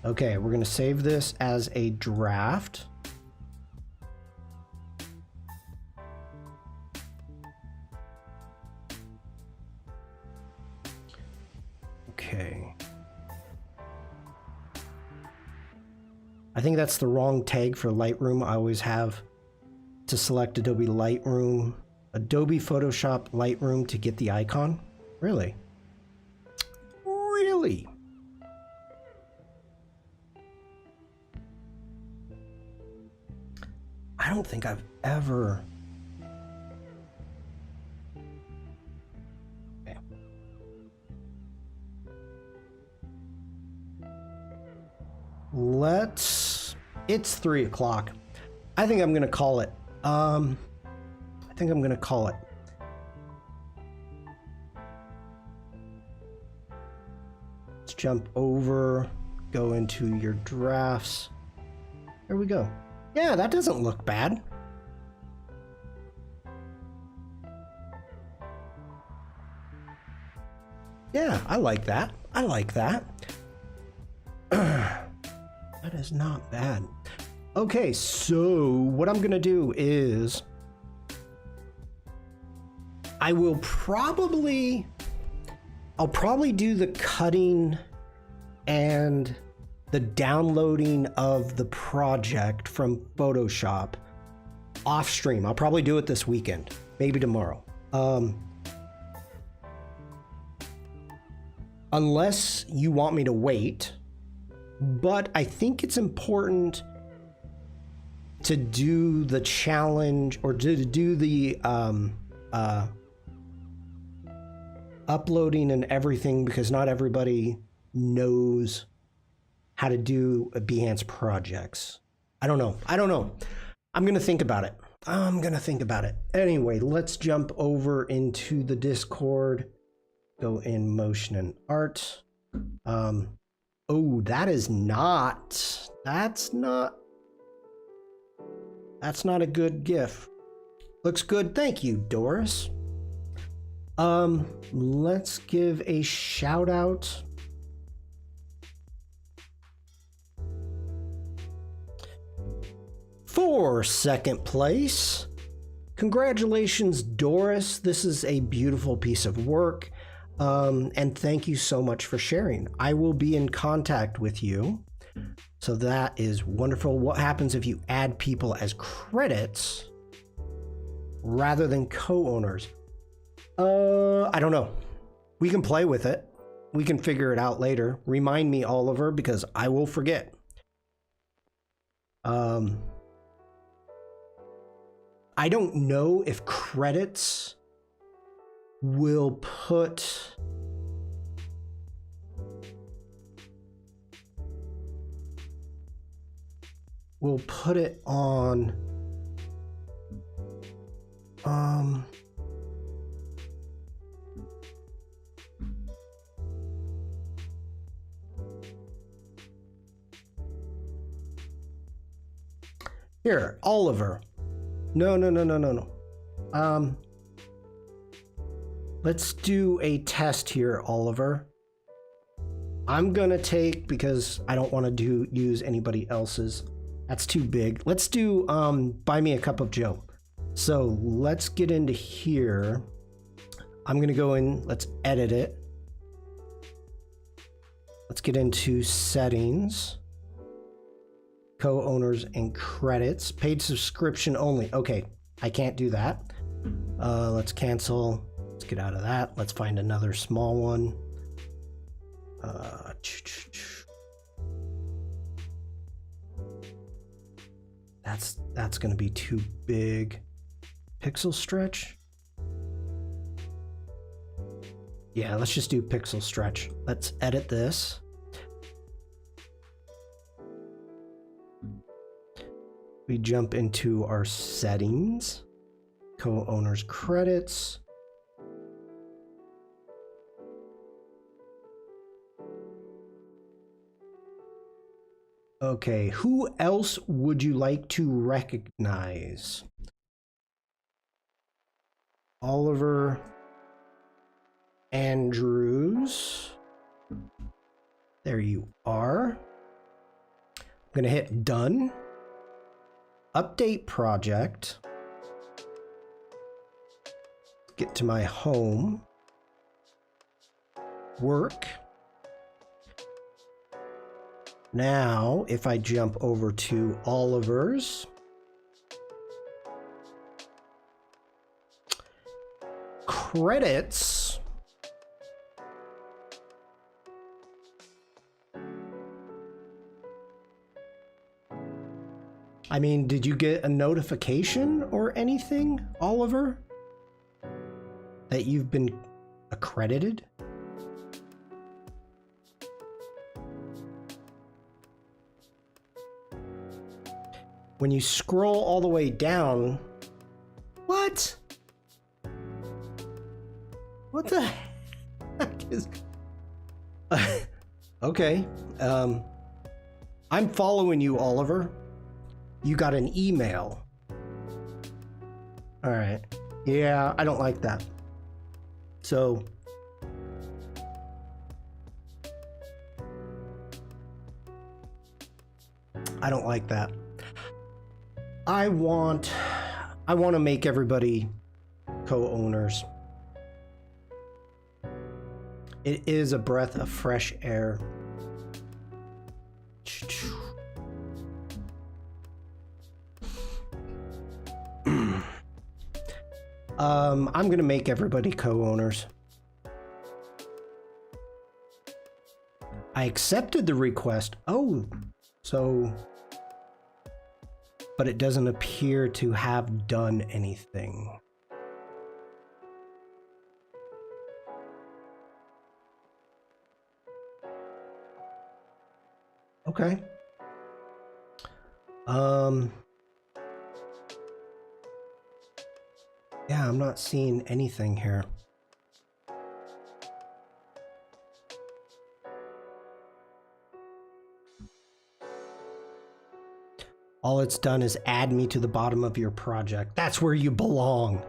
A: Okay, we're going to save this as a draft. Okay. I think that's the wrong tag for Lightroom. I always have to select Adobe Lightroom, Adobe Photoshop Lightroom to get the icon. Really? Really? I don't think I've ever... Okay. It's 3 o'clock. I think I'm gonna call it. I think I'm gonna call it. Let's jump over, go into your drafts. There we go. Yeah, that doesn't look bad. Yeah, I like that. I like that. That is not bad. Okay, so what I'm gonna do is I'll probably do the cutting and the downloading of the project from Photoshop off stream. I'll probably do it this weekend, maybe tomorrow. Unless you want me to wait, but I think it's important to do the challenge or to do the uploading and everything, because not everybody knows how to do Behance projects. I don't know. I'm going to think about it. Anyway, let's jump over into the Discord. Go in motion and art. Oh, that's not a good GIF. Looks good. Thank you, Doris. Let's give a shout out. For second place. Congratulations, Doris. This is a beautiful piece of work. And thank you so much for sharing. I will be in contact with you. So that is wonderful. What happens if you add people as credits rather than co-owners? I don't know. We can play with it. We can figure it out later. Remind me, Oliver, because I will forget. I don't know if credits will put it on here, Oliver. No. Let's do a test here, Oliver. I'm gonna take, because I don't want to use anybody else's. That's too big. Let's do buy me a cup of Joe. So let's get into here. I'm gonna go in, let's edit it. Let's get into settings, co-owners and credits, paid subscription only. Okay, I can't do that. Let's cancel. Let's get out of that. Let's find another small one. That's going to be too big. Pixel stretch. Yeah, let's just do pixel stretch. Let's edit this. We jump into our settings, co-owners credits. Okay, who else would you like to recognize? Oliver Andrews. There you are. I'm gonna hit done. Update project. Get to my home. Work. Now, if I jump over to Oliver's, credits, I mean, did you get a notification or anything, Oliver, that you've been accredited? When you scroll all the way down, what? What the heck is... Okay, I'm following you, Oliver. You got an email. All right. Yeah, I don't like that. So... I don't like that. I want to make everybody co-owners. It is a breath of fresh air. I'm gonna make everybody co-owners. I accepted the request. Oh, so, but it doesn't appear to have done anything. Okay. Yeah, I'm not seeing anything here. All it's done is add me to the bottom of your project. That's where you belong.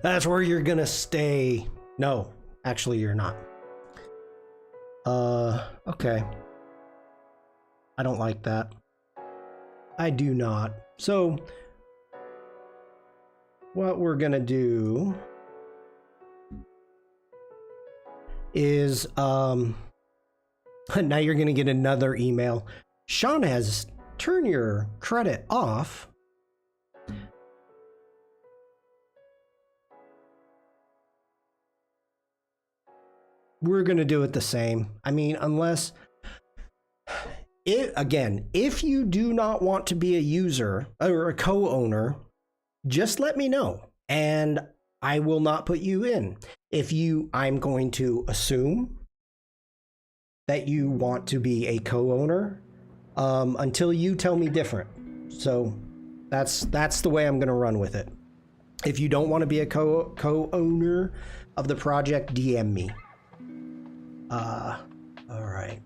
A: That's where you're gonna stay. No, actually you're not. Okay. I don't like that. I do not. So, what we're gonna do is, now you're gonna get another email. Shawn has turned your credit off. We're gonna do it the same. I mean, unless, if you do not want to be a user or a co-owner, just let me know and I will not put you in. I'm going to assume that you want to be a co-owner until you tell me different. So that's the way I'm going to run with it. If you don't want to be a co-owner of the project, DM me. All right.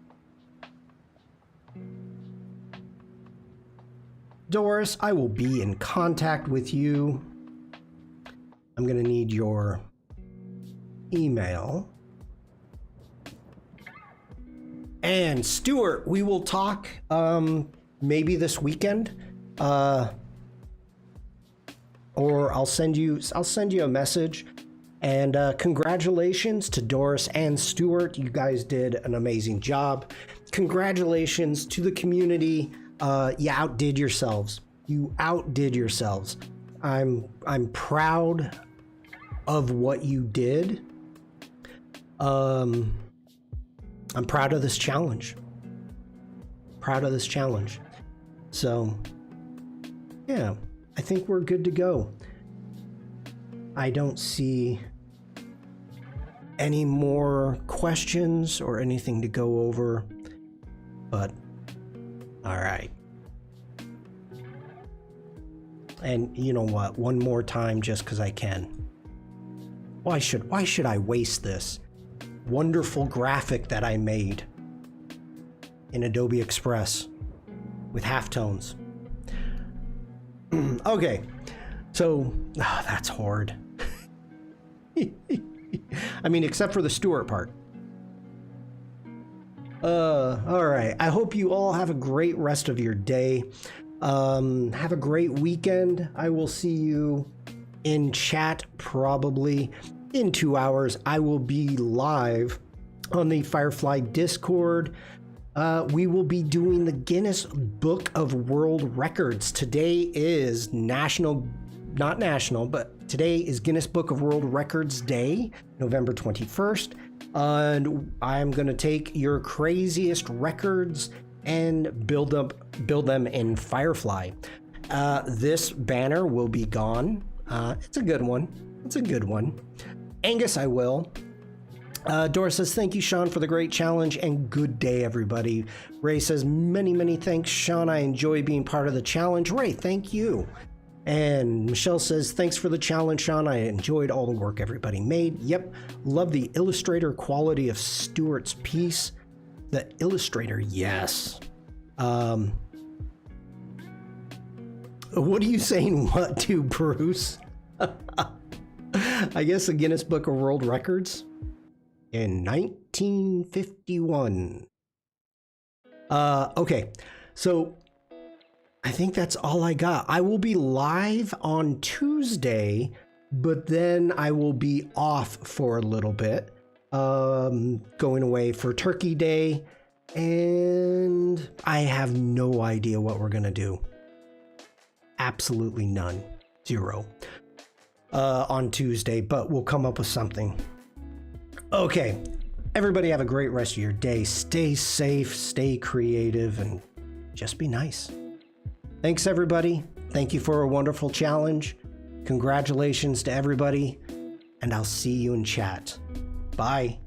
A: Doris, I will be in contact with you. I'm going to need your email. And Stuart, we will talk maybe this weekend. Or I'll send you a message. And congratulations to Doris and Stuart. You guys did an amazing job. Congratulations to the community. You outdid yourselves. You outdid yourselves. I'm proud of what you did. I'm proud of this challenge. Proud of this challenge. So, yeah, I think we're good to go. I don't see any more questions or anything to go over, but all right. And you know what? One more time just because I can. Why should I waste this wonderful graphic that I made in Adobe Express with halftones? Okay, so that's hard. I mean, except for the Stuart part. All right. I hope you all have a great rest of your day. Have a great weekend. I will see you in chat probably in 2 hours. I will be live on the Firefly Discord. We will be doing the Guinness Book of World Records. Today is today is Guinness Book of World Records Day, November 21st. And I'm going to take your craziest records and build them in Firefly. This banner will be gone. It's a good one. It's a good one. Angus, I will. Doris says, thank you, Shawn, for the great challenge, and good day, everybody. Ray says, many, many thanks, Shawn. I enjoy being part of the challenge. Ray, thank you. And Michelle says, thanks for the challenge, Shawn. I enjoyed all the work everybody made. Yep, love the Illustrator quality of Stuart's piece. The Illustrator, yes. What are you saying what to, Bruce? I guess the Guinness Book of World Records in 1951. Okay, so I think that's all I got. I will be live on Tuesday, but then I will be off for a little bit, going away for Turkey Day, and I have no idea what we're gonna do. Absolutely none. Zero. On Tuesday, but we'll come up with something. Okay, everybody have a great rest of your day. Stay safe, stay creative, and just be nice. Thanks, everybody. Thank you for a wonderful challenge. Congratulations to everybody, and I'll see you in chat. Bye.